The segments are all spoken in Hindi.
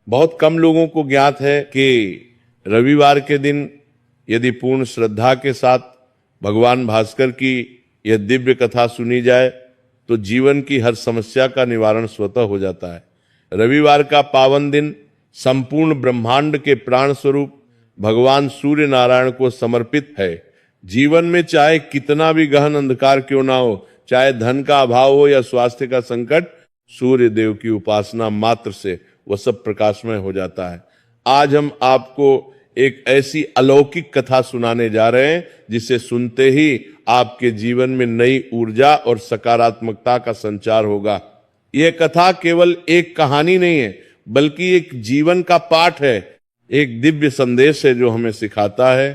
बहुत कम लोगों को ज्ञात है कि रविवार के दिन यदि पूर्ण श्रद्धा के साथ भगवान भास्कर की यह दिव्य कथा सुनी जाए तो जीवन की हर समस्या का निवारण स्वतः हो जाता है। रविवार का पावन दिन संपूर्ण ब्रह्मांड के प्राण स्वरूप भगवान सूर्य नारायण को समर्पित है। जीवन में चाहे कितना भी गहन अंधकार क्यों ना हो, चाहे धन का अभाव हो या स्वास्थ्य का संकट, सूर्य देव की उपासना मात्र से वह सब प्रकाशमय हो जाता है। आज हम आपको एक ऐसी अलौकिक कथा सुनाने जा रहे हैं जिसे सुनते ही आपके जीवन में नई ऊर्जा और सकारात्मकता का संचार होगा। यह कथा केवल एक कहानी नहीं है, बल्कि एक जीवन का पाठ है, एक दिव्य संदेश है जो हमें सिखाता है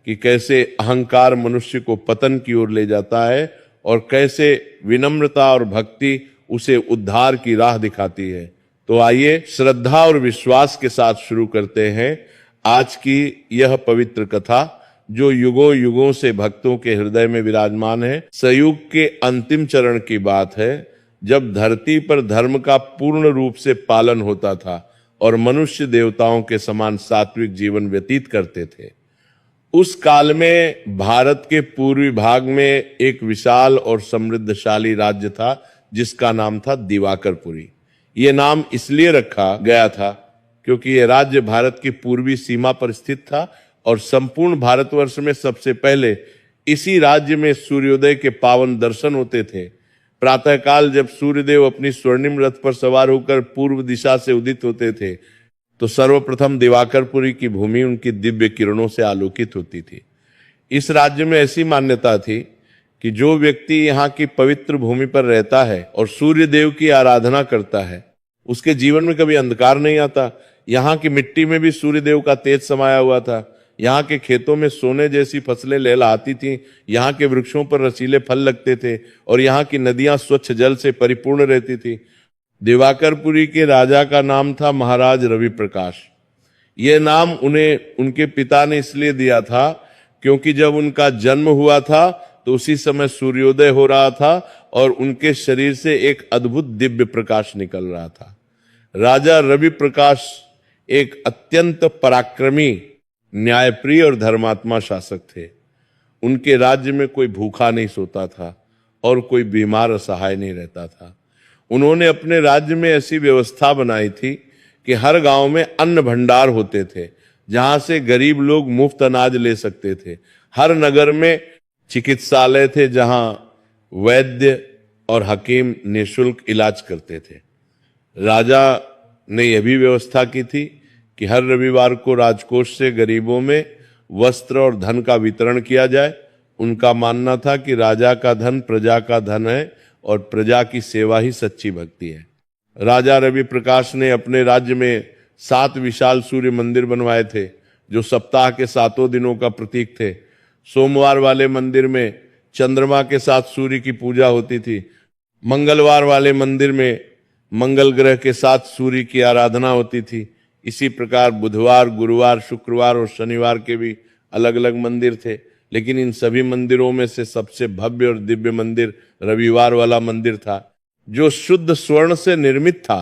कि कैसे अहंकार मनुष्य को पतन की ओर ले जाता है और कैसे विनम्रता और भक्ति उसे उद्धार की राह दिखाती है। तो आइए श्रद्धा और विश्वास के साथ शुरू करते हैं आज की यह पवित्र कथा, जो युगों युगों से भक्तों के हृदय में विराजमान है। सयुग के अंतिम चरण की बात है, जब धरती पर धर्म का पूर्ण रूप से पालन होता था और मनुष्य देवताओं के समान सात्विक जीवन व्यतीत करते थे। उस काल में भारत के पूर्वी भाग में एक विशाल और समृद्धशाली राज्य था जिसका नाम था दिवाकरपुरी। यह नाम इसलिए रखा गया था क्योंकि यह राज्य भारत की पूर्वी सीमा पर स्थित था और संपूर्ण भारतवर्ष में सबसे पहले इसी राज्य में सूर्योदय के पावन दर्शन होते थे। प्रातःकाल जब सूर्यदेव अपनी स्वर्णिम रथ पर सवार होकर पूर्व दिशा से उदित होते थे तो सर्वप्रथम दिवाकरपुरी की भूमि उनकी दिव्य किरणों से आलोकित होती थी। इस राज्य में ऐसी मान्यता थी कि जो व्यक्ति यहाँ की पवित्र भूमि पर रहता है और सूर्य देव की आराधना करता है उसके जीवन में कभी अंधकार नहीं आता। यहाँ की मिट्टी में भी सूर्य देव का तेज समाया हुआ था। यहाँ के खेतों में सोने जैसी फसलें लहलहाती थीं, यहाँ के वृक्षों पर रसीले फल लगते थे और यहाँ की नदियां स्वच्छ जल से परिपूर्ण रहती थी। दिवाकरपुरी के राजा का नाम था महाराज रवि प्रकाश। यह नाम उन्हें उनके पिता ने इसलिए दिया था क्योंकि जब उनका जन्म हुआ था तो उसी समय सूर्योदय हो रहा था और उनके शरीर से एक अद्भुत दिव्य प्रकाश निकल रहा था। राजा रवि प्रकाश एक अत्यंत पराक्रमी, न्यायप्रिय और धर्मात्मा शासक थे। उनके राज्य में कोई भूखा नहीं सोता था और कोई बीमार असहाय नहीं रहता था। उन्होंने अपने राज्य में ऐसी व्यवस्था बनाई थी कि हर गांव में अन्न भंडार होते थे जहां से गरीब लोग मुफ्त अनाज ले सकते थे। हर नगर में चिकित्सालय थे जहां वैद्य और हकीम निःशुल्क इलाज करते थे। राजा ने यह भी व्यवस्था की थी कि हर रविवार को राजकोष से गरीबों में वस्त्र और धन का वितरण किया जाए। उनका मानना था कि राजा का धन प्रजा का धन है और प्रजा की सेवा ही सच्ची भक्ति है। राजा रवि प्रकाश ने अपने राज्य में 7 विशाल सूर्य मंदिर बनवाए थे जो सप्ताह के 7 दिनों का प्रतीक थे। सोमवार वाले मंदिर में चंद्रमा के साथ सूर्य की पूजा होती थी। मंगलवार वाले मंदिर में मंगल ग्रह के साथ सूर्य की आराधना होती थी। इसी प्रकार बुधवार, गुरुवार, शुक्रवार और शनिवार के भी अलग अलग मंदिर थे, लेकिन इन सभी मंदिरों में से सबसे भव्य और दिव्य मंदिर रविवार वाला मंदिर था जो शुद्ध स्वर्ण से निर्मित था।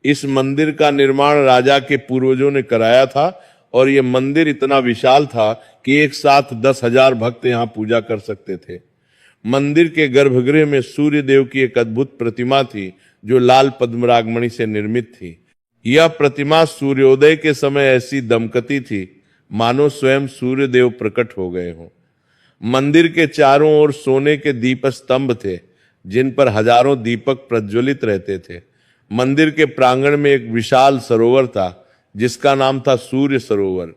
इस मंदिर का निर्माण राजा के पूर्वजों ने कराया था और यह मंदिर इतना विशाल था कि एक साथ 10,000 भक्त यहाँ पूजा कर सकते थे। मंदिर के गर्भगृह में सूर्य देव की एक अद्भुत प्रतिमा थी जो लाल पद्मरागमणि से निर्मित थी। यह प्रतिमा सूर्योदय के समय ऐसी दमकती थी मानो स्वयं सूर्य देव प्रकट हो गए हों। मंदिर के चारों ओर सोने के दीप स्तंभ थे जिन पर हजारों दीपक प्रज्वलित रहते थे। मंदिर के प्रांगण में एक विशाल सरोवर था जिसका नाम था सूर्य सरोवर।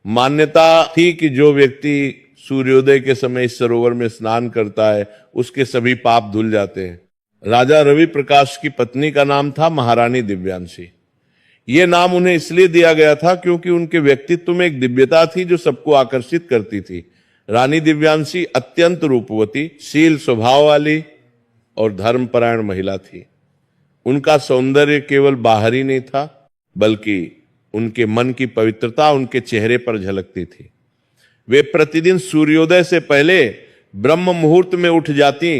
मान्यता थी कि जो व्यक्ति सूर्योदय के समय इस सरोवर में स्नान करता है उसके सभी पाप धुल जाते हैं। राजा रवि प्रकाश की पत्नी का नाम था महारानी दिव्यांशी। यह नाम उन्हें इसलिए दिया गया था क्योंकि उनके व्यक्तित्व में एक दिव्यता थी जो सबको आकर्षित करती थी। रानी दिव्यांशी अत्यंत रूपवती, शील स्वभाव वाली और धर्मपरायण महिला थी। उनका सौंदर्य केवल बाहरी नहीं था बल्कि उनके मन की पवित्रता उनके चेहरे पर झलकती थी। वे प्रतिदिन सूर्योदय से पहले ब्रह्म मुहूर्त में उठ जाती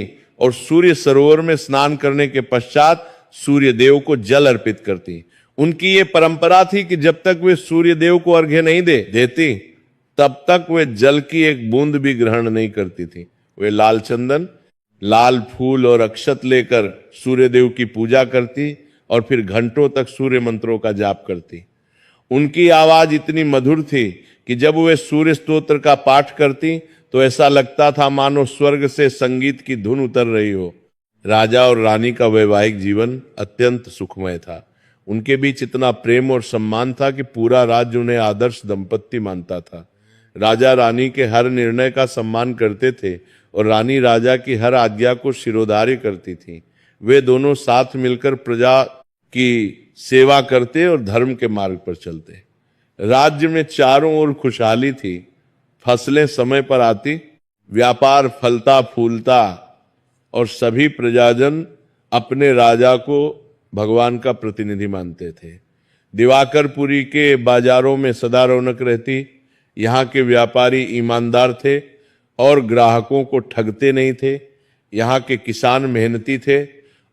और सूर्य सरोवर में स्नान करने के पश्चात सूर्य देव को जल अर्पित करती। उनकी ये परंपरा थी कि जब तक वे सूर्य देव को अर्घ्य नहीं देती तब तक वे जल की एक बूंद भी ग्रहण नहीं करती थी। वे लाल चंदन, लाल फूल और अक्षत लेकर सूर्य देव की पूजा करती और फिर घंटों तक सूर्य मंत्रों का जाप करती। उनकी आवाज इतनी मधुर थी कि जब वे सूर्य स्तोत्र का पाठ करती तो ऐसा लगता था मानो स्वर्ग से संगीत की धुन उतर रही हो। राजा और रानी का वैवाहिक जीवन अत्यंत सुखमय था। उनके बीच इतना प्रेम और सम्मान था कि पूरा राज्य उन्हें आदर्श दंपत्ति मानता था। राजा रानी के हर निर्णय का सम्मान करते थे और रानी राजा की हर आज्ञा को शिरोधार्य करती थी। वे दोनों साथ मिलकर प्रजा की सेवा करते और धर्म के मार्ग पर चलते। राज्य में चारों ओर खुशहाली थी। फसलें समय पर आती, व्यापार फलता फूलता और सभी प्रजाजन अपने राजा को भगवान का प्रतिनिधि मानते थे। दिवाकरपुरी के बाजारों में सदा रौनक रहती। यहाँ के व्यापारी ईमानदार थे और ग्राहकों को ठगते नहीं थे। यहाँ के किसान मेहनती थे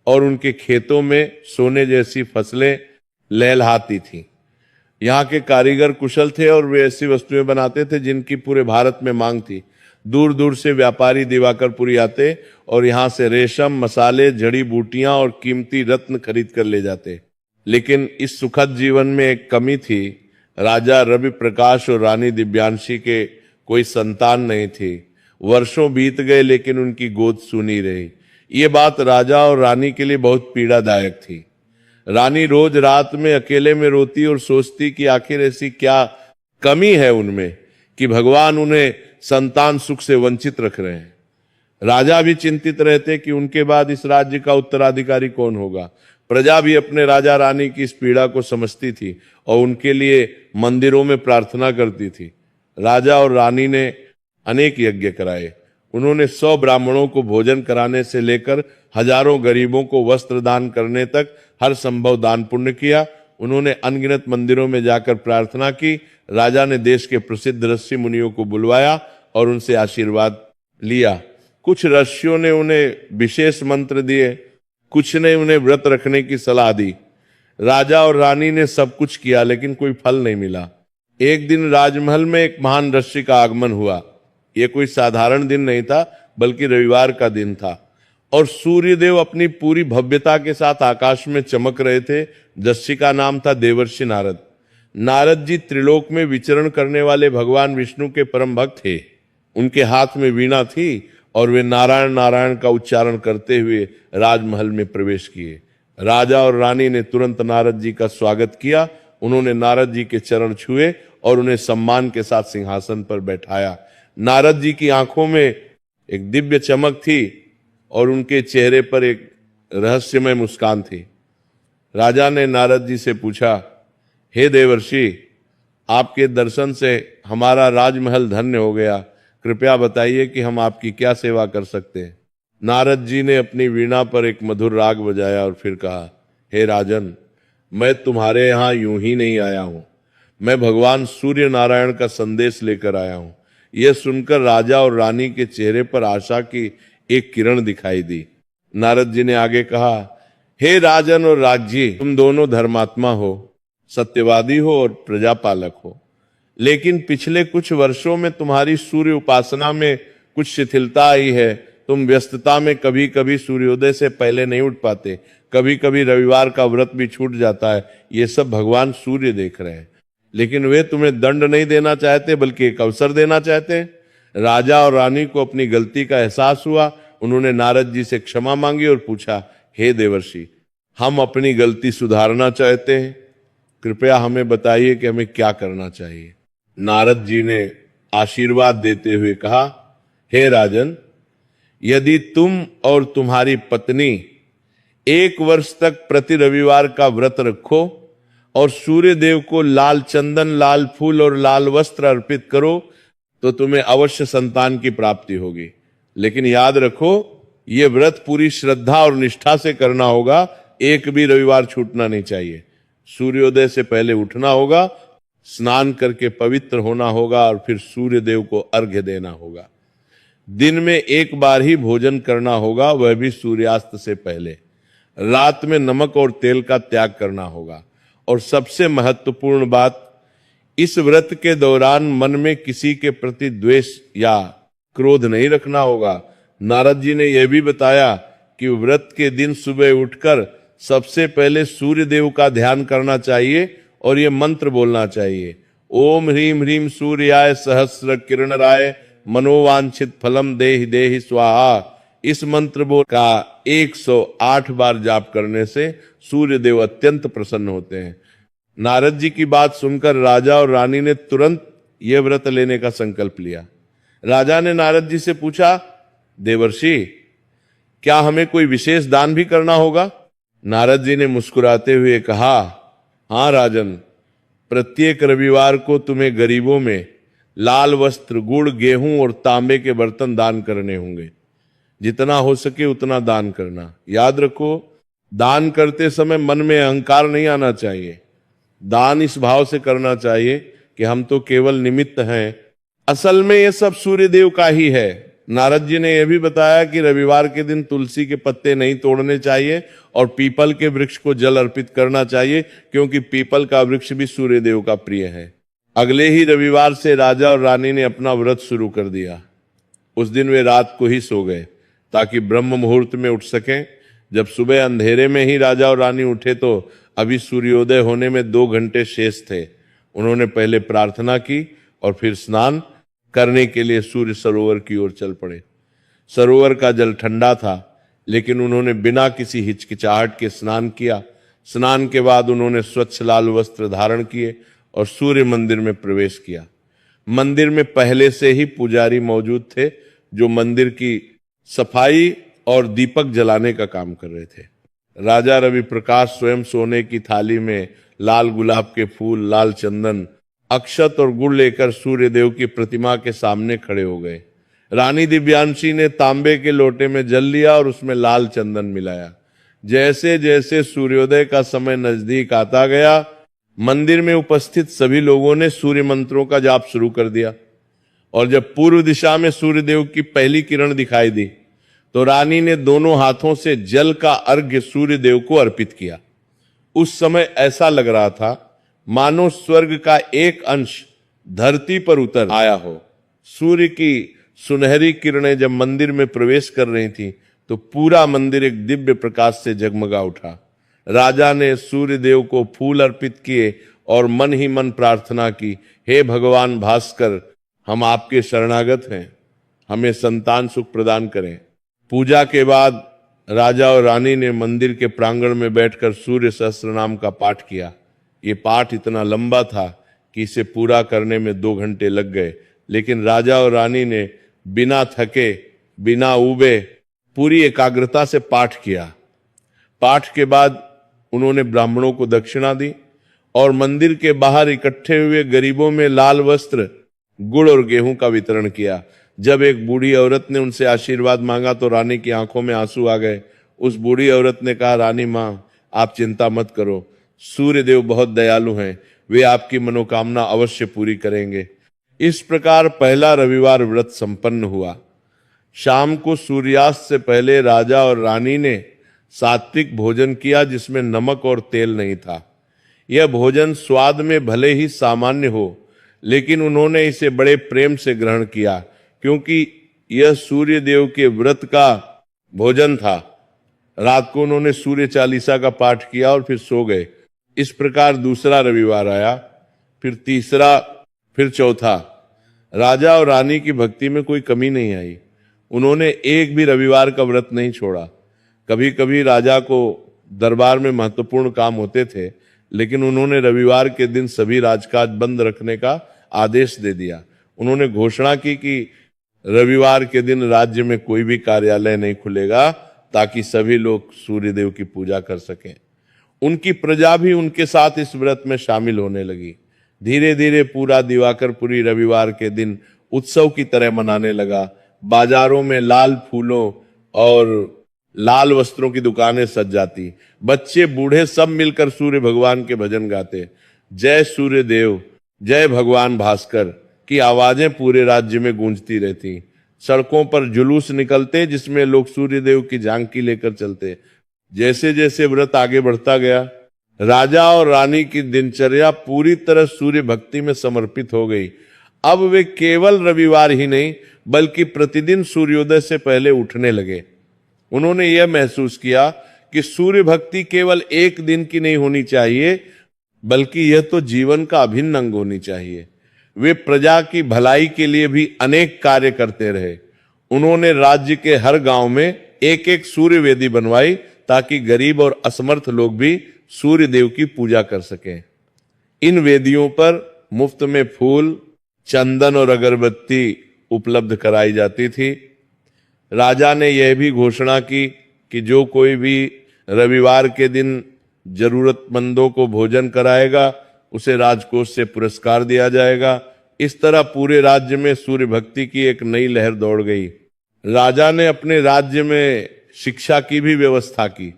और उनके खेतों में सोने जैसी फसलें लहलहाती थीं। यहाँ के कारीगर कुशल थे और वे ऐसी वस्तुएं बनाते थे जिनकी पूरे भारत में मांग थी। दूर दूर से व्यापारी दिवाकरपुरी आते और यहाँ से रेशम, मसाले, जड़ी बूटियां और कीमती रत्न खरीद कर ले जाते। लेकिन इस सुखद जीवन में एक कमी थी। राजा रवि प्रकाश और रानी दिव्यांशी के कोई संतान नहीं थी। वर्षों बीत गए लेकिन उनकी गोद सूनी रही। ये बात राजा और रानी के लिए बहुत पीड़ादायक थी। रानी रोज रात में अकेले में रोती और सोचती कि आखिर ऐसी क्या कमी है उनमें कि भगवान उन्हें संतान सुख से वंचित रख रहे हैं। राजा भी चिंतित रहते कि उनके बाद इस राज्य का उत्तराधिकारी कौन होगा। प्रजा भी अपने राजा रानी की इस पीड़ा को समझती थी और उनके लिए मंदिरों में प्रार्थना करती थी। राजा और रानी ने अनेक यज्ञ कराए। उन्होंने 100 ब्राह्मणों को भोजन कराने से लेकर हजारों गरीबों को वस्त्र दान करने तक हर संभव दान पुण्य किया। उन्होंने अनगिनत मंदिरों में जाकर प्रार्थना की। राजा ने देश के प्रसिद्ध ऋषि मुनियों को बुलवाया और उनसे आशीर्वाद लिया। कुछ ऋषियों ने उन्हें विशेष मंत्र दिए, कुछ ने उन्हें व्रत रखने की सलाह दी। राजा और रानी ने सब कुछ किया लेकिन कोई फल नहीं मिला। एक दिन राजमहल में एक महान ऋषि का आगमन हुआ। यह कोई साधारण दिन नहीं था बल्कि रविवार का दिन था और सूर्यदेव अपनी पूरी भव्यता के साथ आकाश में चमक रहे थे। ऋषि का नाम था देवर्षि नारद। नारद जी त्रिलोक में विचरण करने वाले भगवान विष्णु के परम भक्त थे। उनके हाथ में वीणा थी और वे नारायण नारायण का उच्चारण करते हुए राजमहल में प्रवेश किए। राजा और रानी ने तुरंत नारद जी का स्वागत किया। उन्होंने नारद जी के चरण छुए और उन्हें सम्मान के साथ सिंहासन पर बैठाया। नारद जी की आंखों में एक दिव्य चमक थी और उनके चेहरे पर एक रहस्यमय मुस्कान थी। राजा ने नारद जी से पूछा, हे देवर्षि, आपके दर्शन से हमारा राजमहल धन्य हो गया। कृपया बताइए कि हम आपकी क्या सेवा कर सकते हैं। नारद जी ने अपनी वीणा पर एक मधुर राग बजाया और फिर कहा, हे राजन, मैं तुम्हारे यहाँ यूं ही नहीं आया हूं। मैं भगवान सूर्य नारायण का संदेश लेकर आया हूं। यह सुनकर राजा और रानी के चेहरे पर आशा की एक किरण दिखाई दी। नारद जी ने आगे कहा, हे राजन और राज्य, तुम दोनों धर्मात्मा हो, सत्यवादी हो और प्रजापालक हो, लेकिन पिछले कुछ वर्षों में तुम्हारी सूर्य उपासना में कुछ शिथिलता आई है। तुम व्यस्तता में कभी कभी सूर्योदय से पहले नहीं उठ पाते, कभी कभी रविवार का व्रत भी छूट जाता है। ये सब भगवान सूर्य देख रहे हैं, लेकिन वे तुम्हें दंड नहीं देना चाहते बल्कि एक अवसर देना चाहते हैं। राजा और रानी को अपनी गलती का एहसास हुआ। उन्होंने नारद जी से क्षमा मांगी और पूछा, हे देवर्षि, हम अपनी गलती सुधारना चाहते हैं, कृपया हमें बताइए कि हमें क्या करना चाहिए। नारद जी ने आशीर्वाद देते हुए कहा, हे राजन, यदि तुम और तुम्हारी पत्नी 1 वर्ष तक प्रति रविवार का व्रत रखो और सूर्य देव को लाल चंदन, लाल फूल और लाल वस्त्र अर्पित करो तो तुम्हें अवश्य संतान की प्राप्ति होगी। लेकिन याद रखो, यह व्रत पूरी श्रद्धा और निष्ठा से करना होगा। एक भी रविवार छूटना नहीं चाहिए। सूर्योदय से पहले उठना होगा, स्नान करके पवित्र होना होगा और फिर सूर्य देव को अर्घ्य देना होगा। दिन में 1 बार ही भोजन करना होगा, वह भी सूर्यास्त से पहले। रात में नमक और तेल का त्याग करना होगा और सबसे महत्वपूर्ण बात, इस व्रत के दौरान मन में किसी के प्रति द्वेष या क्रोध नहीं रखना होगा। नारद जी ने यह भी बताया कि व्रत के दिन सुबह उठकर सबसे पहले सूर्य देव का ध्यान करना चाहिए और ये मंत्र बोलना चाहिए, ओम ह्रीम ह्रीम सूर्याय सहस्र किरणराय मनोवांछित फलम देहि देहि स्वाहा। इस मंत्र बोल का 108 बार जाप करने से सूर्य देव अत्यंत प्रसन्न होते हैं। नारद जी की बात सुनकर राजा और रानी ने तुरंत यह व्रत लेने का संकल्प लिया। राजा ने नारद जी से पूछा, देवर्षि, क्या हमें कोई विशेष दान भी करना होगा? नारद जी ने मुस्कुराते हुए कहा, हाँ राजन, प्रत्येक रविवार को तुम्हें गरीबों में लाल वस्त्र, गुड़, गेहूं और तांबे के बर्तन दान करने होंगे। जितना हो सके उतना दान करना। याद रखो, दान करते समय मन में अहंकार नहीं आना चाहिए। दान इस भाव से करना चाहिए कि हम तो केवल निमित्त हैं, असल में ये सब सूर्य देव का ही है। नारद जी ने यह भी बताया कि रविवार के दिन तुलसी के पत्ते नहीं तोड़ने चाहिए और पीपल के वृक्ष को जल अर्पित करना चाहिए, क्योंकि पीपल का वृक्ष भी सूर्य देव का प्रिय है। अगले ही रविवार से राजा और रानी ने अपना व्रत शुरू कर दिया। उस दिन वे रात को ही सो गए ताकि ब्रह्म मुहूर्त में उठ सकें। जब सुबह अंधेरे में ही राजा और रानी उठे तो अभी सूर्योदय होने में 2 घंटे शेष थे। उन्होंने पहले प्रार्थना की और फिर स्नान करने के लिए सूर्य सरोवर की ओर चल पड़े। सरोवर का जल ठंडा था, लेकिन उन्होंने बिना किसी हिचकिचाहट के स्नान किया। स्नान के बाद उन्होंने स्वच्छ लाल वस्त्र धारण किए और सूर्य मंदिर में प्रवेश किया। मंदिर में पहले से ही पुजारी मौजूद थे जो मंदिर की सफाई और दीपक जलाने का काम कर रहे थे। राजा रवि प्रकाश स्वयं सोने की थाली में लाल गुलाब के फूल, लाल चंदन, अक्षत और गुड़ लेकर सूर्य देव की प्रतिमा के सामने खड़े हो गए। रानी दिव्यांशी ने तांबे के लोटे में जल लिया और उसमें लाल चंदन मिलाया। जैसे जैसे सूर्योदय का समय नजदीक आता गया, मंदिर में उपस्थित सभी लोगों ने सूर्य मंत्रों का जाप शुरू कर दिया और जब पूर्व दिशा में सूर्य देव की पहली किरण दिखाई दी तो रानी ने दोनों हाथों से जल का अर्घ्य सूर्य देव को अर्पित किया। उस समय ऐसा लग रहा था मानो स्वर्ग का एक अंश धरती पर उतर आया हो। सूर्य की सुनहरी किरणें जब मंदिर में प्रवेश कर रही थी तो पूरा मंदिर एक दिव्य प्रकाश से जगमगा उठा। राजा ने सूर्य देव को फूल अर्पित किए और मन ही मन प्रार्थना की, हे भगवान भास्कर, हम आपके शरणागत हैं, हमें संतान सुख प्रदान करें। पूजा के बाद राजा और रानी ने मंदिर के प्रांगण में बैठकर सूर्य सहस्त्रनाम का पाठ किया। ये पाठ इतना लंबा था कि इसे पूरा करने में 2 घंटे लग गए, लेकिन राजा और रानी ने बिना थके, बिना ऊबे, पूरी एकाग्रता से पाठ किया। पाठ के बाद उन्होंने ब्राह्मणों को दक्षिणा दी और मंदिर के बाहर इकट्ठे हुए गरीबों में लाल वस्त्र, गुड़ और गेहूं का वितरण किया। जब एक बूढ़ी औरत ने उनसे आशीर्वाद मांगा तो रानी की आंखों में आंसू आ गए। उस बूढ़ी औरत ने कहा, रानी माँ, आप चिंता मत करो, सूर्य देव बहुत दयालु हैं, वे आपकी मनोकामना अवश्य पूरी करेंगे। इस प्रकार पहला रविवार व्रत संपन्न हुआ। शाम को सूर्यास्त से पहले राजा और रानी ने सात्विक भोजन किया जिसमें नमक और तेल नहीं था। यह भोजन स्वाद में भले ही सामान्य हो, लेकिन उन्होंने इसे बड़े प्रेम से ग्रहण किया, क्योंकि यह सूर्य देव के व्रत का भोजन था। रात को उन्होंने सूर्य चालीसा का पाठ किया और फिर सो गए। इस प्रकार दूसरा रविवार आया, फिर तीसरा, फिर चौथा। राजा और रानी की भक्ति में कोई कमी नहीं आई। उन्होंने एक भी रविवार का व्रत नहीं छोड़ा। कभी कभी राजा को दरबार में महत्वपूर्ण काम होते थे, लेकिन उन्होंने रविवार के दिन सभी राजकाज बंद रखने का आदेश दे दिया। उन्होंने घोषणा की कि रविवार के दिन राज्य में कोई भी कार्यालय नहीं खुलेगा ताकि सभी लोग सूर्यदेव की पूजा कर सकें। उनकी प्रजा भी उनके साथ इस व्रत में शामिल होने लगी। धीरे धीरे पूरा दिवाकरपुरी रविवार के दिन उत्सव की तरह मनाने लगा। बाजारों में लाल फूलों और लाल वस्त्रों की दुकानें सज जाती। बच्चे बूढ़े सब मिलकर सूर्य भगवान के भजन गाते। जय सूर्य देव, जय भगवान भास्कर की आवाजें पूरे राज्य में गूंजती रहती। सड़कों पर जुलूस निकलते जिसमें लोग सूर्य देव की झांकी लेकर चलते। जैसे जैसे व्रत आगे बढ़ता गया, राजा और रानी की दिनचर्या पूरी तरह सूर्य भक्ति में समर्पित हो गई। अब वे केवल रविवार ही नहीं बल्कि प्रतिदिन सूर्योदय से पहले उठने लगे। उन्होंने यह महसूस किया कि सूर्य भक्ति केवल एक दिन की नहीं होनी चाहिए बल्कि यह तो जीवन का अभिन्न अंग होनी चाहिए। वे प्रजा की भलाई के लिए भी अनेक कार्य करते रहे। उन्होंने राज्य के हर गांव में एक एक सूर्य वेदी बनवाई ताकि गरीब और असमर्थ लोग भी सूर्य देव की पूजा कर सकें। इन वेदियों पर मुफ्त में फूल, चंदन और अगरबत्ती उपलब्ध कराई जाती थी। राजा ने यह भी घोषणा की कि जो कोई भी रविवार के दिन जरूरतमंदों को भोजन कराएगा उसे राजकोष से पुरस्कार दिया जाएगा। इस तरह पूरे राज्य में सूर्य भक्ति की एक नई लहर दौड़ गई। राजा ने अपने राज्य में शिक्षा की भी व्यवस्था की।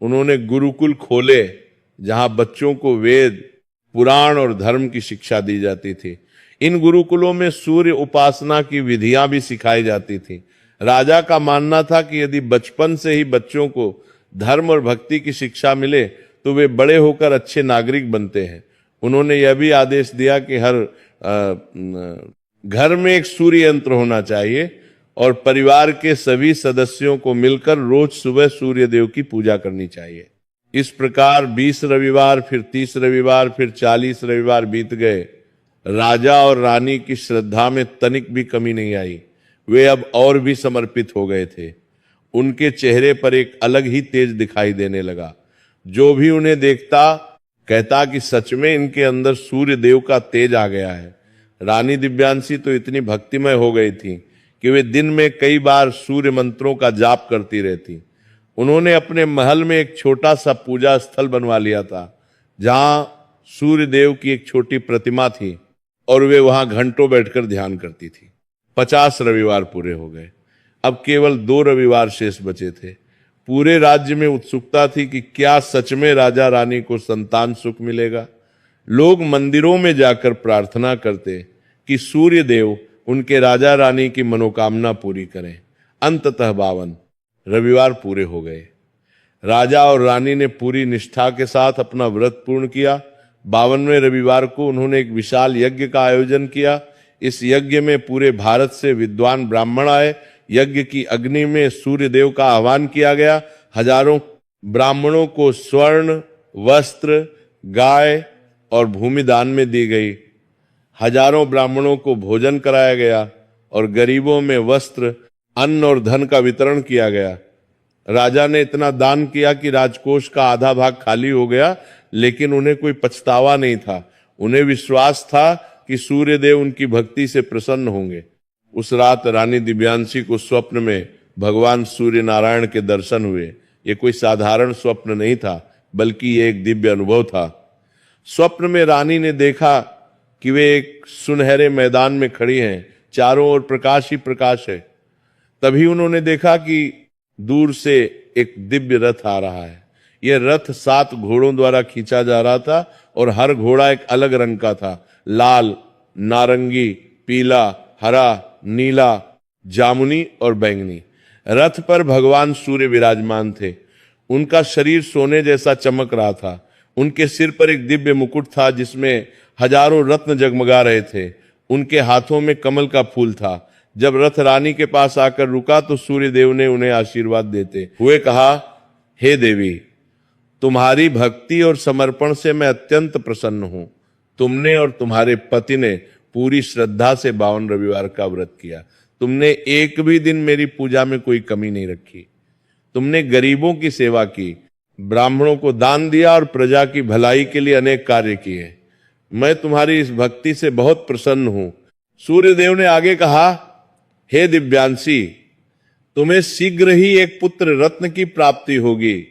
उन्होंने गुरुकुल खोले जहां बच्चों को वेद, पुराण और धर्म की शिक्षा दी जाती थी। इन गुरुकुलों में सूर्य उपासना की विधियां भी सिखाई जाती थी। राजा का मानना था कि यदि बचपन से ही बच्चों को धर्म और भक्ति की शिक्षा मिले तो वे बड़े होकर अच्छे नागरिक बनते हैं। उन्होंने यह भी आदेश दिया कि हर घर में एक सूर्य यंत्र होना चाहिए और परिवार के सभी सदस्यों को मिलकर रोज सुबह सूर्य देव की पूजा करनी चाहिए। इस प्रकार 20 रविवार, फिर 30 रविवार, फिर 40 रविवार बीत गए। राजा और रानी की श्रद्धा में तनिक भी कमी नहीं आई। वे अब और भी समर्पित हो गए थे। उनके चेहरे पर एक अलग ही तेज दिखाई देने लगा। जो भी उन्हें देखता कहता कि सच में इनके अंदर सूर्य देव का तेज आ गया है। रानी दिव्यांशी तो इतनी भक्तिमय हो गई थी कि वे दिन में कई बार सूर्य मंत्रों का जाप करती रहती। उन्होंने अपने महल में एक छोटा सा पूजा स्थल बनवा लिया था जहां सूर्य देव की एक छोटी प्रतिमा थी और वे वहां घंटों बैठकर ध्यान करती थी। 50 रविवार पूरे हो गए। अब केवल 2 रविवार शेष बचे थे। पूरे राज्य में उत्सुकता थी कि क्या सच में राजा रानी को संतान सुख मिलेगा। लोग मंदिरों में जाकर प्रार्थना करते कि सूर्य देव उनके राजा रानी की मनोकामना पूरी करें। अंततः 52 रविवार पूरे हो गए। राजा और रानी ने पूरी निष्ठा के साथ अपना व्रत पूर्ण किया। 52वें रविवार को उन्होंने एक विशाल यज्ञ का आयोजन किया। इस यज्ञ में पूरे भारत से विद्वान ब्राह्मण आए। यज्ञ की अग्नि में सूर्य देव का आह्वान किया गया। हजारों ब्राह्मणों को स्वर्ण, वस्त्र, गाय और भूमि दान में दी गई। हजारों ब्राह्मणों को भोजन कराया गया और गरीबों में वस्त्र, अन्न और धन का वितरण किया गया। राजा ने इतना दान किया कि राजकोष का आधा भाग खाली हो गया, लेकिन उन्हें कोई पछतावा नहीं था। उन्हें विश्वास था कि सूर्य देव उनकी भक्ति से प्रसन्न होंगे। उस रात रानी दिव्यांशी को स्वप्न में भगवान सूर्य नारायण के दर्शन हुए। ये कोई साधारण स्वप्न नहीं था बल्कि ये एक दिव्य अनुभव था। स्वप्न में रानी ने देखा कि वे एक सुनहरे मैदान में खड़ी हैं, चारों ओर प्रकाश ही प्रकाश है। तभी उन्होंने देखा कि दूर से एक दिव्य रथ आ रहा है। यह रथ 7 घोड़ों द्वारा खींचा जा रहा था और हर घोड़ा एक अलग रंग का था, लाल, नारंगी, पीला, हरा, नीला, जामुनी और बैंगनी। रथ पर भगवान सूर्य विराजमान थे। उनका शरीर सोने जैसा चमक रहा था। उनके सिर पर एक दिव्य मुकुट था जिसमें हजारों रत्न जगमगा रहे थे। उनके हाथों में कमल का फूल था। जब रथ रानी के पास आकर रुका तो सूर्य देव ने उन्हें आशीर्वाद देते हुए कहा, हे देवी, तुम्हारी भक्ति और समर्पण से मैं अत्यंत प्रसन्न हूं। तुमने और तुम्हारे पति ने पूरी श्रद्धा से 52 रविवार का व्रत किया। तुमने एक भी दिन मेरी पूजा में कोई कमी नहीं रखी। तुमने गरीबों की सेवा की, ब्राह्मणों को दान दिया और प्रजा की भलाई के लिए अनेक कार्य किए। मैं तुम्हारी इस भक्ति से बहुत प्रसन्न हूं। सूर्यदेव ने आगे कहा, हे दिव्यांशी, तुम्हें शीघ्र ही एक पुत्र रत्न की प्राप्ति होगी।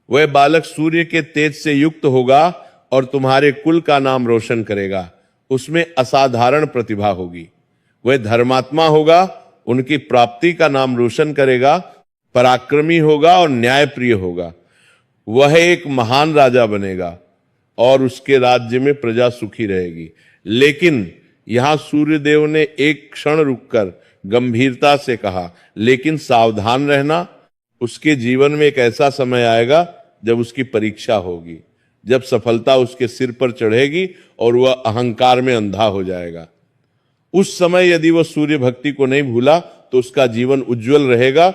वह बालक सूर्य के तेज से युक्त होगा और तुम्हारे कुल का नाम रोशन करेगा। उसमें असाधारण प्रतिभा होगी। वह धर्मात्मा होगा, उनकी प्राप्ति का नाम रोशन करेगा, पराक्रमी होगा और न्यायप्रिय होगा। वह एक महान राजा बनेगा और उसके राज्य में प्रजा सुखी रहेगी। लेकिन यहां सूर्यदेव ने एक क्षण रुककर गंभीरता से कहा, लेकिन सावधान रहना, उसके जीवन में एक ऐसा समय आएगा जब उसकी परीक्षा होगी। जब सफलता उसके सिर पर चढ़ेगी और वह अहंकार में अंधा हो जाएगा। उस समय यदि वह सूर्य भक्ति को नहीं भूला तो उसका जीवन उज्जवल रहेगा,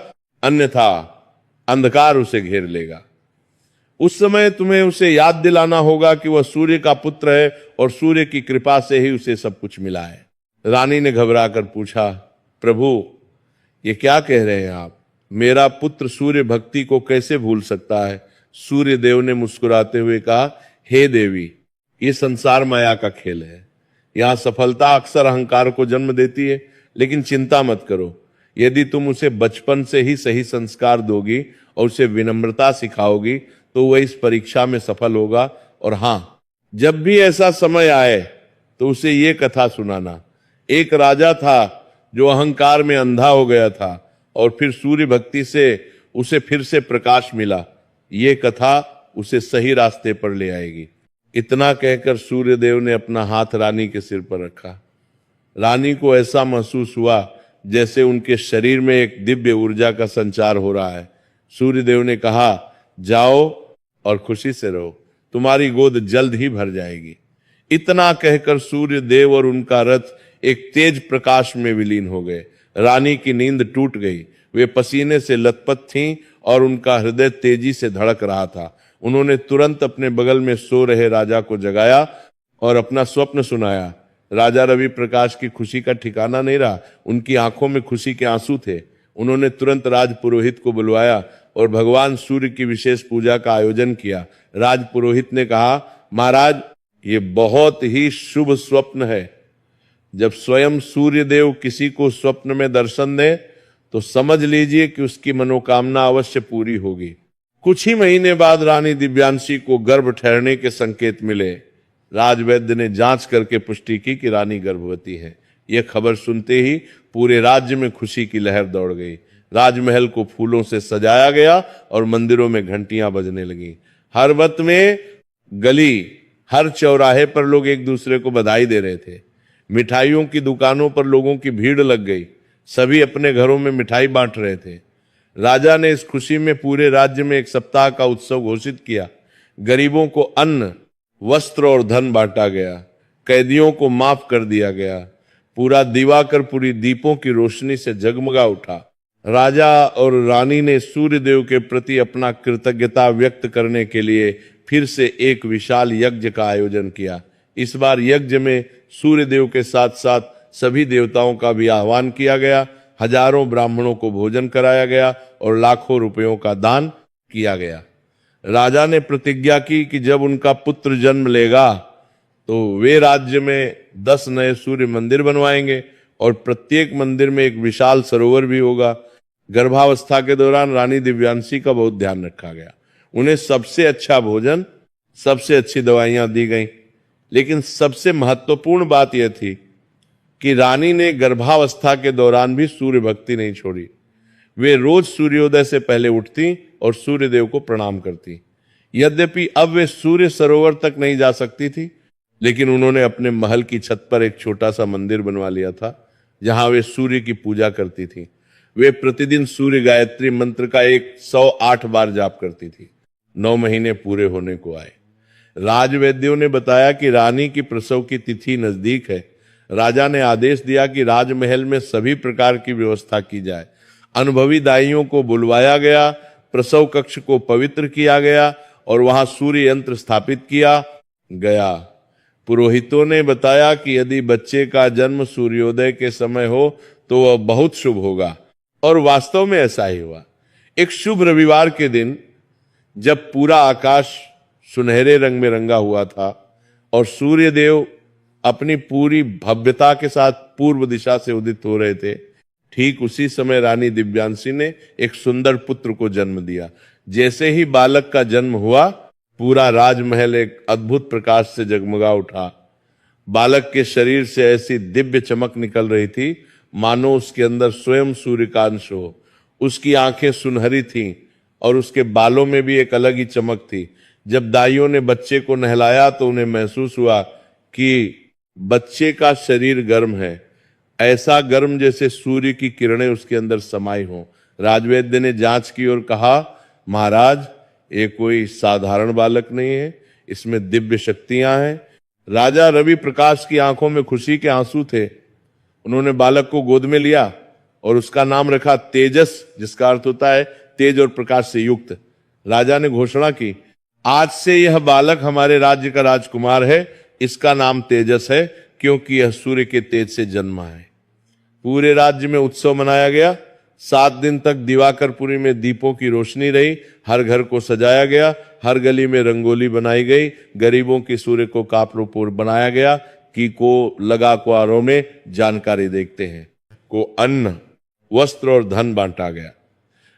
अन्यथा अंधकार उसे घेर लेगा। उस समय तुम्हें उसे याद दिलाना होगा कि वह सूर्य का पुत्र है और सूर्य की कृपा से ही उसे सब कुछ मिला है। रानी ने घबराकर पूछा, प्रभु ये क्या कह रहे हैं आप? मेरा पुत्र सूर्य भक्ति को कैसे भूल सकता है? सूर्य देव ने मुस्कुराते हुए कहा, हे देवी, ये संसार माया का खेल है। यहां सफलता अक्सर अहंकार को जन्म देती है, लेकिन चिंता मत करो। यदि तुम उसे बचपन से ही सही संस्कार दोगी और उसे विनम्रता सिखाओगी तो वह इस परीक्षा में सफल होगा। और हां, जब भी ऐसा समय आए तो उसे ये कथा सुनाना। एक राजा था जो अहंकार में अंधा हो गया था और फिर सूर्य भक्ति से उसे फिर से प्रकाश मिला। ये कथा उसे सही रास्ते पर ले आएगी। इतना कहकर सूर्यदेव ने अपना हाथ रानी के सिर पर रखा। रानी को ऐसा महसूस हुआ जैसे उनके शरीर में एक दिव्य ऊर्जा का संचार हो रहा है। सूर्यदेव ने कहा, जाओ और खुशी से रहो, तुम्हारी गोद जल्द ही भर जाएगी। इतना कहकर सूर्यदेव और उनका रथ एक तेज प्रकाश में विलीन हो गए। रानी की नींद टूट गई। वे पसीने से लथपथ थीं और उनका हृदय तेजी से धड़क रहा था। उन्होंने तुरंत अपने बगल में सो रहे राजा को जगाया और अपना स्वप्न सुनाया। राजा रवि प्रकाश की खुशी का ठिकाना नहीं रहा। उनकी आंखों में खुशी के आंसू थे। उन्होंने तुरंत राज पुरोहित को बुलवाया और भगवान सूर्य की विशेष पूजा का आयोजन किया। राज पुरोहित ने कहा, महाराज, ये बहुत ही शुभ स्वप्न है। जब स्वयं सूर्य देव किसी को स्वप्न में दर्शन दे तो समझ लीजिए कि उसकी मनोकामना अवश्य पूरी होगी। कुछ ही महीने बाद रानी दिव्यांशी को गर्भ ठहरने के संकेत मिले। राजवैद्य ने जांच करके पुष्टि की कि रानी गर्भवती है। यह खबर सुनते ही पूरे राज्य में खुशी की लहर दौड़ गई। राजमहल को फूलों से सजाया गया और मंदिरों में घंटियां बजने लगी। हर वक्त में गली, हर चौराहे पर लोग एक दूसरे को बधाई दे रहे थे। मिठाइयों की दुकानों पर लोगों की भीड़ लग गई। सभी अपने घरों में मिठाई बांट रहे थे। राजा ने इस खुशी में पूरे राज्य में एक सप्ताह का उत्सव घोषित किया। गरीबों को अन्न, वस्त्र और धन बांटा गया। कैदियों को माफ कर दिया गया। पूरा दिवाकरपुरी दीपों की रोशनी से जगमगा उठा। राजा और रानी ने सूर्य देव के प्रति अपना कृतज्ञता व्यक्त करने के लिए फिर से एक विशाल यज्ञ का आयोजन किया। इस बार यज्ञ में सूर्य देव के साथ साथ सभी देवताओं का भी आह्वान किया गया। हजारों ब्राह्मणों को भोजन कराया गया और लाखों रुपयों का दान किया गया। राजा ने प्रतिज्ञा की कि जब उनका पुत्र जन्म लेगा तो वे राज्य में 10 नए सूर्य मंदिर बनवाएंगे और प्रत्येक मंदिर में एक विशाल सरोवर भी होगा। गर्भावस्था के दौरान रानी दिव्यांशी का बहुत ध्यान रखा गया। उन्हें सबसे अच्छा भोजन, सबसे अच्छी दवाइयां दी गईं। लेकिन सबसे महत्वपूर्ण बात यह थी कि रानी ने गर्भावस्था के दौरान भी सूर्य भक्ति नहीं छोड़ी। वे रोज सूर्योदय से पहले उठती और सूर्य देव को प्रणाम करती। यद्यपि अब वे सूर्य सरोवर तक नहीं जा सकती थी, लेकिन उन्होंने अपने महल की छत पर एक छोटा सा मंदिर बनवा लिया था जहां वे सूर्य की पूजा करती थी। वे प्रतिदिन सूर्य गायत्री मंत्र का 108 बार जाप करती थी। 9 महीने पूरे होने को आए। राजवैद्यों ने बताया कि रानी की प्रसव की तिथि नजदीक है। राजा ने आदेश दिया कि राजमहल में सभी प्रकार की व्यवस्था की जाए। अनुभवी दाइयों को बुलवाया गया, प्रसव कक्ष को पवित्र किया गया और वहां सूर्य यंत्र स्थापित किया गया। पुरोहितों ने बताया कि यदि बच्चे का जन्म सूर्योदय के समय हो तो वह बहुत शुभ होगा, और वास्तव में ऐसा ही हुआ। एक शुभ रविवार के दिन जब पूरा आकाश सुनहरे रंग में रंगा हुआ था और सूर्य देव अपनी पूरी भव्यता के साथ पूर्व दिशा से उदित हो रहे थे, ठीक उसी समय रानी दिव्यांशी ने एक सुंदर पुत्र को जन्म दिया। जैसे ही बालक का जन्म हुआ, पूरा राजमहल एक अद्भुत प्रकाश से जगमगा उठा। बालक के शरीर से ऐसी दिव्य चमक निकल रही थी मानो उसके अंदर स्वयं सूर्य का अंश हो। उसकी आंखें सुनहरी थीं और उसके बालों में भी एक अलग ही चमक थी। जब दाइयों ने बच्चे को नहलाया तो उन्हें महसूस हुआ कि बच्चे का शरीर गर्म है, ऐसा गर्म जैसे सूर्य की किरणें उसके अंदर समाई हों। राजवैद्य ने जांच की और कहा, महाराज, ये कोई साधारण बालक नहीं है, इसमें दिव्य शक्तियां हैं। राजा रवि प्रकाश की आंखों में खुशी के आंसू थे। उन्होंने बालक को गोद में लिया और उसका नाम रखा तेजस, जिसका अर्थ होता है तेज और प्रकाश से युक्त। राजा ने घोषणा की, आज से यह बालक हमारे राज्य का राजकुमार है। इसका नाम तेजस है, क्योंकि यह सूर्य के तेज से जन्मा है। पूरे राज्य में उत्सव मनाया गया। 7 दिन तक दिवाकरपुरी में दीपों की रोशनी रही। हर घर को सजाया गया, हर गली में रंगोली बनाई गई, गरीबों की सूर्य को कापरोपुर बनाया गया कि को लगा क्वारों में जानकारी देखते हैं। को अन्न, वस्त्र और धन बांटा गया।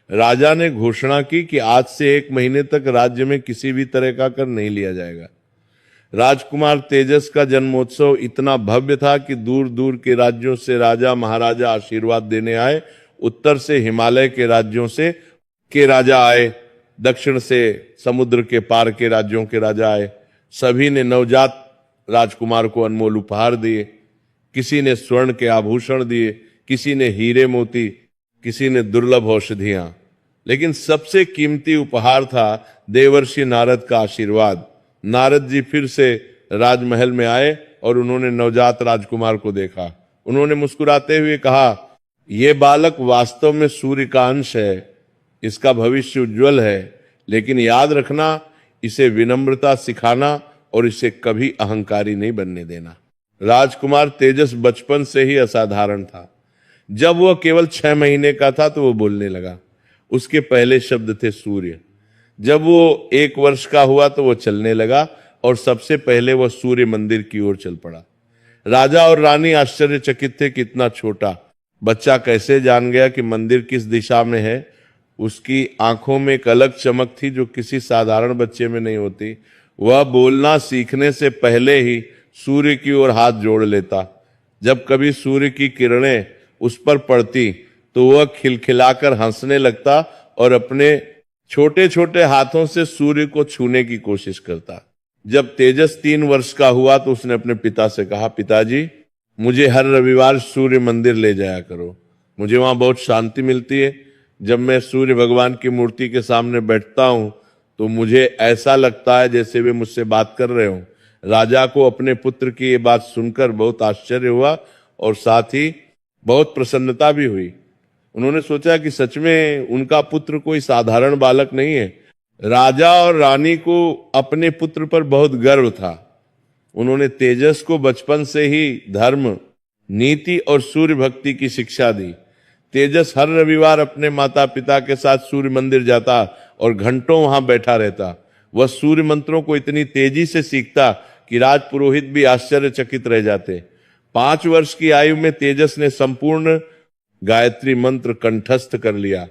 राजा ने घोषणा की कि आज से 1 महीने तक राज्य में किसी भी तरह का कर नहीं लिया जाएगा। राजकुमार तेजस का जन्मोत्सव इतना भव्य था कि दूर दूर के राज्यों से राजा महाराजा आशीर्वाद देने आए। उत्तर से हिमालय के राज्यों से के राजा आए, दक्षिण से समुद्र के पार के राज्यों के राजा आए। सभी ने नवजात राजकुमार को अनमोल उपहार दिए। किसी ने स्वर्ण के आभूषण दिए, किसी ने हीरे मोती, किसी ने दुर्लभ औषधियां, लेकिन सबसे कीमती उपहार था देवर्षि नारद का आशीर्वाद। नारद जी फिर से राजमहल में आए और उन्होंने नवजात राजकुमार को देखा। उन्होंने मुस्कुराते हुए कहा, यह बालक वास्तव में सूर्य का अंश है, इसका भविष्य उज्जवल है, लेकिन याद रखना, इसे विनम्रता सिखाना और इसे कभी अहंकारी नहीं बनने देना। राजकुमार तेजस बचपन से ही असाधारण था। जब वह केवल 6 महीने का था तो वो बोलने लगा। उसके पहले शब्द थे सूर्य। जब वो 1 वर्ष का हुआ तो वो चलने लगा और सबसे पहले वह सूर्य मंदिर की ओर चल पड़ा। राजा और रानी आश्चर्यचकित थे कि इतना छोटा बच्चा कैसे जान गया कि मंदिर किस दिशा में है। उसकी आंखों में एक अलग चमक थी जो किसी साधारण बच्चे में नहीं होती। वह बोलना सीखने से पहले ही सूर्य की ओर हाथ जोड़ लेता। जब कभी सूर्य की किरणें उस पर पड़ती तो वह खिलखिलाकर हंसने लगता और अपने छोटे छोटे हाथों से सूर्य को छूने की कोशिश करता। जब तेजस 3 वर्ष का हुआ तो उसने अपने पिता से कहा, पिताजी, मुझे हर रविवार सूर्य मंदिर ले जाया करो, मुझे वहां बहुत शांति मिलती है। जब मैं सूर्य भगवान की मूर्ति के सामने बैठता हूं तो मुझे ऐसा लगता है जैसे वे मुझसे बात कर रहे हों। राजा को अपने पुत्र की ये बात सुनकर बहुत आश्चर्य हुआ और साथ ही बहुत प्रसन्नता भी हुई। उन्होंने सोचा कि सच में उनका पुत्र कोई साधारण बालक नहीं है। राजा और रानी को अपने पुत्र पर बहुत गर्व था। उन्होंने तेजस को बचपन से ही धर्म, नीति और सूर्य भक्ति की शिक्षा दी। तेजस हर रविवार अपने माता पिता के साथ सूर्य मंदिर जाता और घंटों वहां बैठा रहता। वह सूर्य मंत्रों को इतनी तेजी से सीखता कि राजपुरोहित भी आश्चर्यचकित रह जाते। 5 वर्ष की आयु में तेजस ने संपूर्ण गायत्री मंत्र कंठस्थ कर लिया।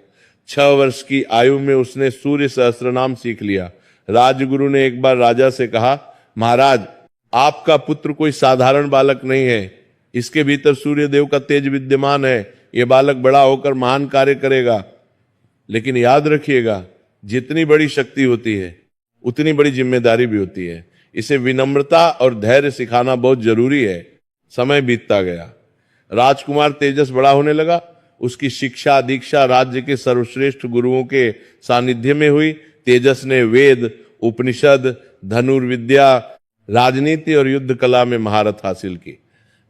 6 वर्ष की आयु में उसने सूर्य सहस्त्रनाम सीख लिया। राजगुरु ने एक बार राजा से कहा, महाराज, आपका पुत्र कोई साधारण बालक नहीं है, इसके भीतर सूर्य देव का तेज विद्यमान है। यह बालक बड़ा होकर महान कार्य करेगा। लेकिन याद रखिएगा, जितनी बड़ी शक्ति होती है उतनी बड़ी जिम्मेदारी भी होती है। इसे विनम्रता और धैर्य सिखाना बहुत जरूरी है। समय बीतता गया। राजकुमार तेजस बड़ा होने लगा। उसकी शिक्षा दीक्षा राज्य के सर्वश्रेष्ठ गुरुओं के सानिध्य में हुई। तेजस ने वेद, उपनिषद, धनुर्विद्या, राजनीति और युद्ध कला में महारत हासिल की।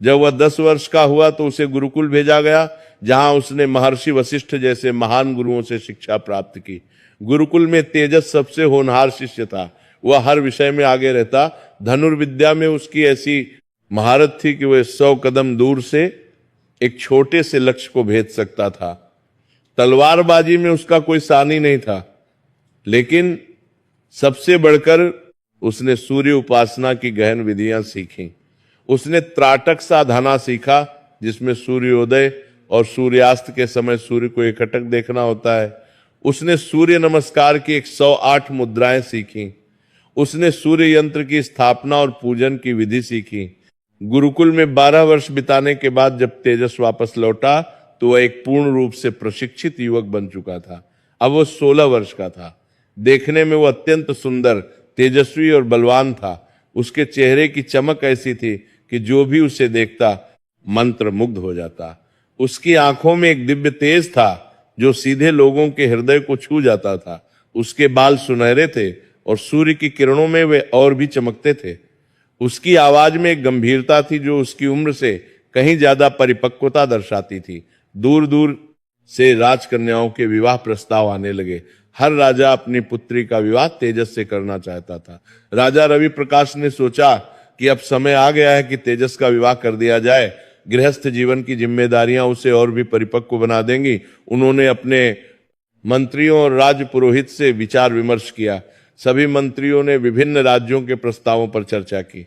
जब वह 10 वर्ष का हुआ तो उसे गुरुकुल भेजा गया, जहां उसने महर्षि वशिष्ठ जैसे महान गुरुओं से शिक्षा प्राप्त की। गुरुकुल में तेजस सबसे होनहार शिष्य था। वह हर विषय में आगे रहता। धनुर्विद्या में उसकी ऐसी महारत थी कि वह 100 कदम दूर से एक छोटे से लक्ष्य को भेद सकता था। तलवारबाजी में उसका कोई सानी नहीं था, लेकिन सबसे बढ़कर उसने सूर्य उपासना की गहन विधियां सीखी। उसने त्राटक सा धना सीखा, जिसमें सूर्योदय और सूर्यास्त के समय सूर्य को एकटक देखना होता है। उसने सूर्य नमस्कार की 108 मुद्राएं सीखी। उसने सूर्य यंत्र की स्थापना और पूजन की विधि सीखी। गुरुकुल में 12 वर्ष बिताने के बाद जब तेजस वापस लौटा तो वह एक पूर्ण रूप से प्रशिक्षित युवक बन चुका था। अब वह 16 वर्ष का था। देखने में वह अत्यंत सुंदर, तेजस्वी और बलवान था। उसके चेहरे की चमक ऐसी थी कि जो भी उसे देखता मंत्र मुग्ध हो जाता। उसकी आंखों में एक दिव्य तेज था जो सीधे लोगों के हृदय को छू जाता था। उसके बाल सुनहरे थे और सूर्य की किरणों में वे और भी चमकते थे। उसकी आवाज में एक गंभीरता थी जो उसकी उम्र से कहीं ज्यादा परिपक्वता दर्शाती थी। दूर दूर से राजकन्याओं के विवाह प्रस्ताव आने लगे। हर राजा अपनी पुत्री का विवाह तेजस से करना चाहता था। राजा रवि प्रकाश ने सोचा कि अब समय आ गया है कि तेजस का विवाह कर दिया जाए। गृहस्थ जीवन की जिम्मेदारियां उसे और भी परिपक्व बना देंगी। उन्होंने अपने मंत्रियों और राज पुरोहित से विचार विमर्श किया। सभी मंत्रियों ने विभिन्न राज्यों के प्रस्तावों पर चर्चा की।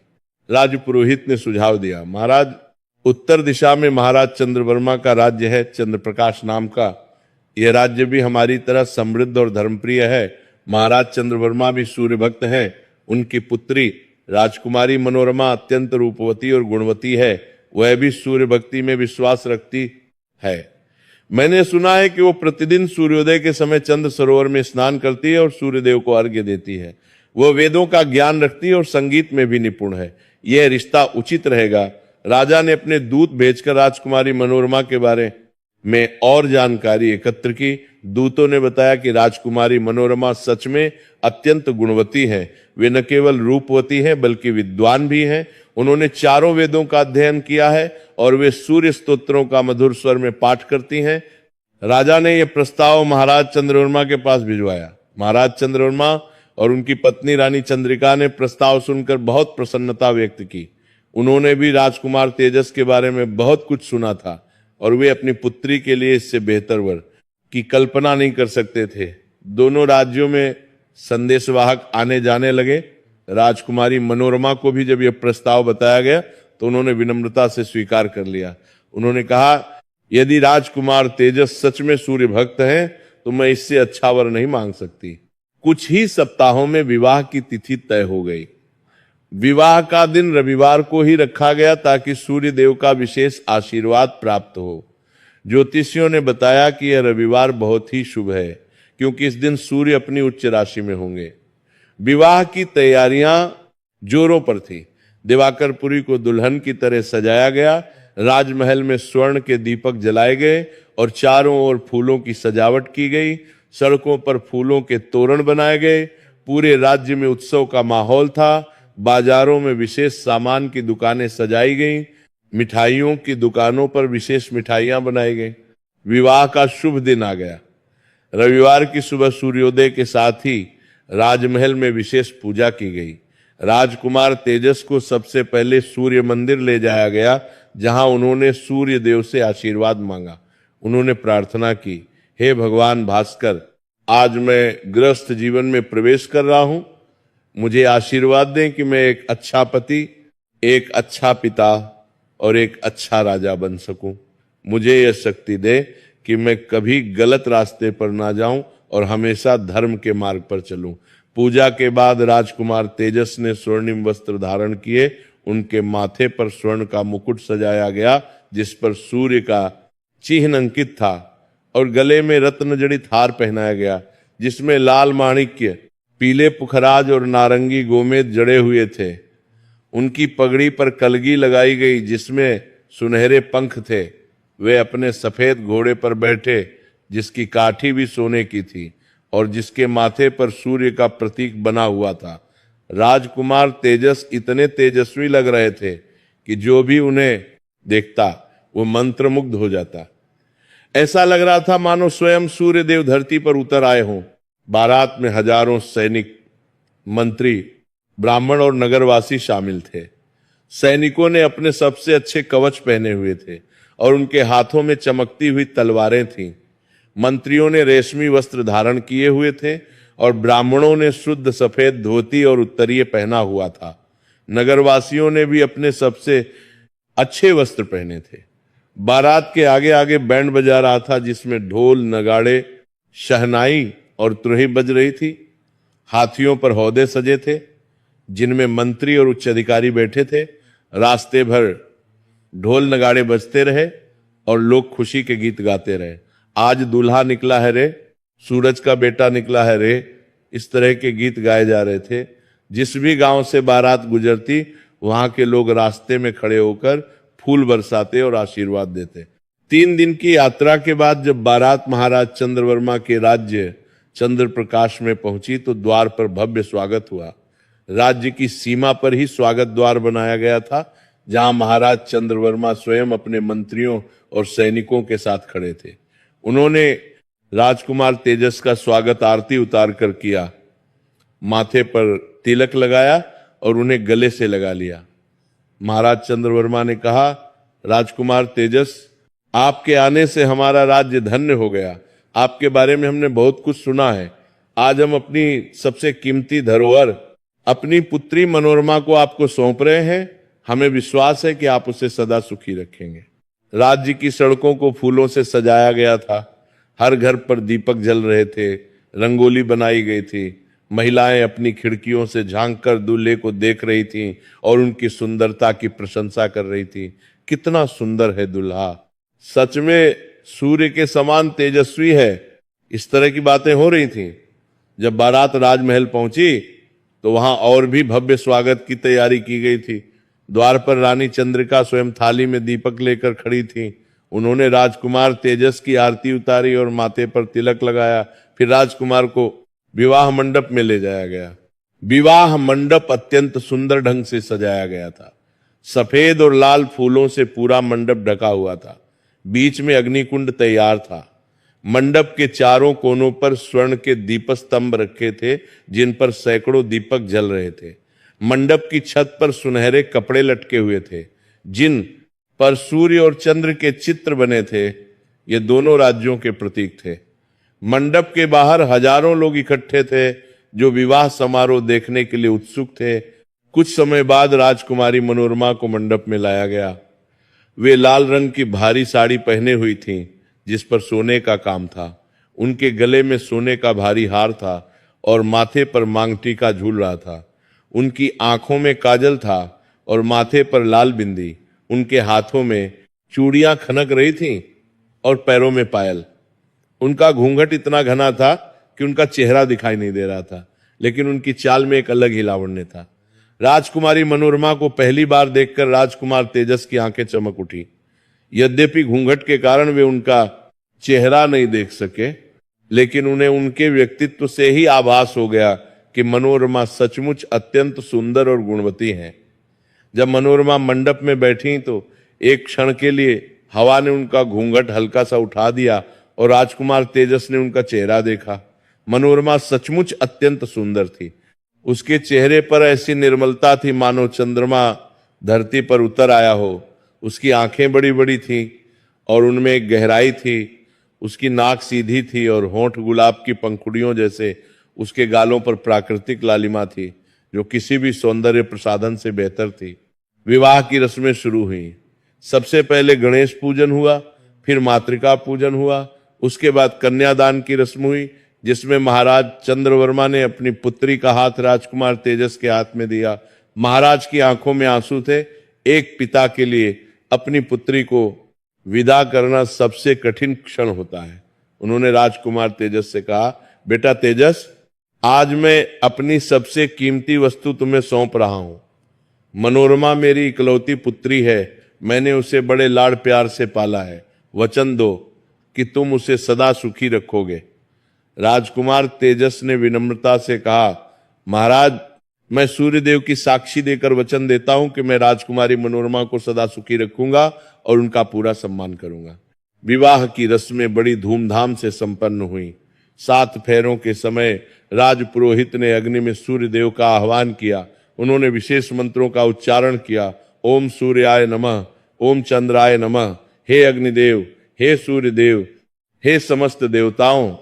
राज पुरोहित ने सुझाव दिया, महाराज, उत्तर दिशा में महाराज चंद्रवर्मा का राज्य है, चंद्रप्रकाश नाम का। यह राज्य भी हमारी तरह समृद्ध और धर्मप्रिय है। महाराज चंद्रवर्मा भी सूर्य भक्त हैं। उनकी पुत्री राजकुमारी मनोरमा अत्यंत रूपवती और गुणवती है। वह भी सूर्य भक्ति में विश्वास रखती है। मैंने सुना है कि वो प्रतिदिन सूर्योदय के समय चंद्र सरोवर में स्नान करती है और सूर्यदेव को अर्घ्य देती है। वह वेदों का ज्ञान रखती है और संगीत में भी निपुण है। यह रिश्ता उचित रहेगा। राजा ने अपने दूत भेजकर राजकुमारी मनोरमा के बारे में और जानकारी एकत्र की। दूतों ने बताया कि राजकुमारी मनोरमा सच में अत्यंत गुणवती है। वे न केवल रूपवती हैं बल्कि विद्वान भी हैं। उन्होंने चारों वेदों का अध्ययन किया है और वे सूर्य स्तोत्रों का मधुर स्वर में पाठ करती हैं। राजा ने यह प्रस्ताव महाराज चंद्रवर्मा के पास भिजवाया। महाराज चंद्रवर्मा और उनकी पत्नी रानी चंद्रिका ने प्रस्ताव सुनकर बहुत प्रसन्नता व्यक्त की। उन्होंने भी राजकुमार तेजस के बारे में बहुत कुछ सुना था और वे अपनी पुत्री के लिए इससे बेहतर वर की कल्पना नहीं कर सकते थे। दोनों राज्यों में संदेशवाहक आने जाने लगे। राजकुमारी मनोरमा को भी जब यह प्रस्ताव बताया गया तो उन्होंने विनम्रता से स्वीकार कर लिया। उन्होंने कहा, यदि राजकुमार तेजस सच में सूर्य भक्त हैं तो मैं इससे अच्छा वर नहीं मांग सकती। कुछ ही सप्ताहों में विवाह की तिथि तय हो गई। विवाह का दिन रविवार को ही रखा गया ताकि सूर्य देव का विशेष आशीर्वाद प्राप्त हो। ज्योतिषियों ने बताया कि यह रविवार बहुत ही शुभ है क्योंकि इस दिन सूर्य अपनी उच्च राशि में होंगे। विवाह की तैयारियां जोरों पर थी। दिवाकरपुरी को दुल्हन की तरह सजाया गया। राजमहल में स्वर्ण के दीपक जलाए गए और चारों ओर फूलों की सजावट की गई। सड़कों पर फूलों के तोरण बनाए गए। पूरे राज्य में उत्सव का माहौल था। बाजारों में विशेष सामान की दुकानें सजाई गईं। मिठाइयों की दुकानों पर विशेष मिठाइयां बनाई गई। विवाह का शुभ दिन आ गया। रविवार की सुबह सूर्योदय के साथ ही राजमहल में विशेष पूजा की गई। राजकुमार तेजस को सबसे पहले सूर्य मंदिर ले जाया गया जहां उन्होंने सूर्य देव से आशीर्वाद मांगा। उन्होंने प्रार्थना की, हे भगवान भास्कर, आज मैं गृहस्थ जीवन में प्रवेश कर रहा हूं। मुझे आशीर्वाद दें कि मैं एक अच्छा पति, एक अच्छा पिता और एक अच्छा राजा बन सकूं। मुझे यह शक्ति दे कि मैं कभी गलत रास्ते पर ना जाऊं और हमेशा धर्म के मार्ग पर चलूं। पूजा के बाद राजकुमार तेजस ने स्वर्णिम वस्त्र धारण किए। उनके माथे पर स्वर्ण का मुकुट सजाया गया जिस पर सूर्य का चिन्ह अंकित था और गले में रत्न जड़ित हार पहनाया गया जिसमें लाल माणिक्य, पीले पुखराज और नारंगी गोमेद जड़े हुए थे। उनकी पगड़ी पर कलगी लगाई गई जिसमें सुनहरे पंख थे। वे अपने सफेद घोड़े पर बैठे जिसकी काठी भी सोने की थी और जिसके माथे पर सूर्य का प्रतीक बना हुआ था। राजकुमार तेजस इतने तेजस्वी लग रहे थे कि जो भी उन्हें देखता वो मंत्रमुग्ध हो जाता। ऐसा लग रहा था मानो स्वयं सूर्य देव धरती पर उतर आए हों। बारात में हजारों सैनिक, मंत्री, ब्राह्मण और नगरवासी शामिल थे। सैनिकों ने अपने सबसे अच्छे कवच पहने हुए थे और उनके हाथों में चमकती हुई तलवारें थीं। मंत्रियों ने रेशमी वस्त्र धारण किए हुए थे और ब्राह्मणों ने शुद्ध सफेद धोती और उत्तरीय पहना हुआ था। नगरवासियों ने भी अपने सबसे अच्छे वस्त्र पहने थे। बारात के आगे आगे बैंड बजा रहा था जिसमें ढोल, नगाड़े, शहनाई और तुरही बज रही थी। हाथियों पर हौदे सजे थे जिनमें मंत्री और उच्च अधिकारी बैठे थे। रास्ते भर ढोल नगाड़े बजते रहे और लोग खुशी के गीत गाते रहे। आज दूल्हा निकला है रे, सूरज का बेटा निकला है रे, इस तरह के गीत गाए जा रहे थे। जिस भी गांव से बारात गुजरती वहां के लोग रास्ते में खड़े होकर फूल बरसाते और आशीर्वाद देते। 3 दिन की यात्रा के बाद जब बारात महाराज चंद्रवर्मा के राज्य चंद्र प्रकाश में पहुंची तो द्वार पर भव्य स्वागत हुआ। राज्य की सीमा पर ही स्वागत द्वार बनाया गया था, जहां महाराज चंद्रवर्मा स्वयं अपने मंत्रियों और सैनिकों के साथ खड़े थे। उन्होंने राजकुमार तेजस का स्वागत आरती उतार कर किया, माथे पर तिलक लगाया और उन्हें गले से लगा लिया। महाराज चंद्रवर्मा ने कहा, राजकुमार तेजस, आपके आने से हमारा राज्य धन्य हो गया। आपके बारे में हमने बहुत कुछ सुना है। आज हम अपनी सबसे कीमती धरोहर, अपनी पुत्री मनोरमा को आपको सौंप रहे हैं। हमें विश्वास है कि आप उसे सदा सुखी रखेंगे। राज्य की सड़कों को फूलों से सजाया गया था। हर घर पर दीपक जल रहे थे, रंगोली बनाई गई थी। महिलाएं अपनी खिड़कियों से झांककर दूल्हे को देख रही थीं और उनकी सुंदरता की प्रशंसा कर रही थी। कितना सुंदर है दुल्हा, सच में सूर्य के समान तेजस्वी है। इस तरह की बातें हो रही थीं। जब बारात राजमहल पहुंची तो वहां और भी भव्य स्वागत की तैयारी की गई थी। द्वार पर रानी चंद्रिका स्वयं थाली में दीपक लेकर खड़ी थी। उन्होंने राजकुमार तेजस की आरती उतारी और माथे पर तिलक लगाया। फिर राजकुमार को विवाह मंडप में ले जाया गया। विवाह मंडप अत्यंत सुंदर ढंग से सजाया गया था। सफेद और लाल फूलों से पूरा मंडप ढका हुआ था। बीच में अग्निकुंड तैयार था। मंडप के चारों कोनों पर स्वर्ण के दीपस्तंभ रखे थे, जिन पर सैकड़ों दीपक जल रहे थे। मंडप की छत पर सुनहरे कपड़े लटके हुए थे, जिन पर सूर्य और चंद्र के चित्र बने थे। ये दोनों राज्यों के प्रतीक थे। मंडप के बाहर हजारों लोग इकट्ठे थे, जो विवाह समारोह देखने के लिए उत्सुक थे। कुछ समय बाद राजकुमारी मनोरमा को मंडप में लाया गया। वे लाल रंग की भारी साड़ी पहने हुई थीं, जिस पर सोने का काम था। उनके गले में सोने का भारी हार था और माथे पर मांग टीका झूल रहा था। उनकी आंखों में काजल था और माथे पर लाल बिंदी। उनके हाथों में चूड़ियां खनक रही थीं और पैरों में पायल। उनका घूंघट इतना घना था कि उनका चेहरा दिखाई नहीं दे रहा था, लेकिन उनकी चाल में एक अलग ही लावण्य था। राजकुमारी मनोरमा को पहली बार देखकर राजकुमार तेजस की आंखें चमक उठी। यद्यपि घूंघट के कारण वे उनका चेहरा नहीं देख सके, लेकिन उन्हें उनके व्यक्तित्व से ही आभास हो गया कि मनोरमा सचमुच अत्यंत सुंदर और गुणवती हैं। जब मनोरमा मंडप में बैठी तो एक क्षण के लिए हवा ने उनका घूंघट हल्का सा उठा दिया और राजकुमार तेजस ने उनका चेहरा देखा। मनोरमा सचमुच अत्यंत सुंदर थी। उसके चेहरे पर ऐसी निर्मलता थी मानो चंद्रमा धरती पर उतर आया हो। उसकी आंखें बड़ी बड़ी थीं और उनमें एक गहराई थी। उसकी नाक सीधी थी और होंठ गुलाब की पंखुड़ियों जैसे। उसके गालों पर प्राकृतिक लालिमा थी, जो किसी भी सौंदर्य प्रसाधन से बेहतर थी। विवाह की रस्में शुरू हुई। सबसे पहले गणेश पूजन हुआ, फिर मातृका पूजन हुआ। उसके बाद कन्यादान की रस्म हुई, जिसमें महाराज चंद्रवर्मा ने अपनी पुत्री का हाथ राजकुमार तेजस के हाथ में दिया। महाराज की आंखों में आंसू थे। एक पिता के लिए अपनी पुत्री को विदा करना सबसे कठिन क्षण होता है। उन्होंने राजकुमार तेजस से कहा, बेटा तेजस, आज मैं अपनी सबसे कीमती वस्तु तुम्हें सौंप रहा हूं। मनोरमा मेरी इकलौती पुत्री है। मैंने उसे बड़े लाड़ प्यार से पाला है। वचन दो कि तुम उसे सदा सुखी रखोगे। राजकुमार तेजस ने विनम्रता से कहा, महाराज, मैं सूर्यदेव की साक्षी देकर वचन देता हूं कि मैं राजकुमारी मनोरमा को सदा सुखी रखूंगा और उनका पूरा सम्मान करूंगा। विवाह की रस्में बड़ी धूमधाम से संपन्न हुई। 7 फेरों के समय राजपुरोहित ने अग्नि में सूर्यदेव का आह्वान किया। उन्होंने विशेष मंत्रों का उच्चारण किया। ओम सूर्याय नमः, ओम चंद्राय नमः। हे अग्निदेव, हे सूर्यदेव, हे समस्त देवताओं,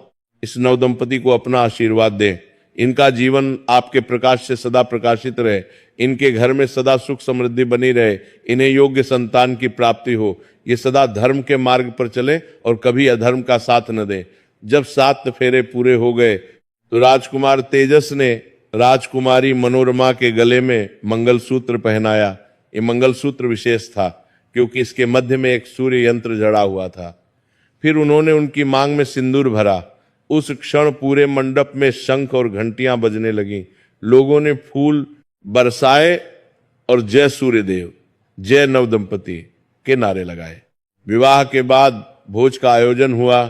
इस नवदंपति को अपना आशीर्वाद दें। इनका जीवन आपके प्रकाश से सदा प्रकाशित रहे। इनके घर में सदा सुख समृद्धि बनी रहे। इन्हें योग्य संतान की प्राप्ति हो। ये सदा धर्म के मार्ग पर चले और कभी अधर्म का साथ न दें। जब 7 फेरे पूरे हो गए तो राजकुमार तेजस ने राजकुमारी मनोरमा के गले में मंगलसूत्र पहनाया। ये मंगलसूत्र विशेष था क्योंकि इसके मध्य में एक सूर्य यंत्र जड़ा हुआ था। फिर उन्होंने उनकी मांग में सिंदूर भरा। उस क्षण पूरे मंडप में शंख और घंटियां बजने लगीं। लोगों ने फूल बरसाए और जय सूर्यदेव, जय नवदंपति के नारे लगाए। विवाह के बाद भोज का आयोजन हुआ।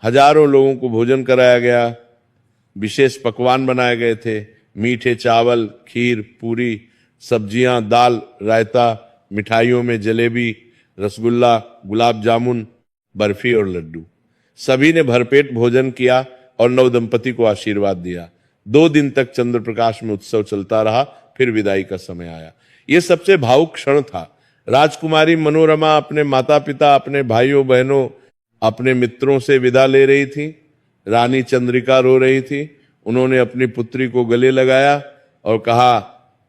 हजारों लोगों को भोजन कराया गया। विशेष पकवान बनाए गए थे, मीठे चावल, खीर, पूरी, सब्जियां, दाल, रायता, मिठाइयों में जलेबी, रसगुल्ला, गुलाब जामुन, बर्फी और लड्डू। सभी ने भरपेट भोजन किया और नवदंपति को आशीर्वाद दिया। 2 दिन तक चंद्र प्रकाश में उत्सव चलता रहा, फिर विदाई का समय आया। यह सबसे भावुक क्षण था। राजकुमारी मनोरमा अपने माता पिता, अपने भाइयों बहनों, अपने मित्रों से विदा ले रही थी। रानी चंद्रिका रो रही थी। उन्होंने अपनी पुत्री को गले लगाया और कहा,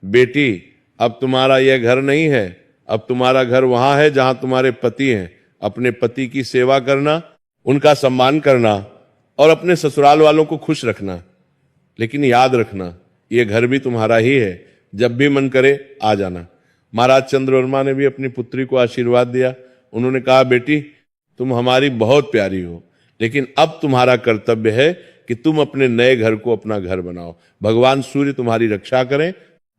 बेटी, अब तुम्हारा यह घर नहीं है, अब तुम्हारा घर वहां है जहां तुम्हारे पति हैं। अपने पति की सेवा करना, उनका सम्मान करना और अपने ससुराल वालों को खुश रखना। लेकिन याद रखना, यह घर भी तुम्हारा ही है, जब भी मन करे आ जाना। महाराज चंद्रवर्मा ने भी अपनी पुत्री को आशीर्वाद दिया। उन्होंने कहा, बेटी, तुम हमारी बहुत प्यारी हो, लेकिन अब तुम्हारा कर्तव्य है कि तुम अपने नए घर को अपना घर बनाओ। भगवान सूर्य तुम्हारी रक्षा करें।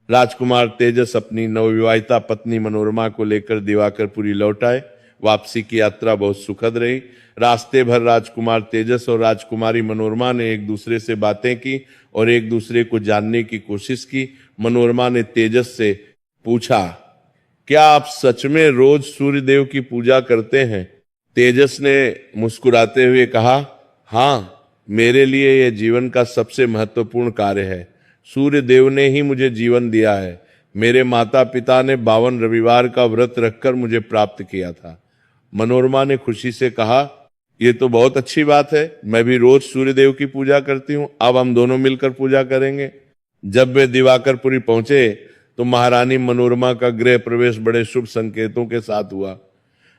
राजकुमार तेजस अपनी नवविवाहिता पत्नी मनोरमा को लेकर दिवाकरपुरी लौट आए। वापसी की यात्रा बहुत सुखद रही। रास्ते भर राजकुमार तेजस और राजकुमारी मनोरमा ने एक दूसरे से बातें की और एक दूसरे को जानने की कोशिश की। मनोरमा ने तेजस से पूछा, क्या आप सच में रोज सूर्य देव की पूजा करते हैं? तेजस ने मुस्कुराते हुए कहा, हाँ, मेरे लिए यह जीवन का सबसे महत्वपूर्ण कार्य है। सूर्य देव ने ही मुझे जीवन दिया है। मेरे माता पिता ने 52 रविवार का व्रत रखकर मुझे प्राप्त किया था। मनोरमा ने खुशी से कहा, यह तो बहुत अच्छी बात है, मैं भी रोज सूर्य देव की पूजा करती हूँ, अब हम दोनों मिलकर पूजा करेंगे। जब वे दिवाकरपुरी पहुंचे तो महारानी मनोरमा का गृह प्रवेश बड़े शुभ संकेतों के साथ हुआ।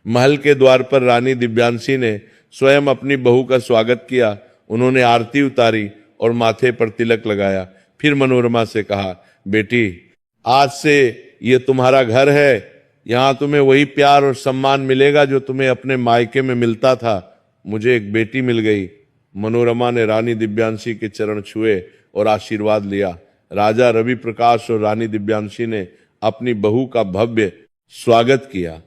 महल के द्वार पर रानी दिव्यांशी ने स्वयं अपनी बहू का स्वागत किया। उन्होंने आरती उतारी और माथे पर तिलक लगाया। फिर मनोरमा से कहा, बेटी, आज से ये तुम्हारा घर है, यहां तुम्हें वही प्यार और सम्मान मिलेगा जो तुम्हें अपने मायके में मिलता था। मुझे एक बेटी मिल गई। मनोरमा ने रानी दिव्यांशी के चरण छुए और आशीर्वाद लिया। राजा रवि प्रकाश और रानी दिव्यांशी ने अपनी बहू का भव्य स्वागत किया।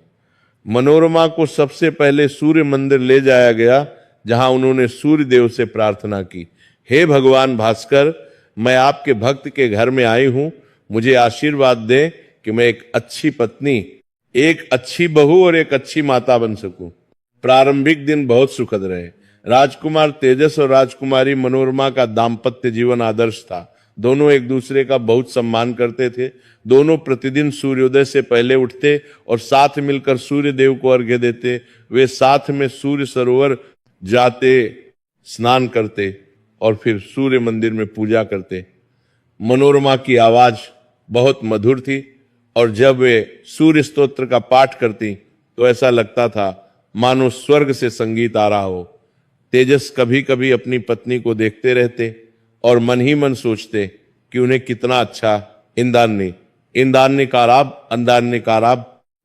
मनोरमा को सबसे पहले सूर्य मंदिर ले जाया गया, जहां उन्होंने सूर्य देव से प्रार्थना की, हे भगवान भास्कर, मैं आपके भक्त के घर में आई हूं, मुझे आशीर्वाद दें कि मैं एक अच्छी पत्नी, एक अच्छी बहू और एक अच्छी माता बन सकूं। प्रारंभिक दिन बहुत सुखद रहे। राजकुमार तेजस और राजकुमारी मनोरमा का दाम्पत्य जीवन आदर्श था। दोनों एक दूसरे का बहुत सम्मान करते थे। दोनों प्रतिदिन सूर्योदय से पहले उठते और साथ मिलकर सूर्य देव को अर्घ्य देते। वे साथ में सूर्य सरोवर जाते, स्नान करते और फिर सूर्य मंदिर में पूजा करते। मनोरमा की आवाज बहुत मधुर थी और जब वे सूर्य स्तोत्र का पाठ करती तो ऐसा लगता था मानो स्वर्ग से संगीत आ रहा हो। तेजस कभी कभी अपनी पत्नी को देखते रहते और मन ही मन सोचते कि उन्हें कितना अच्छा इंदान्यकाराब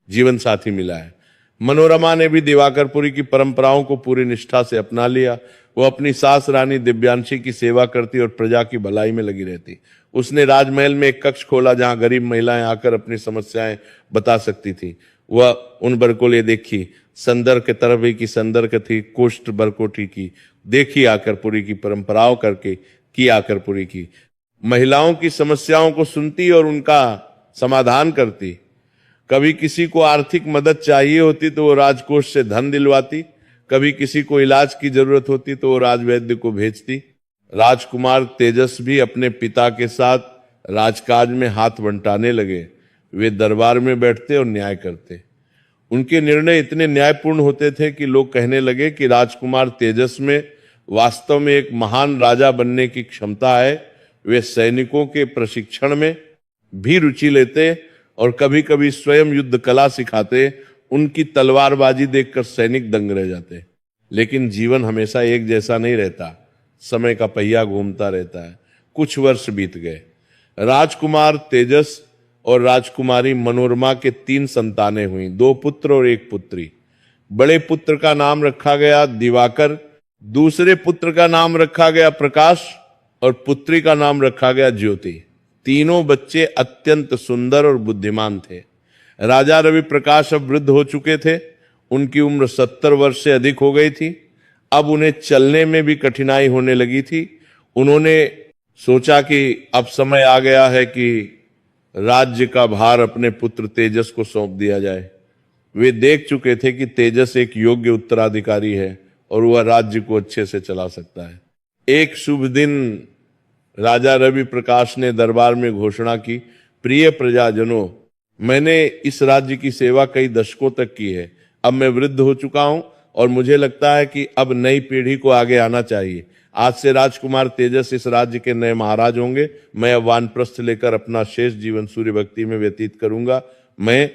जीवन साथी मिला है। मनोरमा ने भी दिवाकरपुरी की परंपराओं को पूरी निष्ठा से अपना लिया। वो अपनी सास रानी दिव्यांशी की सेवा करती और प्रजा की भलाई में लगी रहती। उसने राजमहल में एक कक्ष खोला जहां गरीब महिलाएं आकर अपनी समस्याएं बता सकती थी। वह उन बरकोले देखी, संदर के तरफ की संदर के थी, कोष्ठ बरकोटी की देखी आकरपुरी की परंपराओं करके की आकरपुरी की। महिलाओं की समस्याओं को सुनती और उनका समाधान करती। कभी किसी को आर्थिक मदद चाहिए होती तो वो राजकोष से धन दिलवाती। कभी किसी को इलाज की जरूरत होती तो वो राजवैद्य को भेजती। राजकुमार तेजस भी अपने पिता के साथ राजकाज में हाथ बंटाने लगे। वे दरबार में बैठते और न्याय करते। उनके निर्णय इतने न्यायपूर्ण होते थे कि लोग कहने लगे कि राजकुमार तेजस में वास्तव में एक महान राजा बनने की क्षमता है। वे सैनिकों के प्रशिक्षण में भी रुचि लेते और कभी कभी स्वयं युद्ध कला सिखाते। उनकी तलवारबाजी देखकर सैनिक दंग रह जाते। लेकिन जीवन हमेशा एक जैसा नहीं रहता, समय का पहिया घूमता रहता है। कुछ वर्ष बीत गए। राजकुमार तेजस और राजकुमारी मनोरमा के 3 संतानें हुई, 2 पुत्र और 1 पुत्री। बड़े पुत्र का नाम रखा गया दिवाकर, दूसरे पुत्र का नाम रखा गया प्रकाश और पुत्री का नाम रखा गया ज्योति। तीनों बच्चे अत्यंत सुंदर और बुद्धिमान थे। राजा रवि प्रकाश अब वृद्ध हो चुके थे। उनकी उम्र 70 वर्ष से अधिक हो गई थी। अब उन्हें चलने में भी कठिनाई होने लगी थी। उन्होंने सोचा कि अब समय आ गया है कि राज्य का भार अपने पुत्र तेजस को सौंप दिया जाए। वे देख चुके थे कि तेजस एक योग्य उत्तराधिकारी है और वह राज्य को अच्छे से चला सकता है। एक शुभ दिन राजा रवि प्रकाश ने दरबार में घोषणा की, प्रिय प्रजाजनों, मैंने इस राज्य की सेवा कई दशकों तक की है। अब मैं वृद्ध हो चुका हूं और मुझे लगता है कि अब नई पीढ़ी को आगे आना चाहिए। आज से राजकुमार तेजस इस राज्य के नए महाराज होंगे। मैं अब वानप्रस्थ लेकर अपना शेष जीवन सूर्य भक्ति में व्यतीत करूंगा। मैं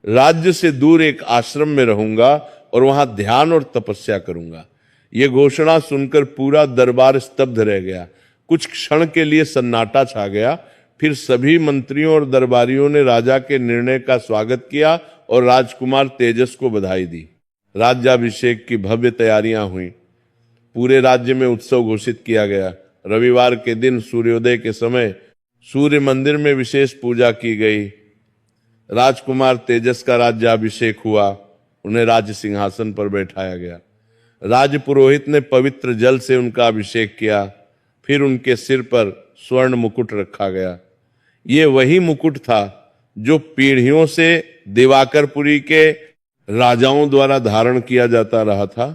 राज्य से दूर एक आश्रम में रहूंगा और वहां ध्यान और तपस्या करूंगा। यह घोषणा सुनकर पूरा दरबार स्तब्ध रह गया। कुछ क्षण के लिए सन्नाटा छा गया। फिर सभी मंत्रियों और दरबारियों ने राजा के निर्णय का स्वागत किया और राजकुमार तेजस को बधाई दी। राज्याभिषेक की भव्य तैयारियां हुई। पूरे राज्य में उत्सव घोषित किया गया। रविवार के दिन सूर्योदय के समय सूर्य मंदिर में विशेष पूजा की गई। राजकुमार तेजस का राज्याभिषेक हुआ। उन्हें राज्य सिंहासन पर बैठाया गया। राज पुरोहित ने पवित्र जल से उनका अभिषेक किया। फिर उनके सिर पर स्वर्ण मुकुट रखा गया। ये वही मुकुट था जो पीढ़ियों से दिवाकरपुरी के राजाओं द्वारा धारण किया जाता रहा था।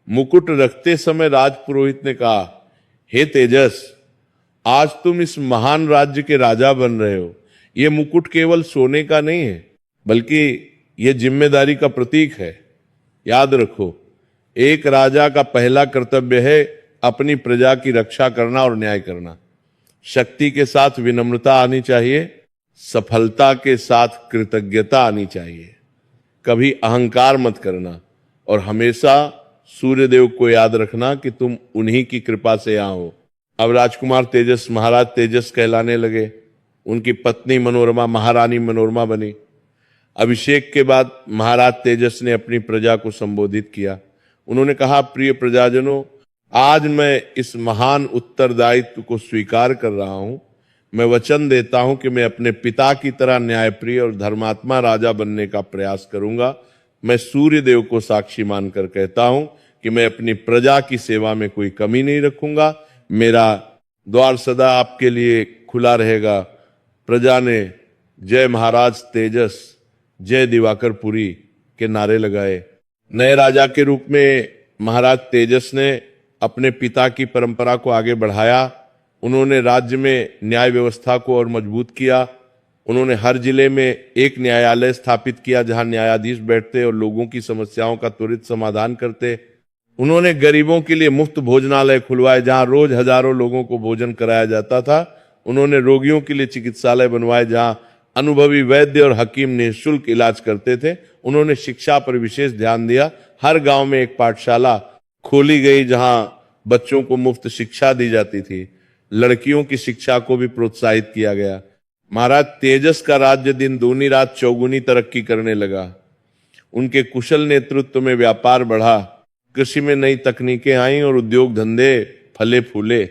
मुकुट रखते समय राजपुरोहित ने कहा, हे तेजस, आज तुम इस महान राज्य के राजा बन रहे हो। यह मुकुट केवल सोने का नहीं है, बल्कि यह जिम्मेदारी का प्रतीक है। याद रखो, एक राजा का पहला कर्तव्य है अपनी प्रजा की रक्षा करना और न्याय करना। शक्ति के साथ विनम्रता आनी चाहिए, सफलता के साथ कृतज्ञता आनी चाहिए। कभी अहंकार मत करना और हमेशा सूर्यदेव को याद रखना कि तुम उन्हीं की कृपा से यहाँ हो। अब राजकुमार तेजस महाराज तेजस कहलाने लगे। उनकी पत्नी मनोरमा महारानी मनोरमा बनी। अभिषेक के बाद महाराज तेजस ने अपनी प्रजा को संबोधित किया। उन्होंने कहा, प्रिय प्रजाजनों, आज मैं इस महान उत्तरदायित्व को स्वीकार कर रहा हूं। मैं वचन देता हूं कि मैं अपने पिता की तरह न्यायप्रिय और धर्मात्मा राजा बनने का प्रयास करूंगा। मैं सूर्यदेव को साक्षी मानकर कहता हूं कि मैं अपनी प्रजा की सेवा में कोई कमी नहीं रखूंगा। मेरा द्वार सदा आपके लिए खुला रहेगा। प्रजा ने जय महाराज तेजस, जय दिवाकरपुरी के नारे लगाए। नए राजा के रूप में महाराज तेजस ने अपने पिता की परंपरा को आगे बढ़ाया। उन्होंने राज्य में न्याय व्यवस्था को और मजबूत किया। उन्होंने हर जिले में एक न्यायालय स्थापित किया जहां न्यायाधीश बैठते और लोगों की समस्याओं का त्वरित समाधान करते। उन्होंने गरीबों के लिए मुफ्त भोजनालय खुलवाए जहां रोज हजारों लोगों को भोजन कराया जाता था। उन्होंने रोगियों के लिए चिकित्सालय बनवाए जहां अनुभवी वैद्य और हकीम निःशुल्क इलाज करते थे। उन्होंने शिक्षा पर विशेष ध्यान दिया। हर गांव में एक पाठशाला खोली गई जहां बच्चों को मुफ्त शिक्षा दी जाती थी। लड़कियों की शिक्षा को भी प्रोत्साहित किया गया। महाराज तेजस का राज्य दिन दूनी रात चौगुनी तरक्की करने लगा। उनके कुशल नेतृत्व में व्यापार बढ़ा। कृषि में नई तकनीकें आईं और उद्योग धंधे फले फूले।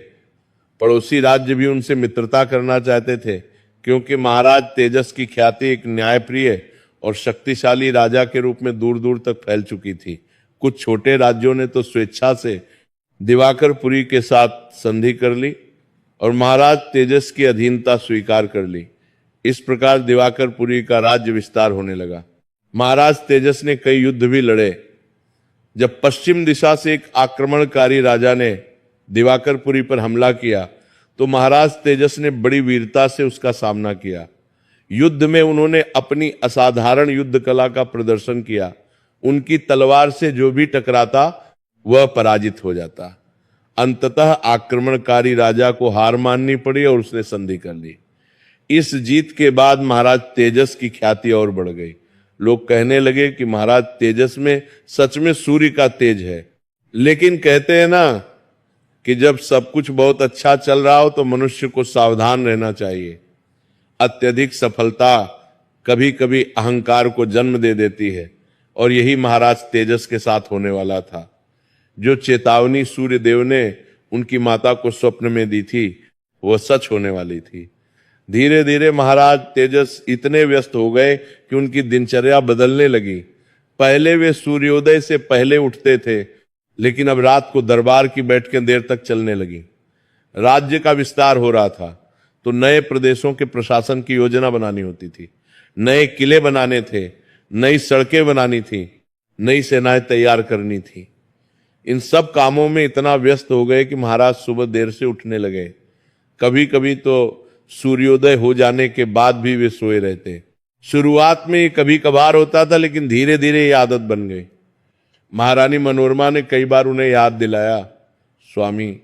पड़ोसी राज्य भी उनसे मित्रता करना चाहते थे, क्योंकि महाराज तेजस की ख्याति एक न्यायप्रिय और शक्तिशाली राजा के रूप में दूर दूर तक फैल चुकी थी। कुछ छोटे राज्यों ने तो स्वेच्छा से दिवाकरपुरी के साथ संधि कर ली और महाराज तेजस की अधीनता स्वीकार कर ली। इस प्रकार दिवाकरपुरी का राज्य विस्तार होने लगा। महाराज तेजस ने कई युद्ध भी लड़े। जब पश्चिम दिशा से एक आक्रमणकारी राजा ने दिवाकरपुरी पर हमला किया तो महाराज तेजस ने बड़ी वीरता से उसका सामना किया। युद्ध में उन्होंने अपनी असाधारण युद्ध कला का प्रदर्शन किया। उनकी तलवार से जो भी टकराता वह पराजित हो जाता। अंततः आक्रमणकारी राजा को हार माननी पड़ी और उसने संधि कर ली। इस जीत के बाद महाराज तेजस की ख्याति और बढ़ गई। लोग कहने लगे कि महाराज तेजस में सच में सूर्य का तेज है। लेकिन कहते हैं ना कि जब सब कुछ बहुत अच्छा चल रहा हो तो मनुष्य को सावधान रहना चाहिए। अत्यधिक सफलता कभी कभी अहंकार को जन्म दे देती है और यही महाराज तेजस के साथ होने वाला था। जो चेतावनी सूर्य देव ने उनकी माता को स्वप्न में दी थी वह सच होने वाली थी। धीरे धीरे महाराज तेजस इतने व्यस्त हो गए कि उनकी दिनचर्या बदलने लगी। पहले वे सूर्योदय से पहले उठते थे, लेकिन अब रात को दरबार की बैठकें देर तक चलने लगी। राज्य का विस्तार हो रहा था, तो नए प्रदेशों के प्रशासन की योजना बनानी होती थी, नए किले बनाने थे, नई सड़कें बनानी थी, नई सेनाएं तैयार करनी थी। इन सब कामों में इतना व्यस्त हो गए कि महाराज सुबह देर से उठने लगे। कभी कभी तो सूर्योदय हो जाने के बाद भी वे सोए रहते। शुरुआत में ये कभी कभार होता था, लेकिन धीरे धीरे ये आदत बन गई। महारानी मनोरमा ने कई बार उन्हें याद दिलाया, स्वामी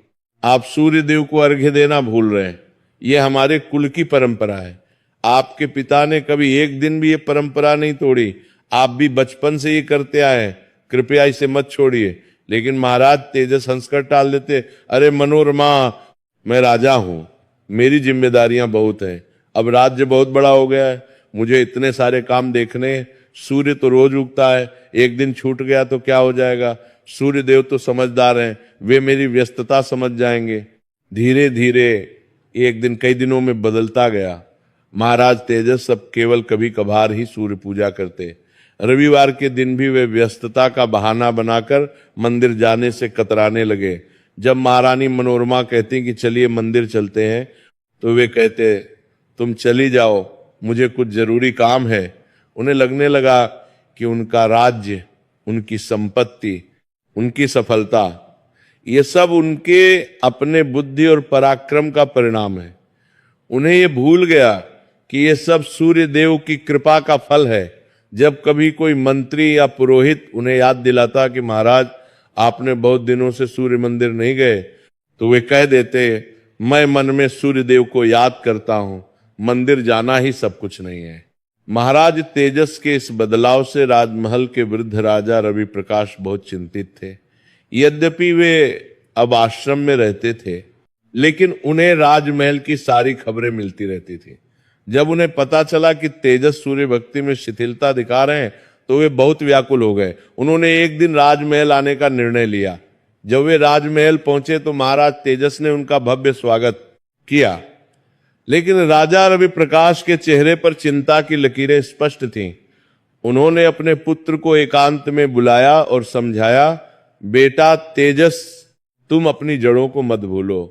आप सूर्य देव को अर्घ्य देना भूल रहे हैं, ये हमारे कुल की परंपरा है। आपके पिता ने कभी एक दिन भी ये परंपरा नहीं तोड़ी, आप भी बचपन से ये करते आए हैं, कृपया इसे मत छोड़िए। लेकिन महाराज तेजस हंसकर टाल देते, अरे मनोरमा, मैं राजा हूं, मेरी जिम्मेदारियां बहुत हैं, अब राज्य बहुत बड़ा हो गया है, मुझे इतने सारे काम देखने हैं। सूर्य तो रोज उगता है, एक दिन छूट गया तो क्या हो जाएगा। सूर्य देव तो समझदार हैं, वे मेरी व्यस्तता समझ जाएंगे। धीरे धीरे एक दिन कई दिनों में बदलता गया। महाराज तेजस अब केवल कभी कभार ही सूर्य पूजा करते। रविवार के दिन भी वे व्यस्तता का बहाना बनाकर मंदिर जाने से कतराने लगे। जब महारानी मनोरमा कहती कि चलिए मंदिर चलते हैं, तो वे कहते तुम चली जाओ, मुझे कुछ जरूरी काम है। उन्हें लगने लगा कि उनका राज्य, उनकी संपत्ति, उनकी सफलता, ये सब उनके अपने बुद्धि और पराक्रम का परिणाम है। उन्हें ये भूल गया कि ये सब सूर्य देव की कृपा का फल है। जब कभी कोई मंत्री या पुरोहित उन्हें याद दिलाता कि महाराज आपने बहुत दिनों से सूर्य मंदिर नहीं गए, तो वे कह देते, मैं मन में सूर्य देव को याद करता हूं, मंदिर जाना ही सब कुछ नहीं है। महाराज तेजस के इस बदलाव से राजमहल के वृद्ध राजा रवि प्रकाश बहुत चिंतित थे। यद्यपि वे अब आश्रम में रहते थे, लेकिन उन्हें राजमहल की सारी खबरें मिलती रहती थी। जब उन्हें पता चला कि तेजस सूर्य भक्ति में शिथिलता दिखा रहे हैं, तो वे बहुत व्याकुल हो गए। उन्होंने एक दिन राजमहल आने का निर्णय लिया। जब वे राजमहल पहुंचे तो महाराज तेजस ने उनका भव्य स्वागत किया, लेकिन राजा रवि प्रकाश के चेहरे पर चिंता की लकीरें स्पष्ट थीं। उन्होंने अपने पुत्र को एकांत में बुलाया और समझाया, बेटा तेजस, तुम अपनी जड़ों को मत भूलो।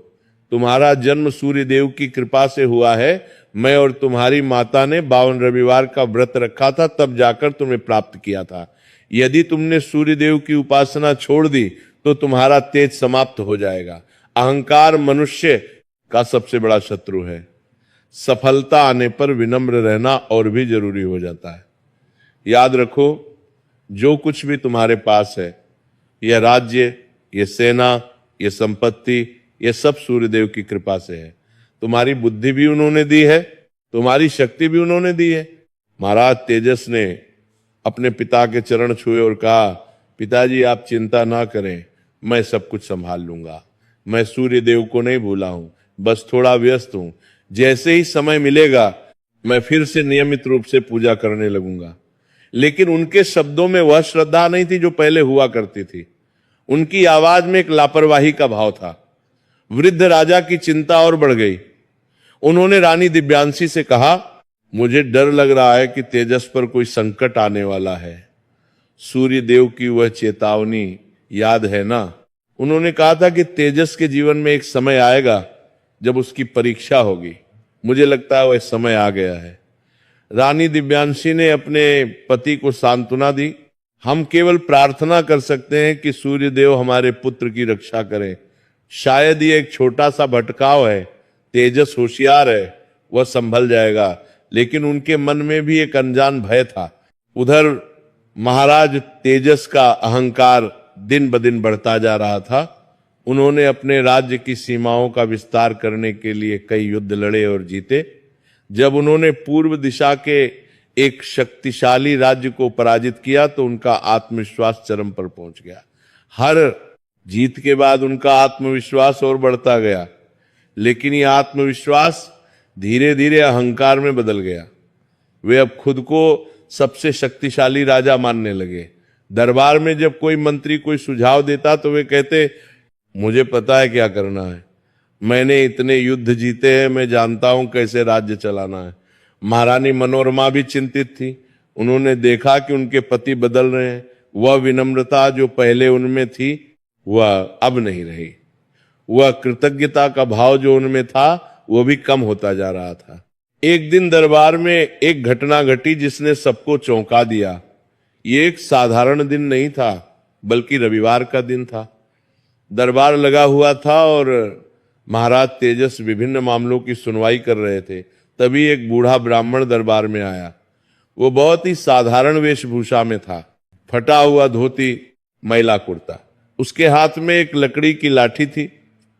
तुम्हारा जन्म सूर्य देव की कृपा से हुआ है। मैं और तुम्हारी माता ने 52 रविवार का व्रत रखा था, तब जाकर तुम्हें प्राप्त किया था। यदि तुमने सूर्य देव की उपासना छोड़ दी तो तुम्हारा तेज समाप्त हो जाएगा। अहंकार मनुष्य का सबसे बड़ा शत्रु है। सफलता आने पर विनम्र रहना और भी जरूरी हो जाता है। याद रखो, जो कुछ भी तुम्हारे पास है, यह राज्य, यह सेना, यह संपत्ति, यह सब सूर्यदेव की कृपा से है। तुम्हारी बुद्धि भी उन्होंने दी है, तुम्हारी शक्ति भी उन्होंने दी है। महाराज तेजस ने अपने पिता के चरण छुए और कहा, पिताजी आप चिंता ना करें, मैं सब कुछ संभाल लूंगा। मैं सूर्य देव को नहीं भूला हूं, बस थोड़ा व्यस्त हूं। जैसे ही समय मिलेगा मैं फिर से नियमित रूप से पूजा करने लगूंगा। लेकिन उनके शब्दों में वह श्रद्धा नहीं थी जो पहले हुआ करती थी। उनकी आवाज में एक लापरवाही का भाव था। वृद्ध राजा की चिंता और बढ़ गई। उन्होंने रानी दिव्यांशी से कहा, मुझे डर लग रहा है कि तेजस पर कोई संकट आने वाला है। सूर्य देव की वह चेतावनी याद है ना? उन्होंने कहा था कि तेजस के जीवन में एक समय आएगा जब उसकी परीक्षा होगी। मुझे लगता है वह समय आ गया है। रानी दिव्यांशी ने अपने पति को सांत्वना दी। हम केवल प्रार्थना कर सकते हैं कि सूर्य देव हमारे पुत्र की रक्षा करें। शायद ये एक छोटा सा भटकाव है। तेजस होशियार है, वह संभल जाएगा। लेकिन उनके मन में भी एक अनजान भय था। उधर महाराज तेजस का अहंकार दिन ब दिन बढ़ता जा रहा था। उन्होंने अपने राज्य की सीमाओं का विस्तार करने के लिए कई युद्ध लड़े और जीते। जब उन्होंने पूर्व दिशा के एक शक्तिशाली राज्य को पराजित किया तो उनका आत्मविश्वास चरम पर पहुंच गया। हर जीत के बाद उनका आत्मविश्वास और बढ़ता गया, लेकिन यह आत्मविश्वास धीरे धीरे अहंकार में बदल गया। वे अब खुद को सबसे शक्तिशाली राजा मानने लगे। दरबार में जब कोई मंत्री कोई सुझाव देता तो वे कहते, मुझे पता है क्या करना है, मैंने इतने युद्ध जीते हैं, मैं जानता हूं कैसे राज्य चलाना है। महारानी मनोरमा भी चिंतित थी। उन्होंने देखा कि उनके पति बदल रहे हैं। वह विनम्रता जो पहले उनमें थी वह अब नहीं रही। वह कृतज्ञता का भाव जो उनमें था वो भी कम होता जा रहा था। एक दिन दरबार में एक घटना घटी जिसने सबको चौंका दिया। ये एक साधारण दिन नहीं था, बल्कि रविवार का दिन था। दरबार लगा हुआ था और महाराज तेजस विभिन्न मामलों की सुनवाई कर रहे थे। तभी एक बूढ़ा ब्राह्मण दरबार में आया। वो बहुत ही साधारण वेशभूषा में था, फटा हुआ धोती, मैला कुर्ता। उसके हाथ में एक लकड़ी की लाठी थी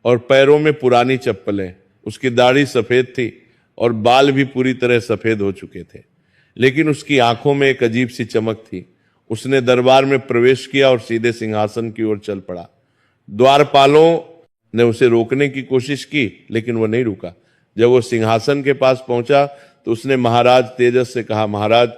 और पैरों में पुरानी चप्पलें। उसकी दाढ़ी सफेद थी और बाल भी पूरी तरह सफेद हो चुके थे, लेकिन उसकी आंखों में एक अजीब सी चमक थी। उसने दरबार में प्रवेश किया और सीधे सिंहासन की ओर चल पड़ा। द्वारपालों ने उसे रोकने की कोशिश की, लेकिन वो नहीं रुका। जब वो सिंहासन के पास पहुंचा तो उसने महाराज तेजस से कहा, महाराज,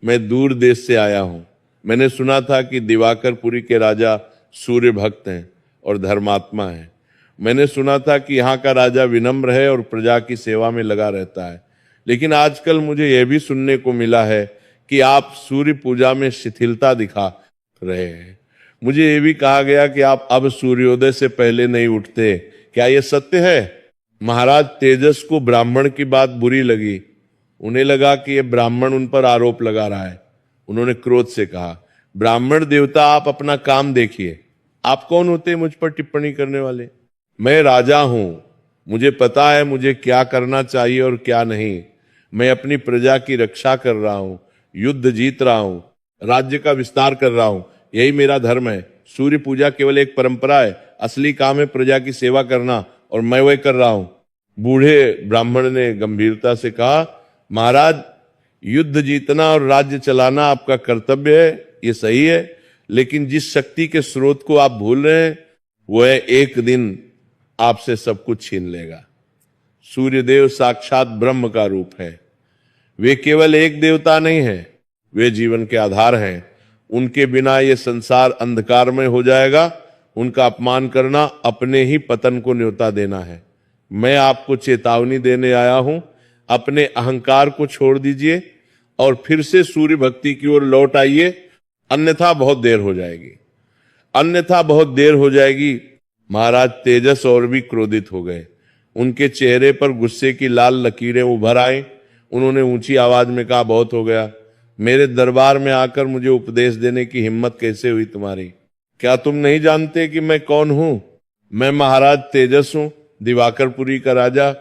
मैं दूर देश से आया हूं। मैंने सुना था कि दिवाकरपुरी के राजा सूर्य भक्त हैं और धर्मात्मा हैं। मैंने सुना था कि यहाँ का राजा विनम्र है और प्रजा की सेवा में लगा रहता है। लेकिन आजकल मुझे यह भी सुनने को मिला है कि आप सूर्य पूजा में शिथिलता दिखा रहे हैं। मुझे ये भी कहा गया कि आप अब सूर्योदय से पहले नहीं उठते। क्या यह सत्य है? महाराज तेजस को ब्राह्मण की बात बुरी लगी। उन्हें लगा कि यह ब्राह्मण उन पर आरोप लगा रहा है। उन्होंने क्रोध से कहा, ब्राह्मण देवता, आप अपना काम देखिए। आप कौन होते मुझ पर टिप्पणी करने वाले? मैं राजा हूं, मुझे पता है मुझे क्या करना चाहिए और क्या नहीं। मैं अपनी प्रजा की रक्षा कर रहा हूं, युद्ध जीत रहा हूं, राज्य का विस्तार कर रहा हूं, यही मेरा धर्म है। सूर्य पूजा केवल एक परंपरा है, असली काम है प्रजा की सेवा करना, और मैं वह कर रहा हूं। बूढ़े ब्राह्मण ने गंभीरता से कहा, महाराज, युद्ध जीतना और राज्य चलाना आपका कर्तव्य है, ये सही है, लेकिन जिस शक्ति के स्रोत को आप भूल रहे हैं वह एक दिन आपसे सब कुछ छीन लेगा। सूर्यदेव साक्षात ब्रह्म का रूप है। वे केवल एक देवता नहीं है, वे जीवन के आधार हैं। उनके बिना ये संसार अंधकारमय हो जाएगा। उनका अपमान करना अपने ही पतन को न्योता देना है। मैं आपको चेतावनी देने आया हूं, अपने अहंकार को छोड़ दीजिए और फिर से सूर्य भक्ति की ओर लौट आइए, अन्यथा बहुत देर हो जाएगी। अन्यथा बहुत देर हो जाएगी। महाराज तेजस और भी क्रोधित हो गए। उनके चेहरे पर गुस्से की लाल लकीरें उभर आई। उन्होंने ऊंची आवाज में कहा, बहुत हो गया। मेरे दरबार में आकर मुझे उपदेश देने की हिम्मत कैसे हुई तुम्हारी? क्या तुम नहीं जानते कि मैं कौन हूं? मैं महाराज तेजस हूं, दिवाकरपुरी का राजा।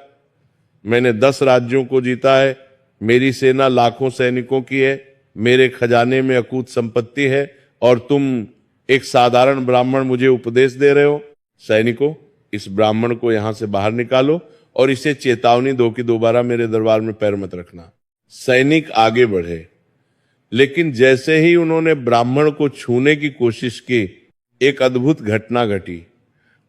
मैंने 10 राज्यों को जीता है। मेरी सेना लाखों सैनिकों की है। मेरे खजाने में अकूत संपत्ति है, और तुम एक साधारण ब्राह्मण मुझे उपदेश दे रहे हो। सैनिकों, इस ब्राह्मण को यहां से बाहर निकालो और इसे चेतावनी दो कि दोबारा मेरे दरबार में पैर मत रखना। सैनिक आगे बढ़े, लेकिन जैसे ही उन्होंने ब्राह्मण को छूने की कोशिश की, एक अद्भुत घटना घटी।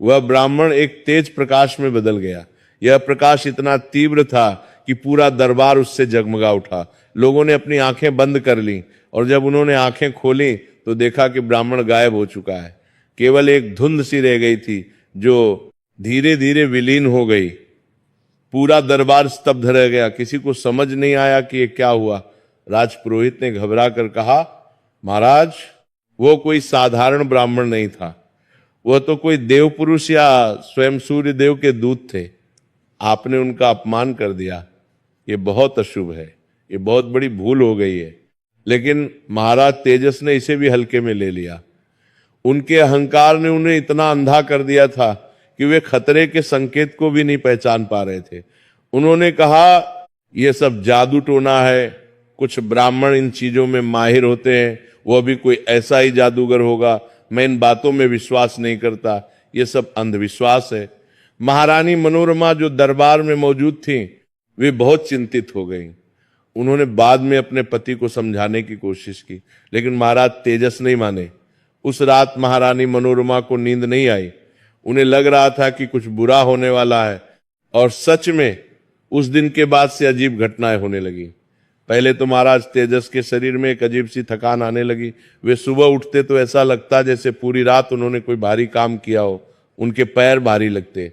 वह ब्राह्मण एक तेज प्रकाश में बदल गया। यह प्रकाश इतना तीव्र था कि पूरा दरबार उससे जगमगा उठा। लोगों ने अपनी आंखें बंद कर ली, और जब उन्होंने आंखें खोली तो देखा कि ब्राह्मण गायब हो चुका है। केवल एक धुंध सी रह गई थी जो धीरे धीरे विलीन हो गई। पूरा दरबार स्तब्ध रह गया। किसी को समझ नहीं आया कि ये क्या हुआ। राजपुरोहित ने घबरा कर कहा, महाराज, वो कोई साधारण ब्राह्मण नहीं था, वह तो कोई देव पुरुष या स्वयं सूर्य देव के दूत थे। आपने उनका अपमान कर दिया। ये बहुत अशुभ है, ये बहुत बड़ी भूल हो गई है। लेकिन महाराज तेजस ने इसे भी हल्के में ले लिया। उनके अहंकार ने उन्हें इतना अंधा कर दिया था कि वे खतरे के संकेत को भी नहीं पहचान पा रहे थे। उन्होंने कहा, यह सब जादू टोना है, कुछ ब्राह्मण इन चीजों में माहिर होते हैं, वह भी कोई ऐसा ही जादूगर होगा। मैं इन बातों में विश्वास नहीं करता, यह सब अंधविश्वास है। महारानी मनोरमा जो दरबार में मौजूद थी, वे बहुत चिंतित हो गईं। उन्होंने बाद में अपने पति को समझाने की कोशिश की, लेकिन महाराज तेजस नहीं माने। उस रात महारानी मनोरमा को नींद नहीं आई। उन्हें लग रहा था कि कुछ बुरा होने वाला है, और सच में उस दिन के बाद से अजीब घटनाएं होने लगी। पहले तो महाराज तेजस के शरीर में एक अजीब सी थकान आने लगी। वे सुबह उठते तो ऐसा लगता जैसे पूरी रात उन्होंने कोई भारी काम किया हो। उनके पैर भारी लगते,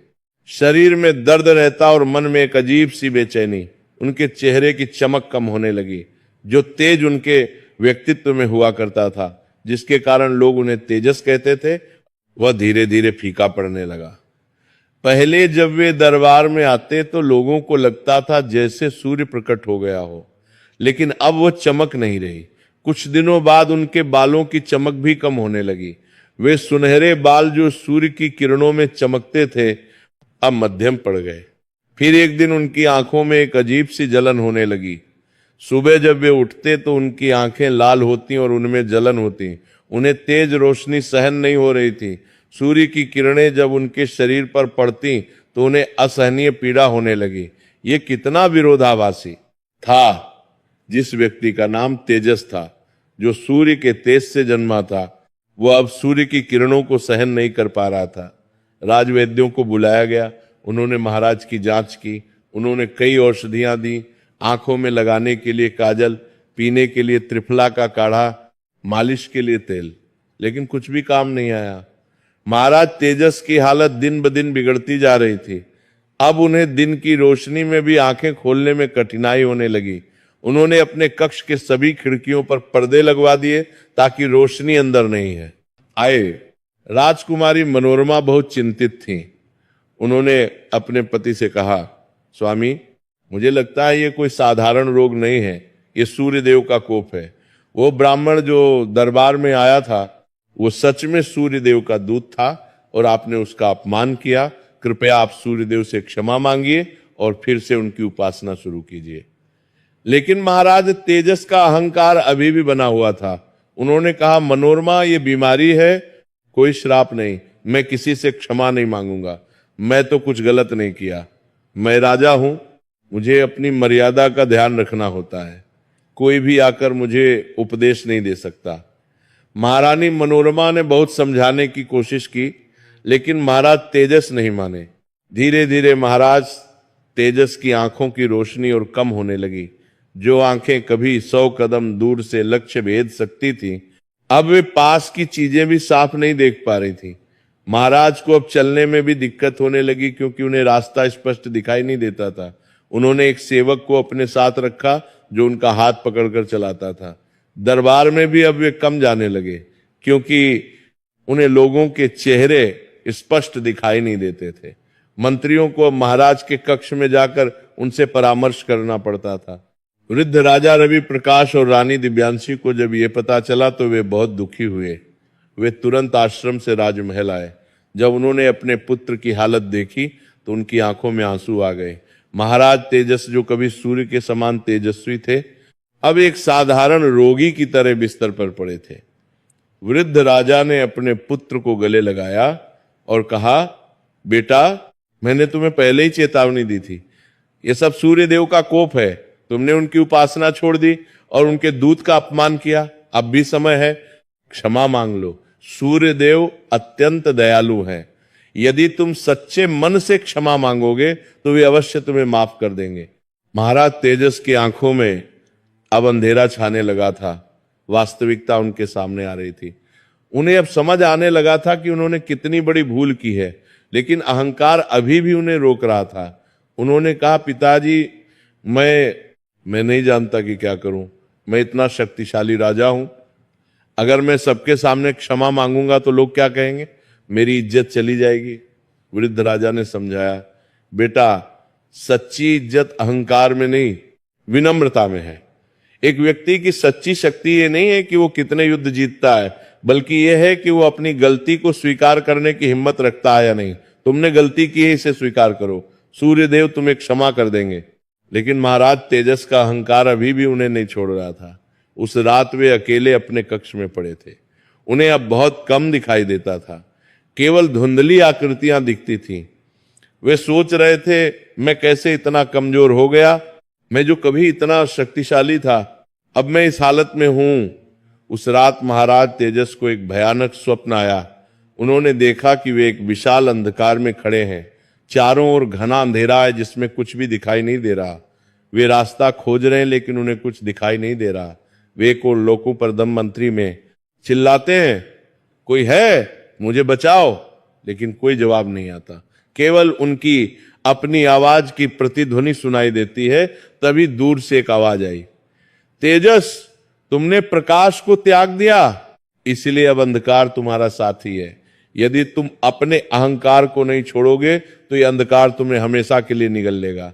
शरीर में दर्द रहता और मन में एक अजीब सी बेचैनी। उनके चेहरे की चमक कम होने लगी। जो तेज उनके व्यक्तित्व में हुआ करता था, जिसके कारण लोग उन्हें तेजस कहते थे, वह धीरे धीरे फीका पड़ने लगा। पहले जब वे दरबार में आते तो लोगों को लगता था जैसे सूर्य प्रकट हो गया हो, लेकिन अब वो चमक नहीं रही। कुछ दिनों बाद उनके बालों की चमक भी कम होने लगी। वे सुनहरे बाल जो सूर्य की किरणों में चमकते थे अब मध्यम पड़ गए। फिर एक दिन उनकी आंखों में एक अजीब सी जलन होने लगी। सुबह जब वे उठते तो उनकी आंखें लाल होती और उनमें जलन होती। उन्हें तेज रोशनी सहन नहीं हो रही थी। सूर्य की किरणें जब उनके शरीर पर पड़ती तो उन्हें असहनीय पीड़ा होने लगी। ये कितना विरोधाभासी था। जिस व्यक्ति का नाम तेजस था, जो सूर्य के तेज से जन्मा था, वो अब सूर्य की किरणों को सहन नहीं कर पा रहा था। राजवैद्यों को बुलाया गया। उन्होंने महाराज की जांच की। उन्होंने कई औषधियां दी, आंखों में लगाने के लिए काजल, पीने के लिए त्रिफला का काढ़ा, मालिश के लिए तेल, लेकिन कुछ भी काम नहीं आया। महाराज तेजस की हालत दिन ब दिन बिगड़ती जा रही थी। अब उन्हें दिन की रोशनी में भी आंखें खोलने में कठिनाई होने लगी। उन्होंने अपने कक्ष के सभी खिड़कियों पर पर्दे लगवा दिए ताकि रोशनी अंदर नहीं है आए। राजकुमारी मनोरमा बहुत चिंतित थी। उन्होंने अपने पति से कहा, स्वामी, मुझे लगता है ये कोई साधारण रोग नहीं है, ये सूर्यदेव का कोप है। वो ब्राह्मण जो दरबार में आया था वो सच में सूर्यदेव का दूत था और आपने उसका अपमान किया। कृपया आप सूर्यदेव से क्षमा मांगिए और फिर से उनकी उपासना शुरू कीजिए। लेकिन महाराज तेजस का अहंकार अभी भी बना हुआ था। उन्होंने कहा, मनोरमा, ये बीमारी है, कोई श्राप नहीं। मैं किसी से क्षमा नहीं मांगूंगा। मैं तो कुछ गलत नहीं किया। मैं राजा हूं, मुझे अपनी मर्यादा का ध्यान रखना होता है। कोई भी आकर मुझे उपदेश नहीं दे सकता। महारानी मनोरमा ने बहुत समझाने की कोशिश की, लेकिन महाराज तेजस नहीं माने। धीरे धीरे महाराज तेजस की आंखों की रोशनी और कम होने लगी। जो आंखें कभी 100 कदम दूर से लक्ष्य भेद सकती थी, अब वे पास की चीजें भी साफ नहीं देख पा रही थी। महाराज को अब चलने में भी दिक्कत होने लगी, क्योंकि उन्हें रास्ता स्पष्ट दिखाई नहीं देता था। उन्होंने एक सेवक को अपने साथ रखा जो उनका हाथ पकड़कर चलाता था। दरबार में भी अब वे कम जाने लगे, क्योंकि उन्हें लोगों के चेहरे स्पष्ट दिखाई नहीं देते थे। मंत्रियों को महाराज के कक्ष में जाकर उनसे परामर्श करना पड़ता था। वृद्ध राजा रवि प्रकाश और रानी दिव्यांशी को जब ये पता चला तो वे बहुत दुखी हुए। वे तुरंत आश्रम से राजमहल आए। जब उन्होंने अपने पुत्र की हालत देखी तो उनकी आंखों में आंसू आ गए। महाराज तेजस, जो कभी सूर्य के समान तेजस्वी थे, अब एक साधारण रोगी की तरह बिस्तर पर पड़े थे। वृद्ध राजा ने अपने पुत्र को गले लगाया और कहा, बेटा, मैंने तुम्हें पहले ही चेतावनी दी थी। ये सब सूर्यदेव का कोप है। तुमने उनकी उपासना छोड़ दी और उनके दूत का अपमान किया। अब भी समय है, क्षमा मांग लो। सूर्यदेव अत्यंत दयालु हैं। यदि तुम सच्चे मन से क्षमा मांगोगे तो वे अवश्य तुम्हें माफ कर देंगे। महाराज तेजस की आंखों में अब अंधेरा छाने लगा था। वास्तविकता उनके सामने आ रही थी। उन्हें अब समझ आने लगा था कि उन्होंने कितनी बड़ी भूल की है, लेकिन अहंकार अभी भी उन्हें रोक रहा था। उन्होंने कहा, पिताजी, मैं नहीं जानता कि क्या करूं। मैं इतना शक्तिशाली राजा हूं, अगर मैं सबके सामने क्षमा मांगूंगा तो लोग क्या कहेंगे? मेरी इज्जत चली जाएगी। वृद्ध राजा ने समझाया, बेटा, सच्ची इज्जत अहंकार में नहीं, विनम्रता में है। एक व्यक्ति की सच्ची शक्ति ये नहीं है कि वो कितने युद्ध जीतता है, बल्कि यह है कि वो अपनी गलती को स्वीकार करने की हिम्मत रखता है या नहीं। तुमने गलती की है, इसे स्वीकार करो। सूर्यदेव तुम्हें क्षमा कर देंगे। लेकिन महाराज तेजस का अहंकार अभी भी उन्हें नहीं छोड़ रहा था। उस रात वे अकेले अपने कक्ष में पड़े थे। उन्हें अब बहुत कम दिखाई देता था, केवल धुंधली आकृतियां दिखती थीं। वे सोच रहे थे, मैं कैसे इतना कमजोर हो गया? मैं जो कभी इतना शक्तिशाली था, अब मैं इस हालत में हूं। उस रात महाराज तेजस को एक भयानक स्वप्न आया। उन्होंने देखा कि वे एक विशाल अंधकार में खड़े हैं। चारों ओर घना अंधेरा है जिसमें कुछ भी दिखाई नहीं दे रहा। वे रास्ता खोज रहे हैं लेकिन उन्हें कुछ दिखाई नहीं दे रहा। वे को लोकों पर दम मंत्री में चिल्लाते हैं, कोई है, मुझे बचाओ, लेकिन कोई जवाब नहीं आता। केवल उनकी अपनी आवाज की प्रतिध्वनि सुनाई देती है। तभी दूर से एक आवाज आई, तेजस, तुमने प्रकाश को त्याग दिया, इसलिए अब अंधकार तुम्हारा साथी है। यदि तुम अपने अहंकार को नहीं छोड़ोगे तो यह अंधकार तुम्हें हमेशा के लिए निगल लेगा।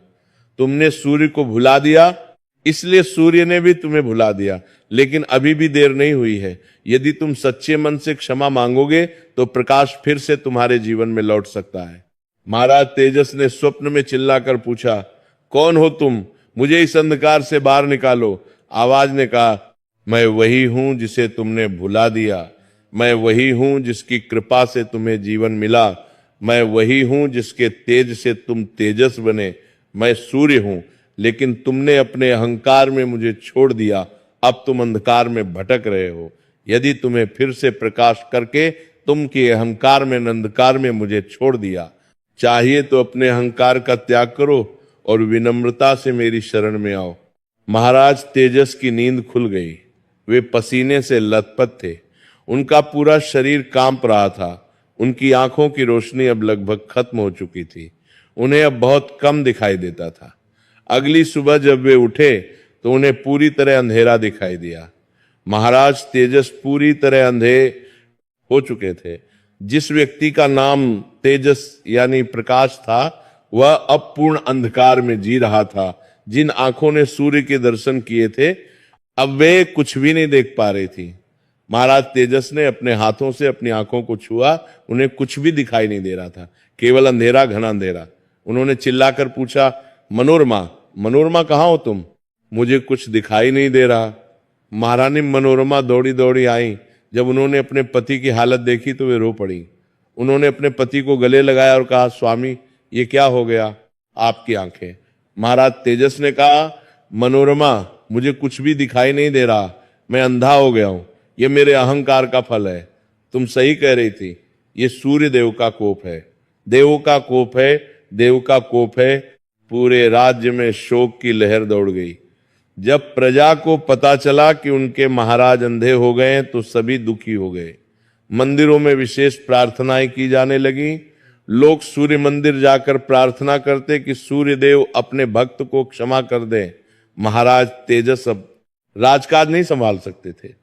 तुमने सूर्य को भुला दिया, इसलिए सूर्य ने भी तुम्हें भुला दिया, लेकिन अभी भी देर नहीं हुई है। यदि तुम सच्चे मन से क्षमा मांगोगे तो प्रकाश फिर से तुम्हारे जीवन में लौट सकता है। महाराज तेजस ने स्वप्न में चिल्लाकर पूछा, कौन हो तुम? मुझे इस अंधकार से बाहर निकालो। आवाज ने कहा, मैं वही हूं जिसे तुमने भुला दिया। मैं वही हूं जिसकी कृपा से तुम्हें जीवन मिला। मैं वही हूं जिसके तेज से तुम तेजस बने। मैं सूर्य हूं, लेकिन तुमने अपने अहंकार में मुझे छोड़ दिया। अब तुम अंधकार में भटक रहे हो। यदि तुम्हें फिर से प्रकाश करके तुम के अहंकार में अंधकार में मुझे छोड़ दिया, चाहिए तो अपने अहंकार का त्याग करो और विनम्रता से मेरी शरण में आओ। महाराज तेजस की नींद खुल गई। वे पसीने से लथपथ थे। उनका पूरा शरीर कांप रहा था। उनकी आंखों की रोशनी अब लगभग खत्म हो चुकी थी। उन्हें अब बहुत कम दिखाई देता था। अगली सुबह जब वे उठे तो उन्हें पूरी तरह अंधेरा दिखाई दिया। महाराज तेजस पूरी तरह अंधे हो चुके थे। जिस व्यक्ति का नाम तेजस यानी प्रकाश था, वह अब पूर्ण अंधकार में जी रहा था। जिन आंखों ने सूर्य के दर्शन किए थे, अब वे कुछ भी नहीं देख पा रही थी। महाराज तेजस ने अपने हाथों से अपनी आंखों को छुआ। उन्हें कुछ भी दिखाई नहीं दे रहा था, केवल अंधेरा, घना अंधेरा। उन्होंने चिल्लाकर पूछा, मनोरमा, मनोरमा कहाँ हो तुम? मुझे कुछ दिखाई नहीं दे रहा। महारानी मनोरमा दौड़ी दौड़ी आई। जब उन्होंने अपने पति की हालत देखी तो वे रो पड़ी। उन्होंने अपने पति को गले लगाया और कहा, स्वामी, ये क्या हो गया? आपकी आंखें। महाराज तेजस ने कहा, मनोरमा, मुझे कुछ भी दिखाई नहीं दे रहा। मैं अंधा हो गया हूं। ये मेरे अहंकार का फल है। तुम सही कह रही थी, ये सूर्य देव का कोप है। देवों का कोप है, देव का कोप है। पूरे राज्य में शोक की लहर दौड़ गई। जब प्रजा को पता चला कि उनके महाराज अंधे हो गए तो सभी दुखी हो गए। मंदिरों में विशेष प्रार्थनाएं की जाने लगी। लोग सूर्य मंदिर जाकर प्रार्थना करते कि सूर्य देव अपने भक्त को क्षमा कर दें। महाराज तेजस अब राजकाज नहीं संभाल सकते थे।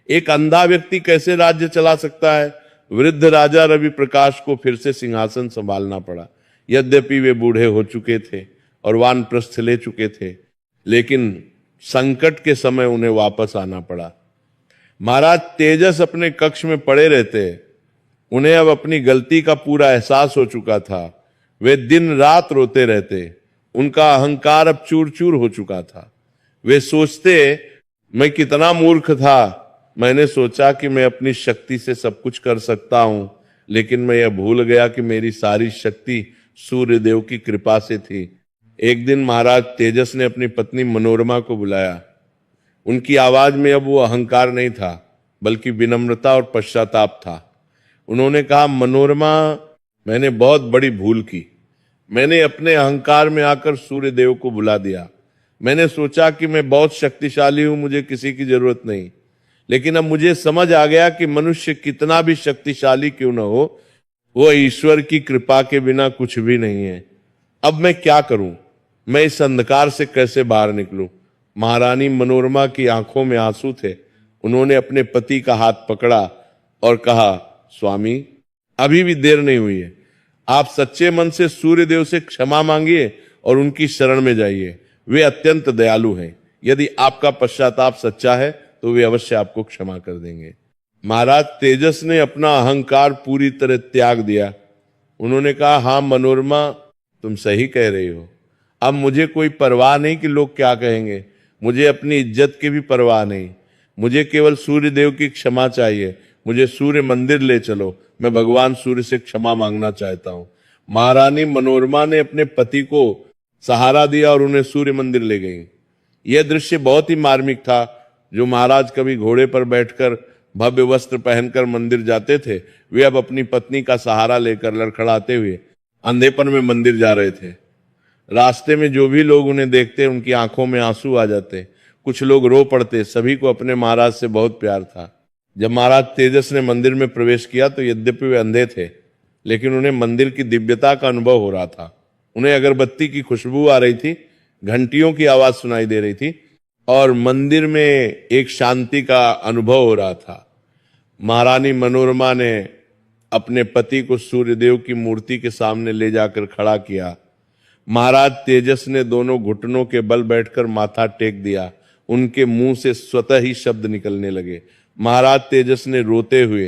एक अंधा व्यक्ति कैसे राज्य चला सकता है? वृद्ध राजा रवि प्रकाश को फिर से सिंहासन संभालना पड़ा। यद्यपि वे बूढ़े हो चुके थे और वानप्रस्थ ले चुके थे, लेकिन संकट के समय उन्हें वापस आना पड़ा। महाराज तेजस अपने कक्ष में पड़े रहते। उन्हें अब अपनी गलती का पूरा एहसास हो चुका था। वे दिन रात रोते रहते। उनका अहंकार अब चूर चूर हो चुका था। वे सोचते, मैं कितना मूर्ख था। मैंने सोचा कि मैं अपनी शक्ति से सब कुछ कर सकता हूं, लेकिन मैं यह भूल गया कि मेरी सारी शक्ति सूर्य देव की कृपा से थी। एक दिन महाराज तेजस ने अपनी पत्नी मनोरमा को बुलाया। उनकी आवाज में अब वो अहंकार नहीं था, बल्कि विनम्रता और पश्चाताप था। उन्होंने कहा, मनोरमा, मैंने बहुत बड़ी भूल की। मैंने अपने अहंकार में आकर सूर्य देव को बुला दिया। मैंने सोचा कि मैं बहुत शक्तिशाली हूं, मुझे किसी की जरूरत नहीं। लेकिन अब मुझे समझ आ गया कि मनुष्य कितना भी शक्तिशाली क्यों न हो, वो ईश्वर की कृपा के बिना कुछ भी नहीं है। अब मैं क्या करूं? मैं इस अंधकार से कैसे बाहर निकलूं? महारानी मनोरमा की आंखों में आंसू थे। उन्होंने अपने पति का हाथ पकड़ा और कहा, स्वामी, अभी भी देर नहीं हुई है। आप सच्चे मन से सूर्य देव से क्षमा मांगिए और उनकी शरण में जाइए। वे अत्यंत दयालु हैं। यदि आपका पश्चाताप सच्चा है तो वे अवश्य आपको क्षमा कर देंगे। महाराज तेजस ने अपना अहंकार पूरी तरह त्याग दिया। उन्होंने कहा, हाँ मनोरमा, तुम सही कह रही हो। अब मुझे कोई परवाह नहीं कि लोग क्या कहेंगे। मुझे अपनी इज्जत की भी परवाह नहीं। मुझे केवल सूर्य देव की क्षमा चाहिए। मुझे सूर्य मंदिर ले चलो। मैं भगवान सूर्य से क्षमा मांगना चाहता हूं। महारानी मनोरमा ने अपने पति को सहारा दिया और उन्हें सूर्य मंदिर ले गई। यह दृश्य बहुत ही मार्मिक था। जो महाराज कभी घोड़े पर बैठकर भव्य वस्त्र पहनकर मंदिर जाते थे, वे अब अपनी पत्नी का सहारा लेकर लड़खड़ाते हुए अंधेपन में मंदिर जा रहे थे। रास्ते में जो भी लोग उन्हें देखते, उनकी आंखों में आंसू आ जाते। कुछ लोग रो पड़ते। सभी को अपने महाराज से बहुत प्यार था। जब महाराज तेजस ने मंदिर में प्रवेश किया तो यद्यपि वे अंधे थे, लेकिन उन्हें मंदिर की दिव्यता का अनुभव हो रहा था। उन्हें अगरबत्ती की खुशबू आ रही थी, घंटियों की आवाज सुनाई दे रही थी और मंदिर में एक शांति का अनुभव हो रहा था। महारानी मनोरमा ने अपने पति को सूर्यदेव की मूर्ति के सामने ले जाकर खड़ा किया। महाराज तेजस ने दोनों घुटनों के बल बैठकर माथा टेक दिया। उनके मुंह से स्वतः ही शब्द निकलने लगे। महाराज तेजस ने रोते हुए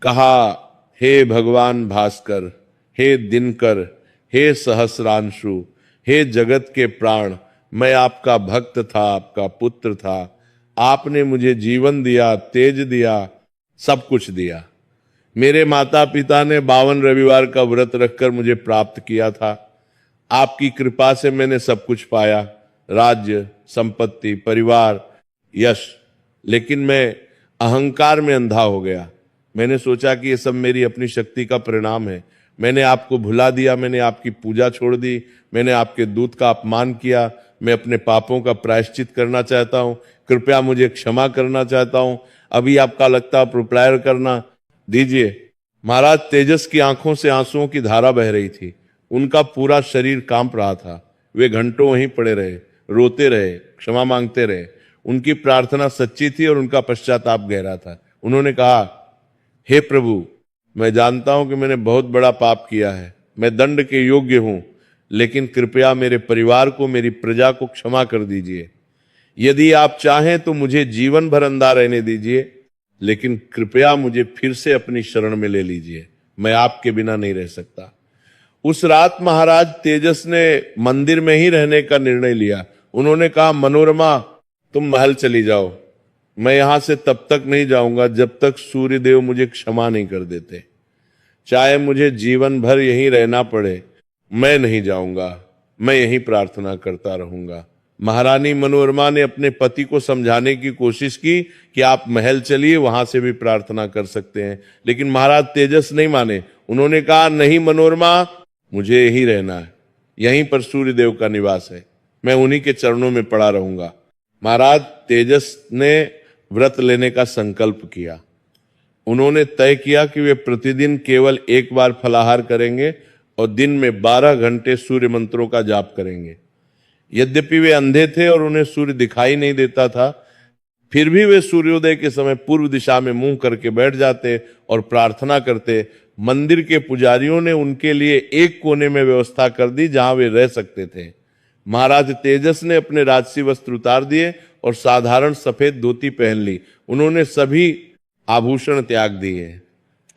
कहा, हे भगवान भास्कर, हे दिनकर, हे सहस्रांशु, हे जगत के प्राण, मैं आपका भक्त था, आपका पुत्र था। आपने मुझे जीवन दिया, तेज दिया, सब कुछ दिया। मेरे माता पिता ने 52 रविवार का व्रत रखकर मुझे प्राप्त किया था। आपकी कृपा से मैंने सब कुछ पाया, राज्य, संपत्ति, परिवार, यश। लेकिन मैं अहंकार में अंधा हो गया। मैंने सोचा कि ये सब मेरी अपनी शक्ति का परिणाम है। मैंने आपको भुला दिया, मैंने आपकी पूजा छोड़ दी, मैंने आपके दूत का अपमान किया। मैं अपने पापों का प्रायश्चित करना चाहता हूं, कृपया मुझे क्षमा करना चाहता हूं। अभी आपका लगता प्रोप्लायर करना दीजिए। महाराज तेजस की आंखों से आंसुओं की धारा बह रही थी। उनका पूरा शरीर कांप रहा था। वे घंटों वहीं पड़े रहे, रोते रहे, क्षमा मांगते रहे। उनकी प्रार्थना सच्ची थी और उनका पश्चाताप गहरा था। उन्होंने कहा, हे प्रभु, मैं जानता हूं कि मैंने बहुत बड़ा पाप किया है, मैं दंड के योग्य हूं, लेकिन कृपया मेरे परिवार को, मेरी प्रजा को क्षमा कर दीजिए। यदि आप चाहें तो मुझे जीवन भर अंधा रहने दीजिए, लेकिन कृपया मुझे फिर से अपनी शरण में ले लीजिए। मैं आपके बिना नहीं रह सकता। उस रात महाराज तेजस ने मंदिर में ही रहने का निर्णय लिया। उन्होंने कहा, मनोरमा, तुम महल चली जाओ, मैं यहां से तब तक नहीं जाऊंगा जब तक सूर्यदेव मुझे क्षमा नहीं कर देते। चाहे मुझे जीवन भर यहीं रहना पड़े, मैं नहीं जाऊंगा, मैं यहीं प्रार्थना करता रहूंगा। महारानी मनोरमा ने अपने पति को समझाने की कोशिश की कि आप महल चलिए, वहां से भी प्रार्थना कर सकते हैं, लेकिन महाराज तेजस नहीं माने। उन्होंने कहा, नहीं मनोरमा, मुझे यहीं रहना है, यहीं पर सूर्यदेव का निवास है, मैं उन्हीं के चरणों में पड़ा रहूंगा। महाराज तेजस ने व्रत लेने का संकल्प किया। उन्होंने तय किया कि वे प्रतिदिन केवल एक बार फलाहार करेंगे और दिन में 12 घंटे सूर्य मंत्रों का जाप करेंगे। यद्यपि वे अंधे थे और उन्हें सूर्य दिखाई नहीं देता था, फिर भी वे सूर्योदय के समय पूर्व दिशा में मुंह करके बैठ जाते और प्रार्थना करते। मंदिर के पुजारियों ने उनके लिए एक कोने में व्यवस्था कर दी जहां वे रह सकते थे। महाराज तेजस ने अपने राजसी वस्त्र उतार दिए और साधारण सफेद धोती पहन ली। उन्होंने सभी आभूषण त्याग दिए।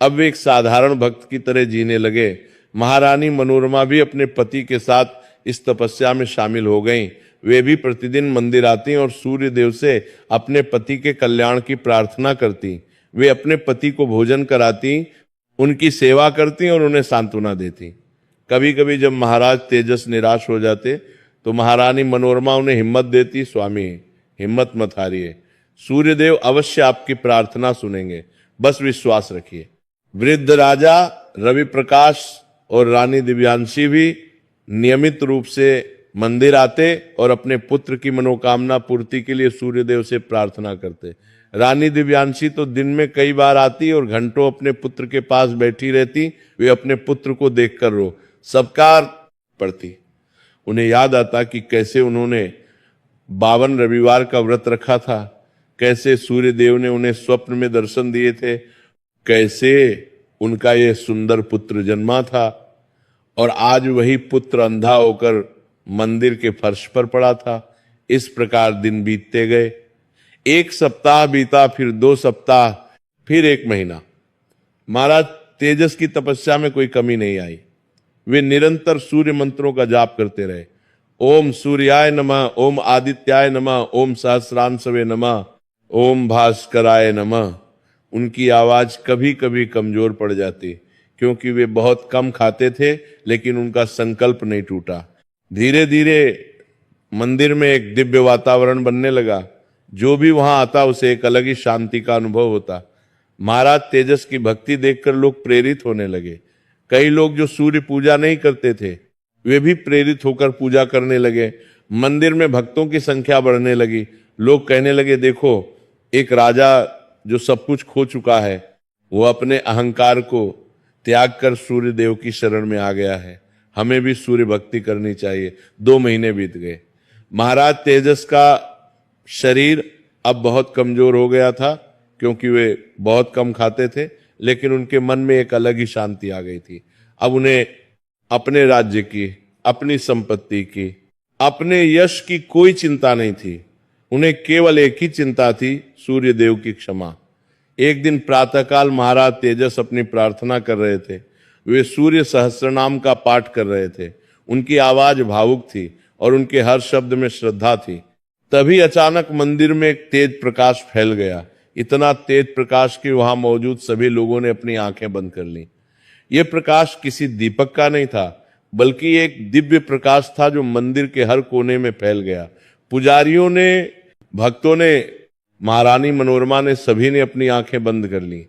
अब वे एक साधारण भक्त की तरह जीने लगे। महारानी मनोरमा भी अपने पति के साथ इस तपस्या में शामिल हो गईं। वे भी प्रतिदिन मंदिर आती और सूर्य देव से अपने पति के कल्याण की प्रार्थना करती। वे अपने पति को भोजन कराती, उनकी सेवा करती और उन्हें सांत्वना देती। कभी कभी जब महाराज तेजस निराश हो जाते तो महारानी मनोरमा उन्हें हिम्मत देती, स्वामी हिम्मत मत हारिए, सूर्यदेव अवश्य आपकी प्रार्थना सुनेंगे, बस विश्वास रखिए। वृद्ध राजा रवि प्रकाश और रानी दिव्यांशी भी नियमित रूप से मंदिर आते और अपने पुत्र की मनोकामना पूर्ति के लिए सूर्यदेव से प्रार्थना करते। रानी दिव्यांशी तो दिन में कई बार आती और घंटों अपने पुत्र के पास बैठी रहती। वे अपने पुत्र को देखकर रो सबकार पड़ती। उन्हें याद आता कि कैसे उन्होंने 52 रविवार का व्रत रखा था, कैसे सूर्यदेव ने उन्हें स्वप्न में दर्शन दिए थे, कैसे उनका यह सुंदर पुत्र जन्मा था और आज वही पुत्र अंधा होकर मंदिर के फर्श पर पड़ा था। इस प्रकार दिन बीतते गए। 1 सप्ताह बीता, फिर 2 सप्ताह, फिर 1 महीना। महाराज तेजस की तपस्या में कोई कमी नहीं आई। वे निरंतर सूर्य मंत्रों का जाप करते रहे। ओम सूर्याय नमः, ओम आदित्याय नमः, ओम सहस्रांशवे नमः, ओम भास्कराय नमः। उनकी आवाज कभी कभी कमजोर पड़ जाती क्योंकि वे बहुत कम खाते थे, लेकिन उनका संकल्प नहीं टूटा। धीरे धीरे मंदिर में एक दिव्य वातावरण बनने लगा। जो भी वहां आता उसे एक अलग ही शांति का अनुभव होता। महाराज तेजस की भक्ति देखकर लोग प्रेरित होने लगे। कई लोग जो सूर्य पूजा नहीं करते थे वे भी प्रेरित होकर पूजा करने लगे। मंदिर में भक्तों की संख्या बढ़ने लगी। लोग कहने लगे, देखो एक राजा जो सब कुछ खो चुका है वो अपने अहंकार को त्याग कर सूर्य देव की शरण में आ गया है, हमें भी सूर्य भक्ति करनी चाहिए। 2 महीने बीत गए। महाराज तेजस का शरीर अब बहुत कमजोर हो गया था क्योंकि वे बहुत कम खाते थे। लेकिन उनके मन में एक अलग ही शांति आ गई थी। अब उन्हें अपने राज्य की, अपनी संपत्ति की, अपने यश की कोई चिंता नहीं थी। उन्हें केवल एक ही चिंता थी, सूर्य देव की क्षमा। एक दिन प्रातःकाल महाराज तेजस अपनी प्रार्थना कर रहे थे। वे सूर्य सहस्त्रनाम का पाठ कर रहे थे। उनकी आवाज भावुक थी और उनके हर शब्द में श्रद्धा थी। तभी अचानक मंदिर में एक तेज प्रकाश फैल गया। इतना तेज प्रकाश कि वहां मौजूद सभी लोगों ने अपनी आंखें बंद कर ली। यह प्रकाश किसी दीपक का नहीं था, बल्कि एक दिव्य प्रकाश था जो मंदिर के हर कोने में फैल गया। पुजारियों ने, भक्तों ने, महारानी मनोरमा ने, सभी ने अपनी आंखें बंद कर ली।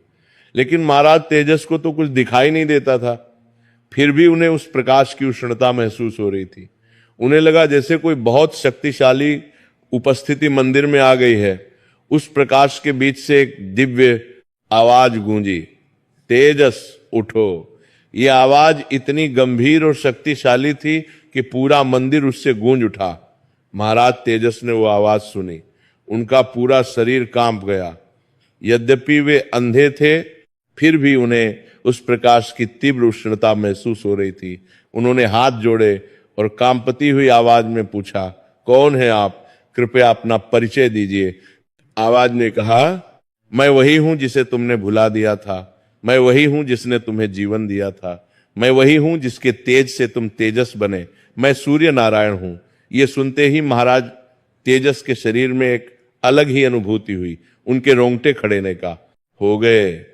लेकिन महाराज तेजस को तो कुछ दिखाई नहीं देता था। फिर भी उन्हें उस प्रकाश की उष्णता महसूस हो रही थी। उन्हें लगा जैसे कोई बहुत शक्तिशाली उपस्थिति मंदिर में आ गई है। उस प्रकाश के बीच से एक दिव्य आवाज गूंजी, तेजस उठो। यह आवाज इतनी गंभीर और शक्तिशाली थी कि पूरा मंदिर उससे गूंज उठा। महाराज तेजस ने वो आवाज सुनी, उनका पूरा शरीर कांप गया। यद्यपि वे अंधे थे, फिर भी उन्हें उस प्रकाश की तीव्र उष्णता महसूस हो रही थी। उन्होंने हाथ जोड़े और कांपती हुई आवाज में पूछा, कौन है आप? कृपया अपना परिचय दीजिए। आवाज ने कहा, मैं वही हूं जिसे तुमने भुला दिया था। मैं वही हूं जिसने तुम्हें जीवन दिया था। मैं वही हूं जिसके तेज से तुम तेजस बने। मैं सूर्य नारायण हूं। ये सुनते ही महाराज तेजस के शरीर में एक अलग ही अनुभूति हुई। उनके रोंगटे खड़े का हो गए।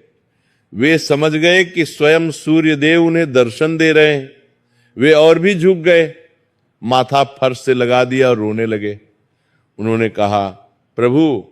वे समझ गए कि स्वयं सूर्य देव उन्हें दर्शन दे रहे हैं। वे और भी झुक गए, माथा फर्श से लगा दिया और रोने लगे। उन्होंने कहा, प्रभु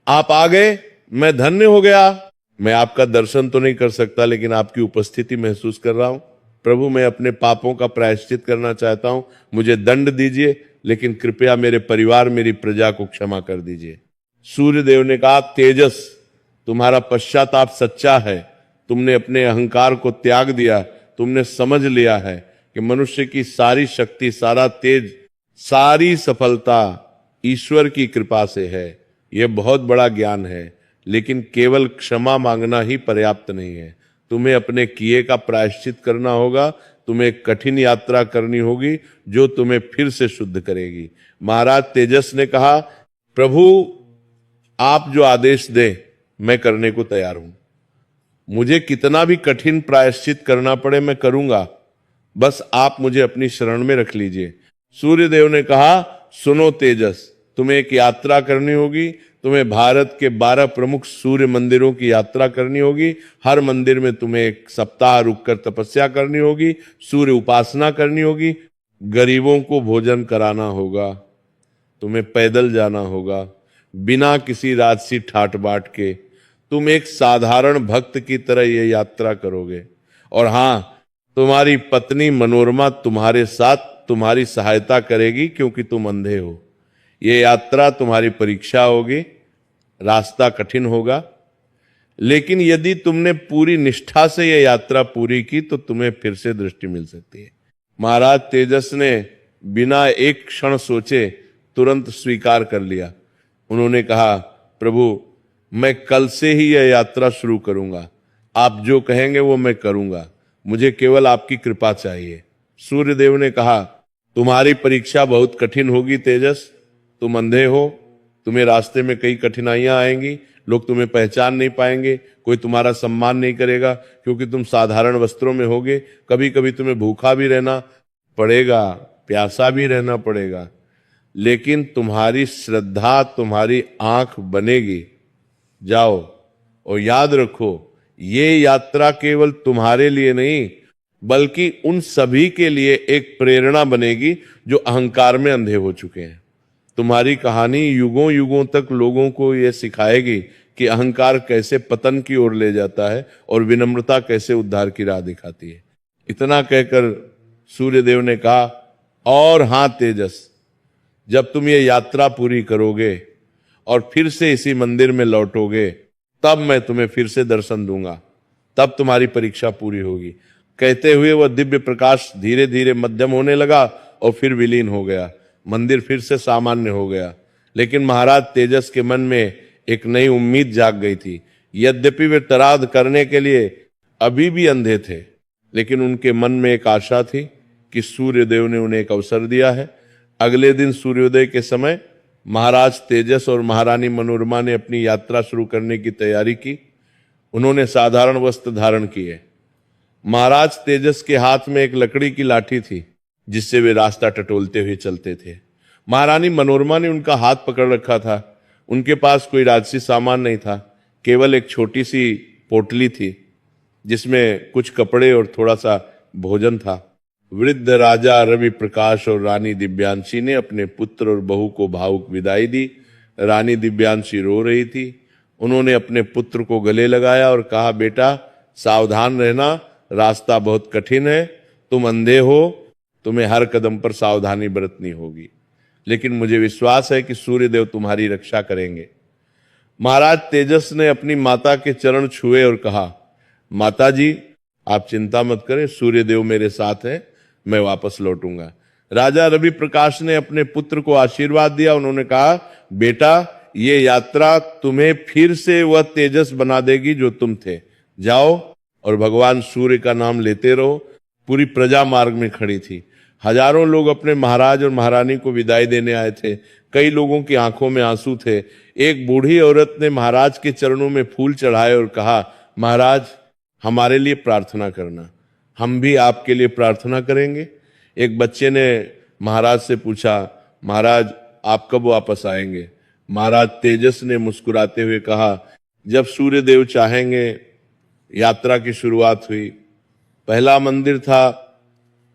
आप आ गए, मैं धन्य हो गया। मैं आपका दर्शन तो नहीं कर सकता, लेकिन आपकी उपस्थिति महसूस कर रहा हूं। प्रभु मैं अपने पापों का प्रायश्चित करना चाहता हूं। मुझे दंड दीजिए, लेकिन कृपया मेरे परिवार, मेरी प्रजा को क्षमा कर दीजिए। सूर्यदेव ने कहा, तेजस तुम्हारा पश्चाताप सच्चा है। तुमने अपने अहंकार को त्याग दिया। तुमने समझ लिया है कि मनुष्य की सारी शक्ति, सारा तेज, सारी सफलता ईश्वर की कृपा से है। यह बहुत बड़ा ज्ञान है, लेकिन केवल क्षमा मांगना ही पर्याप्त नहीं है। तुम्हें अपने किए का प्रायश्चित करना होगा। तुम्हें एक कठिन यात्रा करनी होगी जो तुम्हें फिर से शुद्ध करेगी। महाराज तेजस ने कहा, प्रभु आप जो आदेश दें मैं करने को तैयार हूं। मुझे कितना भी कठिन प्रायश्चित करना पड़े मैं करूंगा, बस आप मुझे अपनी शरण में रख लीजिए। सूर्यदेव ने कहा, सुनो तेजस, तुम्हें एक यात्रा करनी होगी। तुम्हें भारत के 12 प्रमुख सूर्य मंदिरों की यात्रा करनी होगी। हर मंदिर में तुम्हें एक सप्ताह रुककर तपस्या करनी होगी, सूर्य उपासना करनी होगी, गरीबों को भोजन कराना होगा। तुम्हें पैदल जाना होगा, बिना किसी राजसी ठाट बाट के। तुम एक साधारण भक्त की तरह यह यात्रा करोगे। और हां, तुम्हारी पत्नी मनोरमा तुम्हारे साथ तुम्हारी सहायता करेगी, क्योंकि तुम अंधे हो। यह यात्रा तुम्हारी परीक्षा होगी। रास्ता कठिन होगा, लेकिन यदि तुमने पूरी निष्ठा से यह यात्रा पूरी की तो तुम्हें फिर से दृष्टि मिल सकती है। महाराज तेजस ने बिना एक क्षण सोचे तुरंत स्वीकार कर लिया। उन्होंने कहा, प्रभु मैं कल से ही यह यात्रा शुरू करूंगा। आप जो कहेंगे वो मैं करूंगा। मुझे केवल आपकी कृपा चाहिए। सूर्यदेव ने कहा, तुम्हारी परीक्षा बहुत कठिन होगी तेजस। तुम अंधे हो, तुम्हें रास्ते में कई कठिनाइयां आएंगी। लोग तुम्हें पहचान नहीं पाएंगे, कोई तुम्हारा सम्मान नहीं करेगा, क्योंकि तुम साधारण वस्त्रों में होगे। कभी कभी तुम्हें भूखा भी रहना पड़ेगा, प्यासा भी रहना पड़ेगा, लेकिन तुम्हारी श्रद्धा तुम्हारी आंख बनेगी। जाओ और याद रखो, ये यात्रा केवल तुम्हारे लिए नहीं, बल्कि उन सभी के लिए एक प्रेरणा बनेगी जो अहंकार में अंधे हो चुके हैं। तुम्हारी कहानी युगों युगों तक लोगों को यह सिखाएगी कि अहंकार कैसे पतन की ओर ले जाता है और विनम्रता कैसे उद्धार की राह दिखाती है। इतना कहकर सूर्यदेव ने कहा, और हां तेजस, जब तुम ये यात्रा पूरी करोगे और फिर से इसी मंदिर में लौटोगे, तब मैं तुम्हें फिर से दर्शन दूंगा। तब तुम्हारी परीक्षा पूरी होगी। कहते हुए वह दिव्य प्रकाश धीरे धीरे मध्यम होने लगा और फिर विलीन हो गया। मंदिर फिर से सामान्य हो गया। लेकिन महाराज तेजस के मन में एक नई उम्मीद जाग गई थी। यद्यपि वे श्राद्ध करने के लिए अभी भी अंधे थे, लेकिन उनके मन में एक आशा थी कि सूर्यदेव ने उन्हें एक अवसर दिया है। अगले दिन सूर्योदय के समय महाराज तेजस और महारानी मनोरमा ने अपनी यात्रा शुरू करने की तैयारी की। उन्होंने साधारण वस्त्र धारण किए। महाराज तेजस के हाथ में एक लकड़ी की लाठी थी, जिससे वे रास्ता टटोलते हुए चलते थे। महारानी मनोरमा ने उनका हाथ पकड़ रखा था। उनके पास कोई राजसी सामान नहीं था, केवल एक छोटी सी पोटली थी जिसमें कुछ कपड़े और थोड़ा सा भोजन था। वृद्ध राजा रवि प्रकाश और रानी दिव्यांशी ने अपने पुत्र और बहू को भावुक विदाई दी। रानी दिव्यांशी रो रही थी। उन्होंने अपने पुत्र को गले लगाया और कहा, बेटा सावधान रहना, रास्ता बहुत कठिन है, तुम अंधे हो, तुम्हें हर कदम पर सावधानी बरतनी होगी, लेकिन मुझे विश्वास है कि सूर्यदेव तुम्हारी रक्षा करेंगे। महाराज तेजस ने अपनी माता के चरण छुए और कहा, माता जी आप चिंता मत करें, सूर्यदेव मेरे साथ हैं, मैं वापस लौटूंगा। राजा रवि प्रकाश ने अपने पुत्र को आशीर्वाद दिया। उन्होंने कहा, बेटा ये यात्रा तुम्हें फिर से वह तेजस बना देगी जो तुम थे। जाओ और भगवान सूर्य का नाम लेते रहो। पूरी प्रजा मार्ग में खड़ी थी। हजारों लोग अपने महाराज और महारानी को विदाई देने आए थे। कई लोगों की आंखों में आंसू थे। एक बूढ़ी औरत ने महाराज के चरणों में फूल चढ़ाए और कहा, महाराज हमारे लिए प्रार्थना करना, हम भी आपके लिए प्रार्थना करेंगे। एक बच्चे ने महाराज से पूछा, महाराज आप कब वापस आएंगे? महाराज तेजस ने मुस्कुराते हुए कहा, जब सूर्यदेव चाहेंगे। यात्रा की शुरुआत हुई। पहला मंदिर था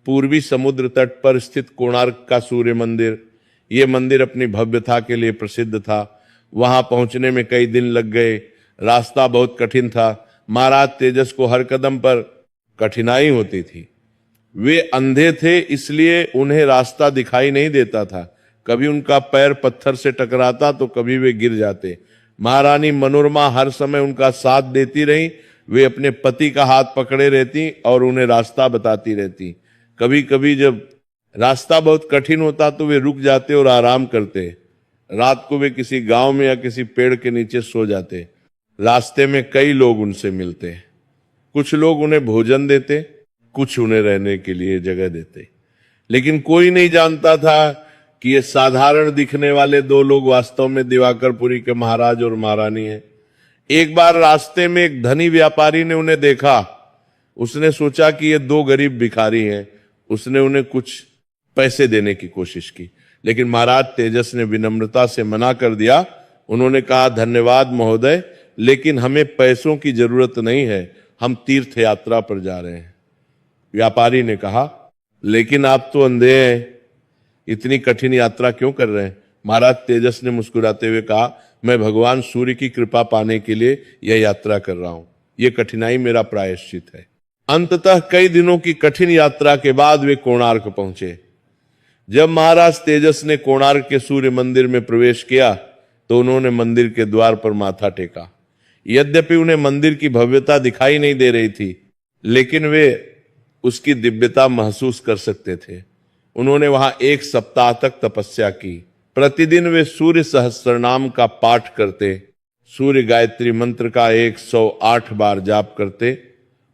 पूर्वी समुद्र तट पर स्थित कोणार्क का सूर्य मंदिर। ये मंदिर अपनी भव्यता के लिए प्रसिद्ध था। वहां पहुंचने में कई दिन लग गए। रास्ता बहुत कठिन था। महाराज तेजस को हर कदम पर कठिनाई होती थी। वे अंधे थे, इसलिए उन्हें रास्ता दिखाई नहीं देता था। कभी उनका पैर पत्थर से टकराता तो कभी वे गिर जाते। महारानी मनोरमा हर समय उनका साथ देती रही। वे अपने पति का हाथ पकड़े रहती और उन्हें रास्ता बताती रहती। कभी कभी जब रास्ता बहुत कठिन होता तो वे रुक जाते और आराम करते। रात को वे किसी गांव में या किसी पेड़ के नीचे सो जाते। रास्ते में कई लोग उनसे मिलते। कुछ लोग उन्हें भोजन देते, कुछ उन्हें रहने के लिए जगह देते, लेकिन कोई नहीं जानता था कि ये साधारण दिखने वाले दो लोग वास्तव में दिवाकरपुरी के महाराज और महारानी हैं। एक बार रास्ते में एक धनी व्यापारी ने उन्हें देखा। उसने सोचा कि ये दो गरीब भिखारी हैं। उसने उन्हें कुछ पैसे देने की कोशिश की, लेकिन महाराज तेजस ने विनम्रता से मना कर दिया। उन्होंने कहा, धन्यवाद महोदय, लेकिन हमें पैसों की जरूरत नहीं है, हम तीर्थ यात्रा पर जा रहे हैं। व्यापारी ने कहा, लेकिन आप तो अंधे हैं, इतनी कठिन यात्रा क्यों कर रहे हैं? महाराज तेजस ने मुस्कुराते हुए कहा, मैं भगवान सूर्य की कृपा पाने के लिए यह यात्रा कर रहा हूं। यह कठिनाई मेरा प्रायश्चित है। अंततः कई दिनों की कठिन यात्रा के बाद वे कोणार्क पहुंचे। जब महाराज तेजस ने कोणार्क के सूर्य मंदिर में प्रवेश किया तो उन्होंने मंदिर के द्वार पर माथा टेका। यद्यपि उन्हें मंदिर की भव्यता दिखाई नहीं दे रही थी, लेकिन वे उसकी दिव्यता महसूस कर सकते थे। उन्होंने वहां 1 सप्ताह तक तपस्या की। प्रतिदिन वे सूर्य सहस्त्रनाम का पाठ करते, सूर्य गायत्री मंत्र का 108 बार जाप करते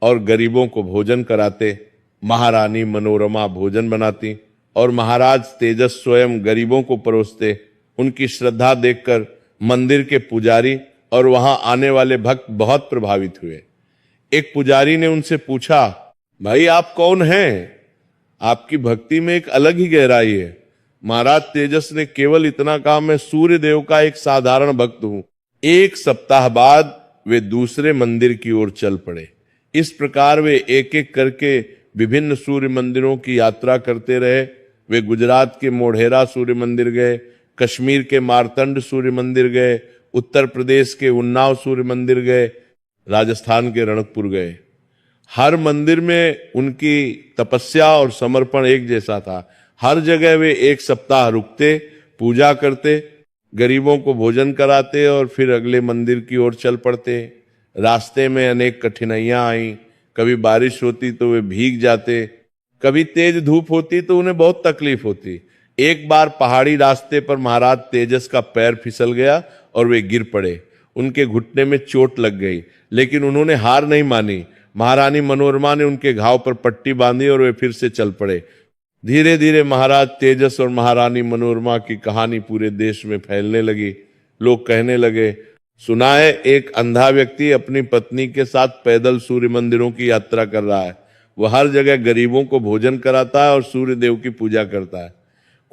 और गरीबों को भोजन कराते। महारानी मनोरमा भोजन बनाती और महाराज तेजस स्वयं गरीबों को परोसते। उनकी श्रद्धा देखकर मंदिर के पुजारी और वहां आने वाले भक्त बहुत प्रभावित हुए। एक पुजारी ने उनसे पूछा, भाई आप कौन हैं? आपकी भक्ति में एक अलग ही गहराई है। महाराज तेजस ने केवल इतना कहा, मैं सूर्य देव का एक साधारण भक्त हूं। 1 सप्ताह बाद वे दूसरे मंदिर की ओर चल पड़े। इस प्रकार वे एक एक करके विभिन्न सूर्य मंदिरों की यात्रा करते रहे। वे गुजरात के मोढेरा सूर्य मंदिर गए, कश्मीर के मारतंड सूर्य मंदिर गए, उत्तर प्रदेश के उन्नाव सूर्य मंदिर गए, राजस्थान के रणकपुर गए। हर मंदिर में उनकी तपस्या और समर्पण एक जैसा था। हर जगह वे 1 सप्ताह रुकते, पूजा करते, गरीबों को भोजन कराते और फिर अगले मंदिर की ओर चल पड़ते। रास्ते में अनेक कठिनाइयां आईं। कभी बारिश होती तो वे भीग जाते, कभी तेज धूप होती तो उन्हें बहुत तकलीफ होती। एक बार पहाड़ी रास्ते पर महाराज तेजस का पैर फिसल गया और वे गिर पड़े। उनके घुटने में चोट लग गई, लेकिन उन्होंने हार नहीं मानी। महारानी मनोरमा ने उनके घाव पर पट्टी बांधी और वे फिर से चल पड़े। धीरे धीरे महाराज तेजस और महारानी मनोरमा की कहानी पूरे देश में फैलने लगी। लोग कहने लगे, सुना है एक अंधा व्यक्ति अपनी पत्नी के साथ पैदल सूर्य मंदिरों की यात्रा कर रहा है। वह हर जगह गरीबों को भोजन कराता है और सूर्य देव की पूजा करता है।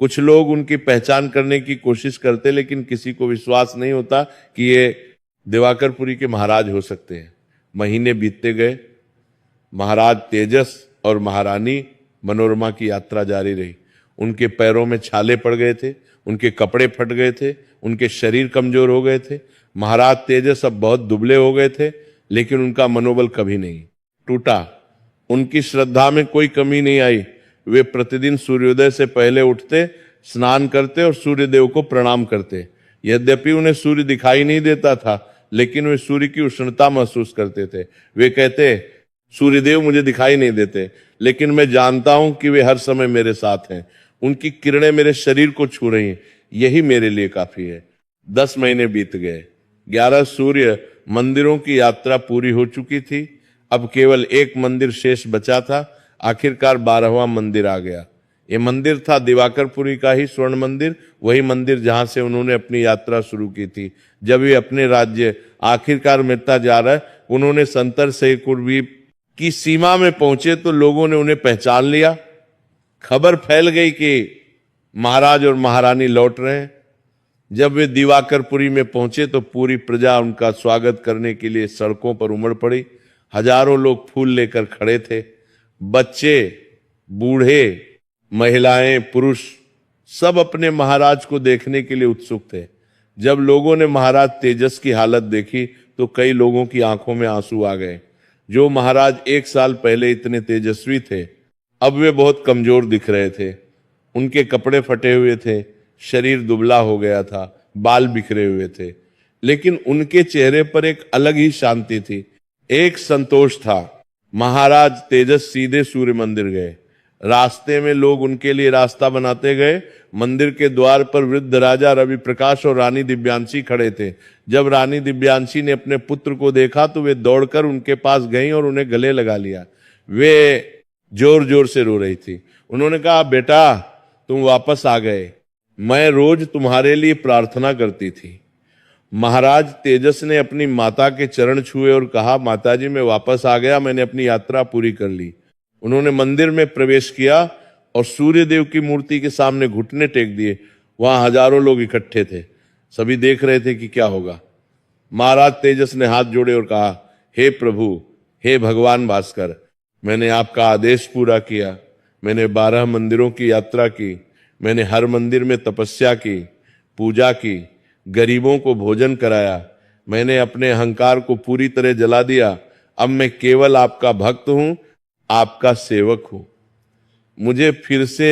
कुछ लोग उनकी पहचान करने की कोशिश करते, लेकिन किसी को विश्वास नहीं होता कि ये दिवाकरपुरी के महाराज हो सकते हैं। महीने बीतते गए। महाराज तेजस और महारानी मनोरमा की यात्रा जारी रही। उनके पैरों में छाले पड़ गए थे, उनके कपड़े फट गए थे, उनके शरीर कमजोर हो गए थे। महाराज तेजस अब बहुत दुबले हो गए थे, लेकिन उनका मनोबल कभी नहीं टूटा। उनकी श्रद्धा में कोई कमी नहीं आई। वे प्रतिदिन सूर्योदय से पहले उठते, स्नान करते और सूर्य देव को प्रणाम करते। यद्यपि उन्हें सूर्य दिखाई नहीं देता था, लेकिन वे सूर्य की उष्णता महसूस करते थे। वे कहते, सूर्यदेव मुझे दिखाई नहीं देते, लेकिन मैं जानता हूं कि वे हर समय मेरे साथ हैं। उनकी किरणें मेरे शरीर को छू रही हैं, यही मेरे लिए काफी है। 10 महीने बीत गए। 11 सूर्य मंदिरों की यात्रा पूरी हो चुकी थी। अब केवल एक मंदिर शेष बचा था। आखिरकार 12वां मंदिर आ गया। ये मंदिर था दिवाकरपुरी का ही स्वर्ण मंदिर, वही मंदिर जहां से उन्होंने अपनी यात्रा शुरू की थी। जब वे अपने राज्य आखिरकार मिटता जा रहा है, उन्होंने संतर सेकुरवी की सीमा में पहुंचे तो लोगों ने उन्हें पहचान लिया। खबर फैल गई कि महाराज और महारानी लौट रहे हैं। जब वे दिवाकरपुरी में पहुंचे तो पूरी प्रजा उनका स्वागत करने के लिए सड़कों पर उमड़ पड़ी। हजारों लोग फूल लेकर खड़े थे। बच्चे, बूढ़े, महिलाएं, पुरुष सब अपने महाराज को देखने के लिए उत्सुक थे। जब लोगों ने महाराज तेजस की हालत देखी तो कई लोगों की आंखों में आंसू आ गए। जो महाराज 1 साल पहले इतने तेजस्वी थे, अब वे बहुत कमजोर दिख रहे थे। उनके कपड़े फटे हुए थे, शरीर दुबला हो गया था, बाल बिखरे हुए थे, लेकिन उनके चेहरे पर एक अलग ही शांति थी, एक संतोष था। महाराज तेजस सीधे सूर्य मंदिर गए। रास्ते में लोग उनके लिए रास्ता बनाते गए। मंदिर के द्वार पर वृद्ध राजा रवि प्रकाश और रानी दिव्यांशी खड़े थे। जब रानी दिव्यांशी ने अपने पुत्र को देखा तो वे दौड़कर उनके पास गईं और उन्हें गले लगा लिया। वे जोर जोर से रो रही थी। उन्होंने कहा, बेटा तुम वापस आ गए, मैं रोज तुम्हारे लिए प्रार्थना करती थी। महाराज तेजस ने अपनी माता के चरण छुए और कहा, माताजी मैं वापस आ गया, मैंने अपनी यात्रा पूरी कर ली। उन्होंने मंदिर में प्रवेश किया और सूर्य देव की मूर्ति के सामने घुटने टेक दिए। वहां हजारों लोग इकट्ठे थे, सभी देख रहे थे कि क्या होगा। महाराज तेजस ने हाथ जोड़े और कहा, हे प्रभु, हे भगवान भास्कर, मैंने आपका आदेश पूरा किया। मैंने 12 मंदिरों की यात्रा की। मैंने हर मंदिर में तपस्या की, पूजा की, गरीबों को भोजन कराया। मैंने अपने अहंकार को पूरी तरह जला दिया। अब मैं केवल आपका भक्त हूं, आपका सेवक हूं। मुझे फिर से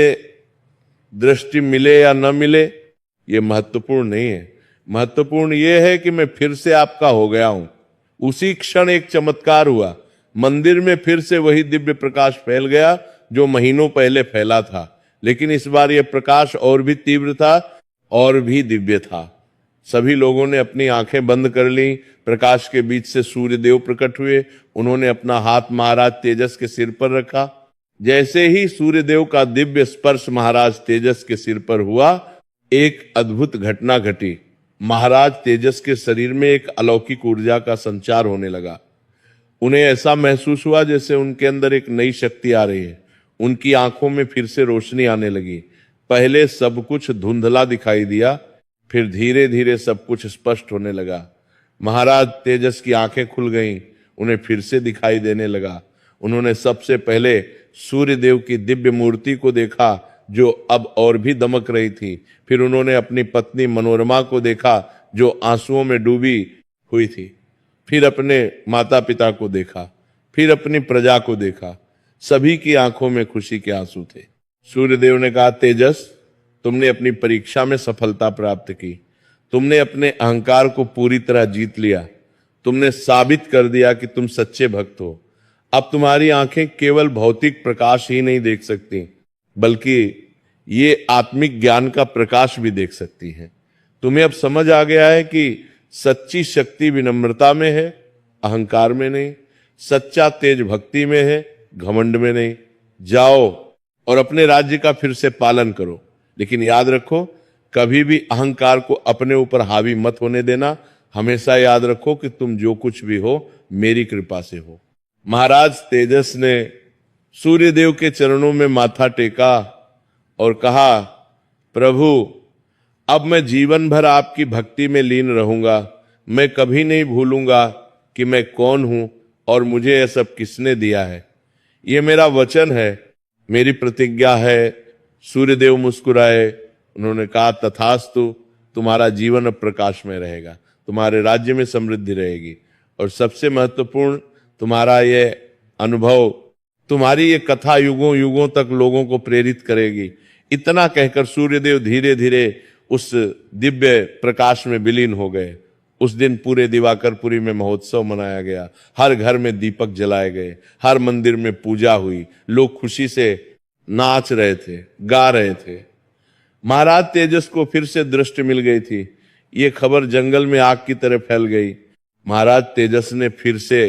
दृष्टि मिले या न मिले ये महत्वपूर्ण नहीं है। महत्वपूर्ण ये है कि मैं फिर से आपका हो गया हूं। उसी क्षण एक चमत्कार हुआ। मंदिर में फिर से वही दिव्य प्रकाश फैल गया जो महीनों पहले फैला था, लेकिन इस बार यह प्रकाश और भी तीव्र था और भी दिव्य था। सभी लोगों ने अपनी आंखें बंद कर ली। प्रकाश के बीच से सूर्य देव प्रकट हुए। उन्होंने अपना हाथ महाराज तेजस के सिर पर रखा। जैसे ही सूर्य देव का दिव्य स्पर्श महाराज तेजस के सिर पर हुआ, एक अद्भुत घटना घटी। महाराज तेजस के शरीर में एक अलौकिक ऊर्जा का संचार होने लगा। उन्हें ऐसा महसूस हुआ जैसे उनके अंदर एक नई शक्ति आ रही है। उनकी आंखों में फिर से रोशनी आने लगी। पहले सब कुछ धुंधला दिखाई दिया, फिर धीरे धीरे सब कुछ स्पष्ट होने लगा। महाराज तेजस की आंखें खुल गईं, उन्हें फिर से दिखाई देने लगा। उन्होंने सबसे पहले सूर्य देव की दिव्य मूर्ति को देखा जो अब और भी दमक रही थी। फिर उन्होंने अपनी पत्नी मनोरमा को देखा जो आंसुओं में डूबी हुई थी। फिर अपने माता पिता को देखा, फिर अपनी प्रजा को देखा। सभी की आंखों में खुशी के आंसू थे। सूर्यदेव ने कहा, तेजस तुमने अपनी परीक्षा में सफलता प्राप्त की। तुमने अपने अहंकार को पूरी तरह जीत लिया। तुमने साबित कर दिया कि तुम सच्चे भक्त हो। अब तुम्हारी आंखें केवल भौतिक प्रकाश ही नहीं देख सकती, बल्कि ये आत्मिक ज्ञान का प्रकाश भी देख सकती हैं। तुम्हें अब समझ आ गया है कि सच्ची शक्ति विनम्रता में है, अहंकार में नहीं। सच्चा तेज भक्ति में है, घमंड में नहीं। जाओ और अपने राज्य का फिर से पालन करो, लेकिन याद रखो कभी भी अहंकार को अपने ऊपर हावी मत होने देना। हमेशा याद रखो कि तुम जो कुछ भी हो मेरी कृपा से हो। महाराज तेजस ने सूर्यदेव के चरणों में माथा टेका और कहा, प्रभु अब मैं जीवन भर आपकी भक्ति में लीन रहूंगा। मैं कभी नहीं भूलूंगा कि मैं कौन हूं और मुझे यह सब किसने दिया है। ये मेरा वचन है, मेरी प्रतिज्ञा है। सूर्यदेव मुस्कुराए, उन्होंने कहा, तथास्तु, तुम्हारा जीवन अब प्रकाश में रहेगा, तुम्हारे राज्य में समृद्धि रहेगी, और सबसे महत्वपूर्ण तुम्हारा ये अनुभव, तुम्हारी ये कथा युगों युगों तक लोगों को प्रेरित करेगी। इतना कहकर सूर्यदेव धीरे धीरे उस दिव्य प्रकाश में विलीन हो गए। उस दिन पूरे दिवाकरपुरी में महोत्सव मनाया गया, हर घर में दीपक जलाए गए, हर मंदिर में पूजा हुई, लोग खुशी से नाच रहे थे, गा रहे थे। महाराज तेजस को फिर से दृष्टि मिल गई थी। ये खबर जंगल में आग की तरह फैल गई। महाराज तेजस ने फिर से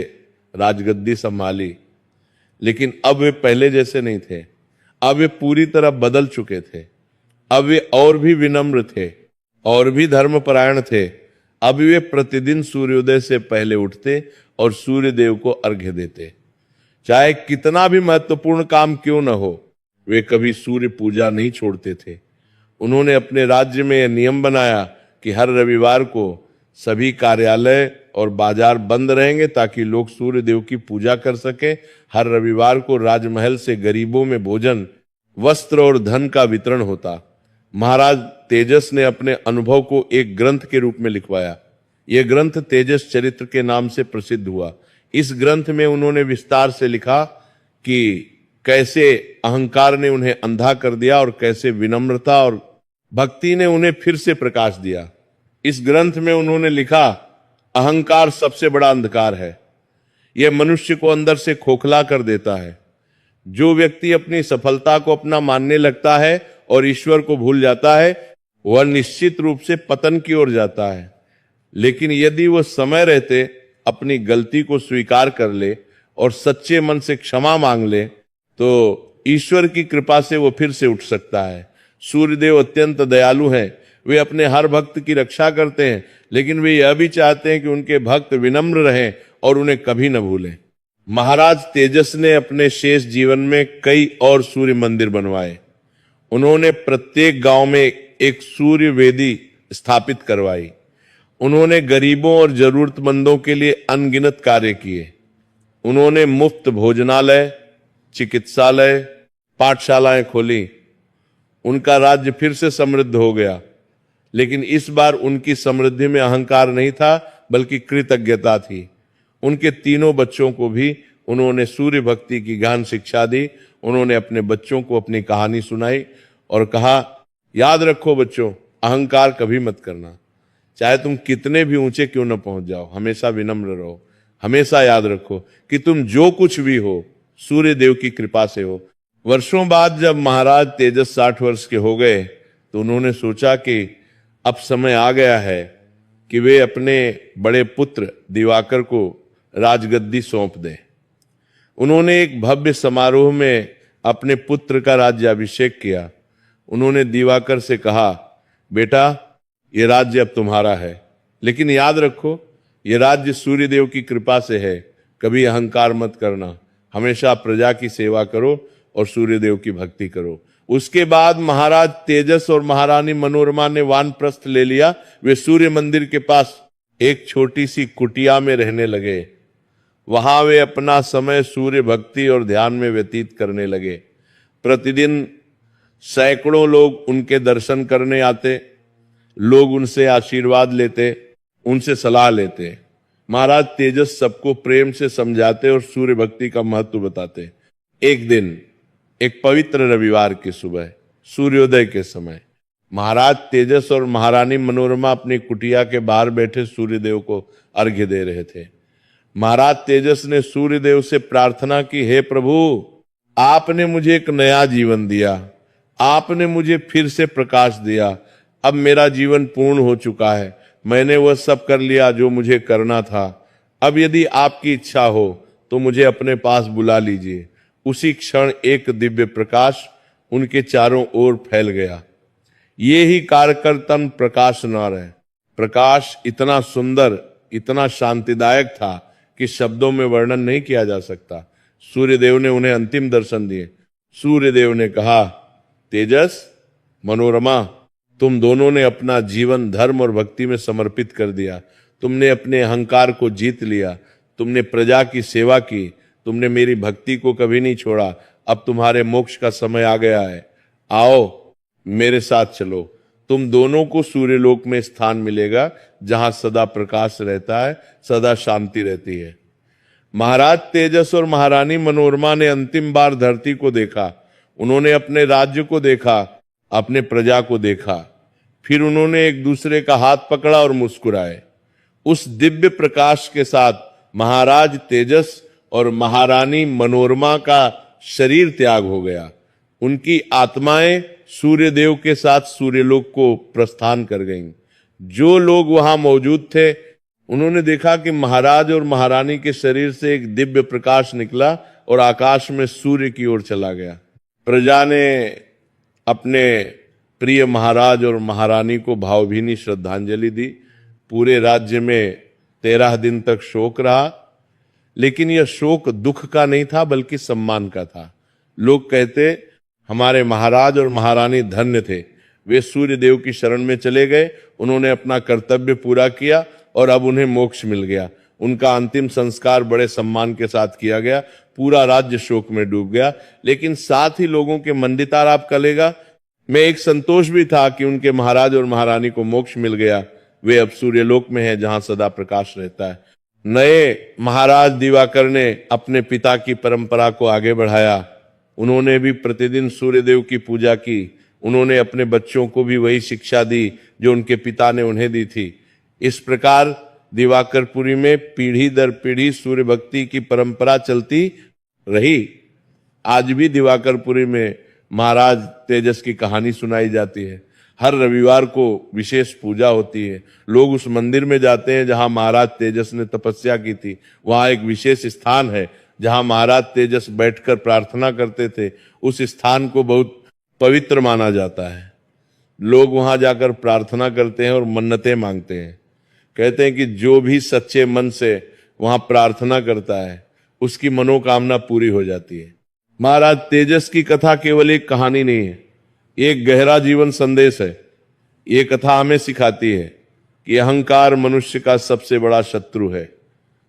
राजगद्दी संभाली, लेकिन अब वे पहले जैसे नहीं थे। अब वे पूरी तरह बदल चुके थे। अब वे और भी विनम्र थे, और भी धर्मपरायण थे। अब वे प्रतिदिन सूर्योदय से पहले उठते और सूर्यदेव को अर्घ्य देते। चाहे कितना भी महत्वपूर्ण काम क्यों न हो, वे कभी सूर्य पूजा नहीं छोड़ते थे। उन्होंने अपने राज्य में यह नियम बनाया कि हर रविवार को सभी कार्यालय और बाजार बंद रहेंगे ताकि लोग सूर्य देव की पूजा कर सके। हर रविवार को राजमहल से गरीबों में भोजन, वस्त्र और धन का वितरण होता। महाराज तेजस ने अपने अनुभव को एक ग्रंथ के रूप में लिखवाया। यह ग्रंथ तेजस चरित्र के नाम से प्रसिद्ध हुआ। इस ग्रंथ में उन्होंने विस्तार से लिखा कि कैसे अहंकार ने उन्हें अंधा कर दिया और कैसे विनम्रता और भक्ति ने उन्हें फिर से प्रकाश दिया। इस ग्रंथ में उन्होंने लिखा, अहंकार सबसे बड़ा अंधकार है। यह मनुष्य को अंदर से खोखला कर देता है। जो व्यक्ति अपनी सफलता को अपना मानने लगता है और ईश्वर को भूल जाता है, वह निश्चित रूप से पतन की ओर जाता है। लेकिन यदि वह समय रहते अपनी गलती को स्वीकार कर ले और सच्चे मन से क्षमा मांग ले, तो ईश्वर की कृपा से वो फिर से उठ सकता है। सूर्यदेव अत्यंत दयालु हैं। वे अपने हर भक्त की रक्षा करते हैं, लेकिन वे यह भी चाहते हैं कि उनके भक्त विनम्र रहें और उन्हें कभी न भूलें। महाराज तेजस ने अपने शेष जीवन में कई और सूर्य मंदिर बनवाए। उन्होंने प्रत्येक गांव में एक सूर्य वेदी स्थापित करवाई। उन्होंने गरीबों और जरूरतमंदों के लिए अनगिनत कार्य किए। उन्होंने मुफ्त भोजनालय, चिकित्सालय, पाठशालाएं खोली। उनका राज्य फिर से समृद्ध हो गया, लेकिन इस बार उनकी समृद्धि में अहंकार नहीं था, बल्कि कृतज्ञता थी। उनके तीनों बच्चों को भी उन्होंने सूर्य भक्ति की गहन शिक्षा दी। उन्होंने अपने बच्चों को अपनी कहानी सुनाई और कहा, याद रखो बच्चों, अहंकार कभी मत करना। चाहे तुम कितने भी ऊंचे क्यों न पहुंच जाओ, हमेशा विनम्र रहो। हमेशा याद रखो कि तुम जो कुछ भी हो सूर्य देव की कृपा से हो। वर्षों बाद जब महाराज तेजस 60 वर्ष के हो गए, तो उन्होंने सोचा कि अब समय आ गया है कि वे अपने बड़े पुत्र दिवाकर को राजगद्दी सौंप दें। उन्होंने एक भव्य समारोह में अपने पुत्र का राज्याभिषेक किया। उन्होंने दिवाकर से कहा, बेटा, ये राज्य अब तुम्हारा है, लेकिन याद रखो ये राज्य सूर्यदेव की कृपा से है। कभी अहंकार मत करना, हमेशा प्रजा की सेवा करो और सूर्यदेव की भक्ति करो। उसके बाद महाराज तेजस और महारानी मनोरमा ने वानप्रस्थ ले लिया। वे सूर्य मंदिर के पास एक छोटी सी कुटिया में रहने लगे। वहां वे अपना समय सूर्य भक्ति और ध्यान में व्यतीत करने लगे। प्रतिदिन सैकड़ों लोग उनके दर्शन करने आते। लोग उनसे आशीर्वाद लेते, उनसे सलाह लेते। महाराज तेजस सबको प्रेम से समझाते और सूर्य भक्ति का महत्व बताते। एक दिन, एक पवित्र रविवार की सुबह सूर्योदय के समय, महाराज तेजस और महारानी मनोरमा अपनी कुटिया के बाहर बैठे सूर्यदेव को अर्घ्य दे रहे थे। महाराज तेजस ने सूर्यदेव से प्रार्थना की, हे प्रभु, आपने मुझे एक नया जीवन दिया, आपने मुझे फिर से प्रकाश दिया। अब मेरा जीवन पूर्ण हो चुका है। मैंने वह सब कर लिया जो मुझे करना था। अब यदि आपकी इच्छा हो तो मुझे अपने पास बुला लीजिए। उसी क्षण एक दिव्य प्रकाश उनके चारों ओर फैल गया। ये ही कार्यकर्तन प्रकाश नार है। प्रकाश इतना सुंदर, इतना शांतिदायक था कि शब्दों में वर्णन नहीं किया जा सकता। सूर्यदेव ने उन्हें अंतिम दर्शन दिए। सूर्यदेव ने कहा, तेजस, मनोरमा, तुम दोनों ने अपना जीवन धर्म और भक्ति में समर्पित कर दिया। तुमने अपने अहंकार को जीत लिया। तुमने प्रजा की सेवा की। तुमने मेरी भक्ति को कभी नहीं छोड़ा। अब तुम्हारे मोक्ष का समय आ गया है। आओ मेरे साथ चलो। तुम दोनों को सूर्यलोक में स्थान मिलेगा, जहां सदा प्रकाश रहता है, सदा शांति रहती है। महाराज तेजस और महारानी मनोरमा ने अंतिम बार धरती को देखा। उन्होंने अपने राज्य को देखा, अपने प्रजा को देखा। फिर उन्होंने एक दूसरे का हाथ पकड़ा और मुस्कुराए। उस दिव्य प्रकाश के साथ महाराज तेजस और महारानी मनोरमा का शरीर त्याग हो गया। उनकी आत्माएं सूर्यदेव के साथ सूर्यलोक को प्रस्थान कर गईं। जो लोग वहां मौजूद थे उन्होंने देखा कि महाराज और महारानी के शरीर से एक दिव्य प्रकाश निकला और आकाश में सूर्य की ओर चला गया। प्रजा ने अपने प्रिय महाराज और महारानी को भावभीनी श्रद्धांजलि दी। पूरे राज्य में 13 दिन तक शोक रहा, लेकिन यह शोक दुख का नहीं था बल्कि सम्मान का था। लोग कहते, हमारे महाराज और महारानी धन्य थे। वे सूर्य देव की शरण में चले गए, उन्होंने अपना कर्तव्य पूरा किया और अब उन्हें मोक्ष मिल गया। उनका अंतिम संस्कार बड़े सम्मान के साथ किया गया। पूरा राज्य शोक में डूब गया, लेकिन साथ ही लोगों के मंडिताराप कलेगा में एक संतोष भी था कि उनके महाराज और महारानी को मोक्ष मिल गया। वे अब सूर्यलोक में हैं, जहां सदा प्रकाश रहता है। नए महाराज दिवाकर ने अपने पिता की परंपरा को आगे बढ़ाया। उन्होंने भी प्रतिदिन सूर्यदेव की पूजा की। उन्होंने अपने बच्चों को भी वही शिक्षा दी जो उनके पिता ने उन्हें दी थी। इस प्रकार दिवाकरपुरी में पीढ़ी दर पीढ़ी सूर्य भक्ति की परंपरा चलती रही। आज भी दिवाकरपुरी में महाराज तेजस की कहानी सुनाई जाती है। हर रविवार को विशेष पूजा होती है। लोग उस मंदिर में जाते हैं जहां महाराज तेजस ने तपस्या की थी। वहां एक विशेष स्थान है जहां महाराज तेजस बैठकर प्रार्थना करते थे। उस स्थान को बहुत पवित्र माना जाता है। लोग वहां जाकर प्रार्थना करते हैं और मन्नतें मांगते हैं। कहते हैं कि जो भी सच्चे मन से वहां प्रार्थना करता है उसकी मनोकामना पूरी हो जाती है। महाराज तेजस की कथा केवल एक कहानी नहीं है, एक गहरा जीवन संदेश है। ये कथा हमें सिखाती है कि अहंकार मनुष्य का सबसे बड़ा शत्रु है।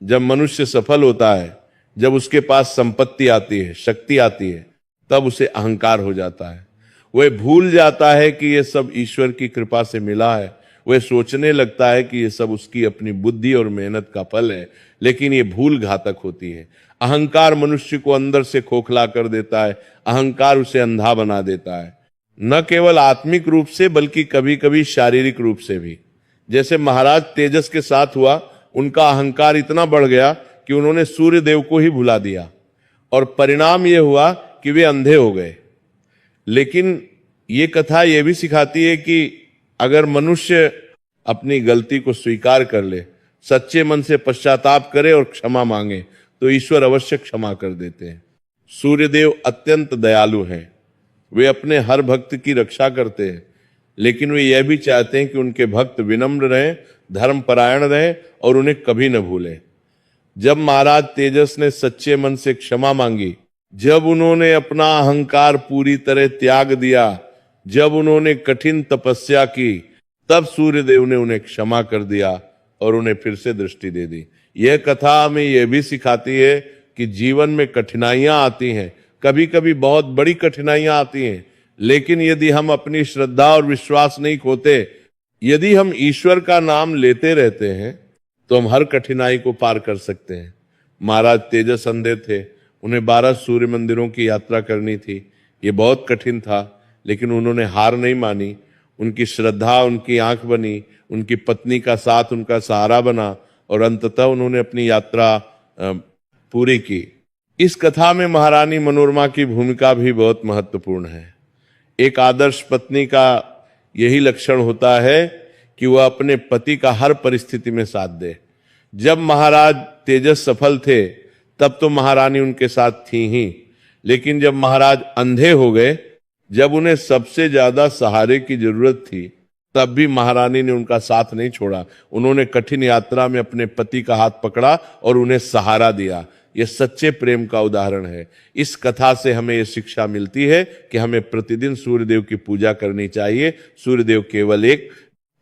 जब मनुष्य सफल होता है, जब उसके पास संपत्ति आती है, शक्ति आती है, तब उसे अहंकार हो जाता है। वह भूल जाता है कि यह सब ईश्वर की कृपा से मिला है। वह सोचने लगता है कि यह सब उसकी अपनी बुद्धि और मेहनत का फल है, लेकिन यह भूल घातक होती है। अहंकार मनुष्य को अंदर से खोखला कर देता है। अहंकार उसे अंधा बना देता है, न केवल आत्मिक रूप से बल्कि कभी कभी शारीरिक रूप से भी। जैसे महाराज तेजस के साथ हुआ, उनका अहंकार इतना बढ़ गया कि उन्होंने सूर्य देव को ही भुला दिया और परिणाम यह हुआ कि वे अंधे हो गए। लेकिन ये कथा यह भी सिखाती है कि अगर मनुष्य अपनी गलती को स्वीकार कर ले, सच्चे मन से पश्चाताप करे और क्षमा मांगे, तो ईश्वर अवश्य क्षमा कर देते हैं। सूर्यदेव अत्यंत दयालु हैं। वे अपने हर भक्त की रक्षा करते हैं, लेकिन वे यह भी चाहते हैं कि उनके भक्त विनम्र रहें, धर्मपरायण रहें और उन्हें कभी न भूलें। जब महाराज तेजस ने सच्चे मन से क्षमा मांगी, जब उन्होंने अपना अहंकार पूरी तरह त्याग दिया, जब उन्होंने कठिन तपस्या की, तब सूर्यदेव ने उन्हें क्षमा कर दिया और उन्हें फिर से दृष्टि दे दी। यह कथा हमें यह भी सिखाती है कि जीवन में कठिनाइयां आती हैं, कभी कभी बहुत बड़ी कठिनाइयां आती हैं, लेकिन यदि हम अपनी श्रद्धा और विश्वास नहीं खोते, यदि हम ईश्वर का नाम लेते रहते हैं, तो हम हर कठिनाई को पार कर सकते हैं। महाराज तेजस अंधे थे, उन्हें 12 सूर्य मंदिरों की यात्रा करनी थी। ये बहुत कठिन था, लेकिन उन्होंने हार नहीं मानी। उनकी श्रद्धा उनकी आंख बनी, उनकी पत्नी का साथ उनका सहारा बना और अंततः उन्होंने अपनी यात्रा पूरी की। इस कथा में महारानी मनोरमा की भूमिका भी बहुत महत्वपूर्ण है। एक आदर्श पत्नी का यही लक्षण होता है कि वह अपने पति का हर परिस्थिति में साथ दे। जब महाराज तेजस सफल थे तब तो महारानी उनके साथ थी ही, लेकिन जब महाराज अंधे हो गए, जब उन्हें सबसे ज्यादा सहारे की जरूरत थी, तब भी महारानी ने उनका साथ नहीं छोड़ा। उन्होंने कठिन यात्रा में अपने पति का हाथ पकड़ा और उन्हें सहारा दिया। यह सच्चे प्रेम का उदाहरण है। इस कथा से हमें यह शिक्षा मिलती है कि हमें प्रतिदिन सूर्यदेव की पूजा करनी चाहिए। सूर्यदेव केवल एक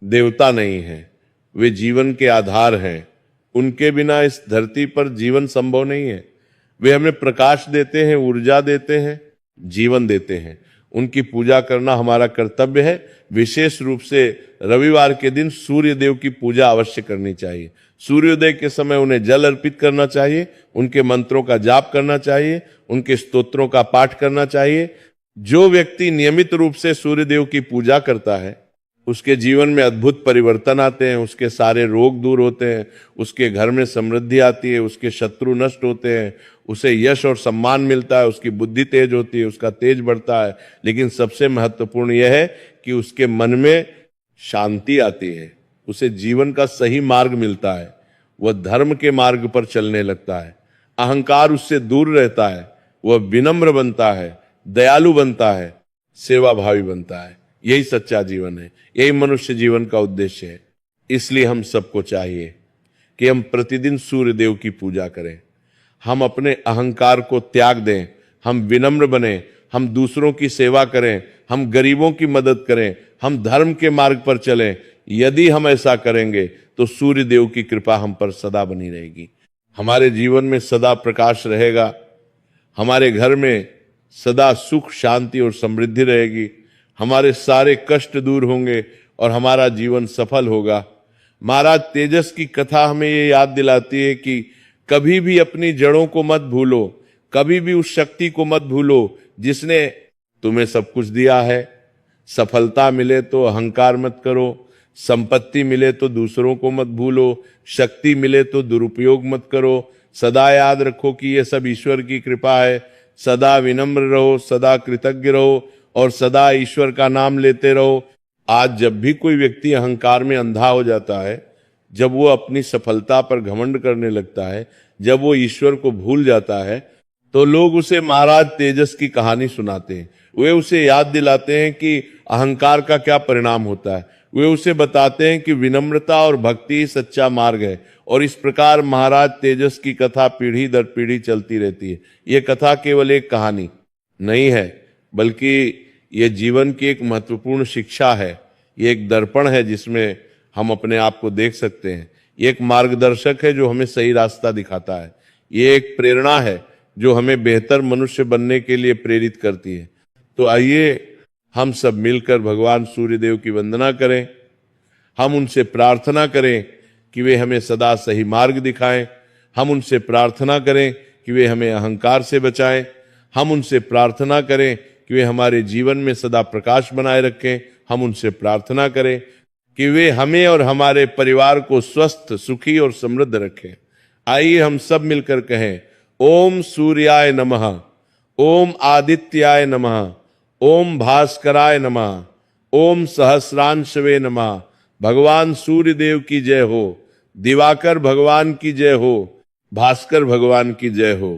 देवता नहीं है, वे जीवन के आधार हैं। उनके बिना इस धरती पर जीवन संभव नहीं है। वे हमें प्रकाश देते हैं, ऊर्जा देते हैं, जीवन देते हैं। उनकी पूजा करना हमारा कर्तव्य है। विशेष रूप से रविवार के दिन सूर्य देव की पूजा अवश्य करनी चाहिए। सूर्योदय के समय उन्हें जल अर्पित करना चाहिए, उनके मंत्रों का जाप करना चाहिए, उनके स्तोत्रों का पाठ करना चाहिए। जो व्यक्ति नियमित रूप से सूर्य देव की पूजा करता है, उसके जीवन में अद्भुत परिवर्तन आते हैं, उसके सारे रोग दूर होते हैं, उसके घर में समृद्धि आती है, उसके शत्रु नष्ट होते हैं, उसे यश और सम्मान मिलता है, उसकी बुद्धि तेज होती है, उसका तेज बढ़ता है। लेकिन सबसे महत्वपूर्ण यह है कि उसके मन में शांति आती है, उसे जीवन का सही मार्ग मिलता है, वह धर्म के मार्ग पर चलने लगता है, अहंकार उससे दूर रहता है, वह विनम्र बनता है, दयालु बनता है, सेवाभावी बनता है। यही सच्चा जीवन है, यही मनुष्य जीवन का उद्देश्य है। इसलिए हम सबको चाहिए कि हम प्रतिदिन सूर्य देव की पूजा करें, हम अपने अहंकार को त्याग दें, हम विनम्र बने, हम दूसरों की सेवा करें, हम गरीबों की मदद करें, हम धर्म के मार्ग पर चलें। यदि हम ऐसा करेंगे तो सूर्य देव की कृपा हम पर सदा बनी रहेगी, हमारे जीवन में सदा प्रकाश रहेगा, हमारे घर में सदा सुख शांति और समृद्धि रहेगी, हमारे सारे कष्ट दूर होंगे और हमारा जीवन सफल होगा। महाराज तेजस की कथा हमें ये याद दिलाती है कि कभी भी अपनी जड़ों को मत भूलो, कभी भी उस शक्ति को मत भूलो जिसने तुम्हें सब कुछ दिया है। सफलता मिले तो अहंकार मत करो, संपत्ति मिले तो दूसरों को मत भूलो, शक्ति मिले तो दुरुपयोग मत करो। सदा याद रखो कि यह सब ईश्वर की कृपा है। सदा विनम्र रहो, सदा कृतज्ञ रहो और सदा ईश्वर का नाम लेते रहो। आज जब भी कोई व्यक्ति अहंकार में अंधा हो जाता है, जब वो अपनी सफलता पर घमंड करने लगता है, जब वो ईश्वर को भूल जाता है, तो लोग उसे महाराज तेजस की कहानी सुनाते हैं। वे उसे याद दिलाते हैं कि अहंकार का क्या परिणाम होता है। वे उसे बताते हैं कि विनम्रता और भक्ति ही सच्चा मार्ग है। और इस प्रकार महाराज तेजस की कथा पीढ़ी दर पीढ़ी चलती रहती है। ये कथा केवल एक कहानी नहीं है, बल्कि ये जीवन की एक महत्वपूर्ण शिक्षा है। ये एक दर्पण है जिसमें हम अपने आप को देख सकते हैं। ये एक मार्गदर्शक है जो हमें सही रास्ता दिखाता है। ये एक प्रेरणा है जो हमें बेहतर मनुष्य बनने के लिए प्रेरित करती है। तो आइए हम सब मिलकर भगवान सूर्यदेव की वंदना करें। हम उनसे प्रार्थना करें कि वे हमें सदा सही मार्ग दिखाएं। हम उनसे प्रार्थना करें कि वे हमें अहंकार से बचाएं। हम उनसे प्रार्थना करें कि वे हमारे जीवन में सदा प्रकाश बनाए रखें। हम उनसे प्रार्थना करें कि वे हमें और हमारे परिवार को स्वस्थ, सुखी और समृद्ध रखें। आइए हम सब मिलकर कहें, ओम सूर्याय नमः, ओम आदित्याय नमः, ओम भास्कराय नमः, ओम सहस्रांशवे नमः। भगवान सूर्य देव की जय हो, दिवाकर भगवान की जय हो, भास्कर भगवान की जय हो।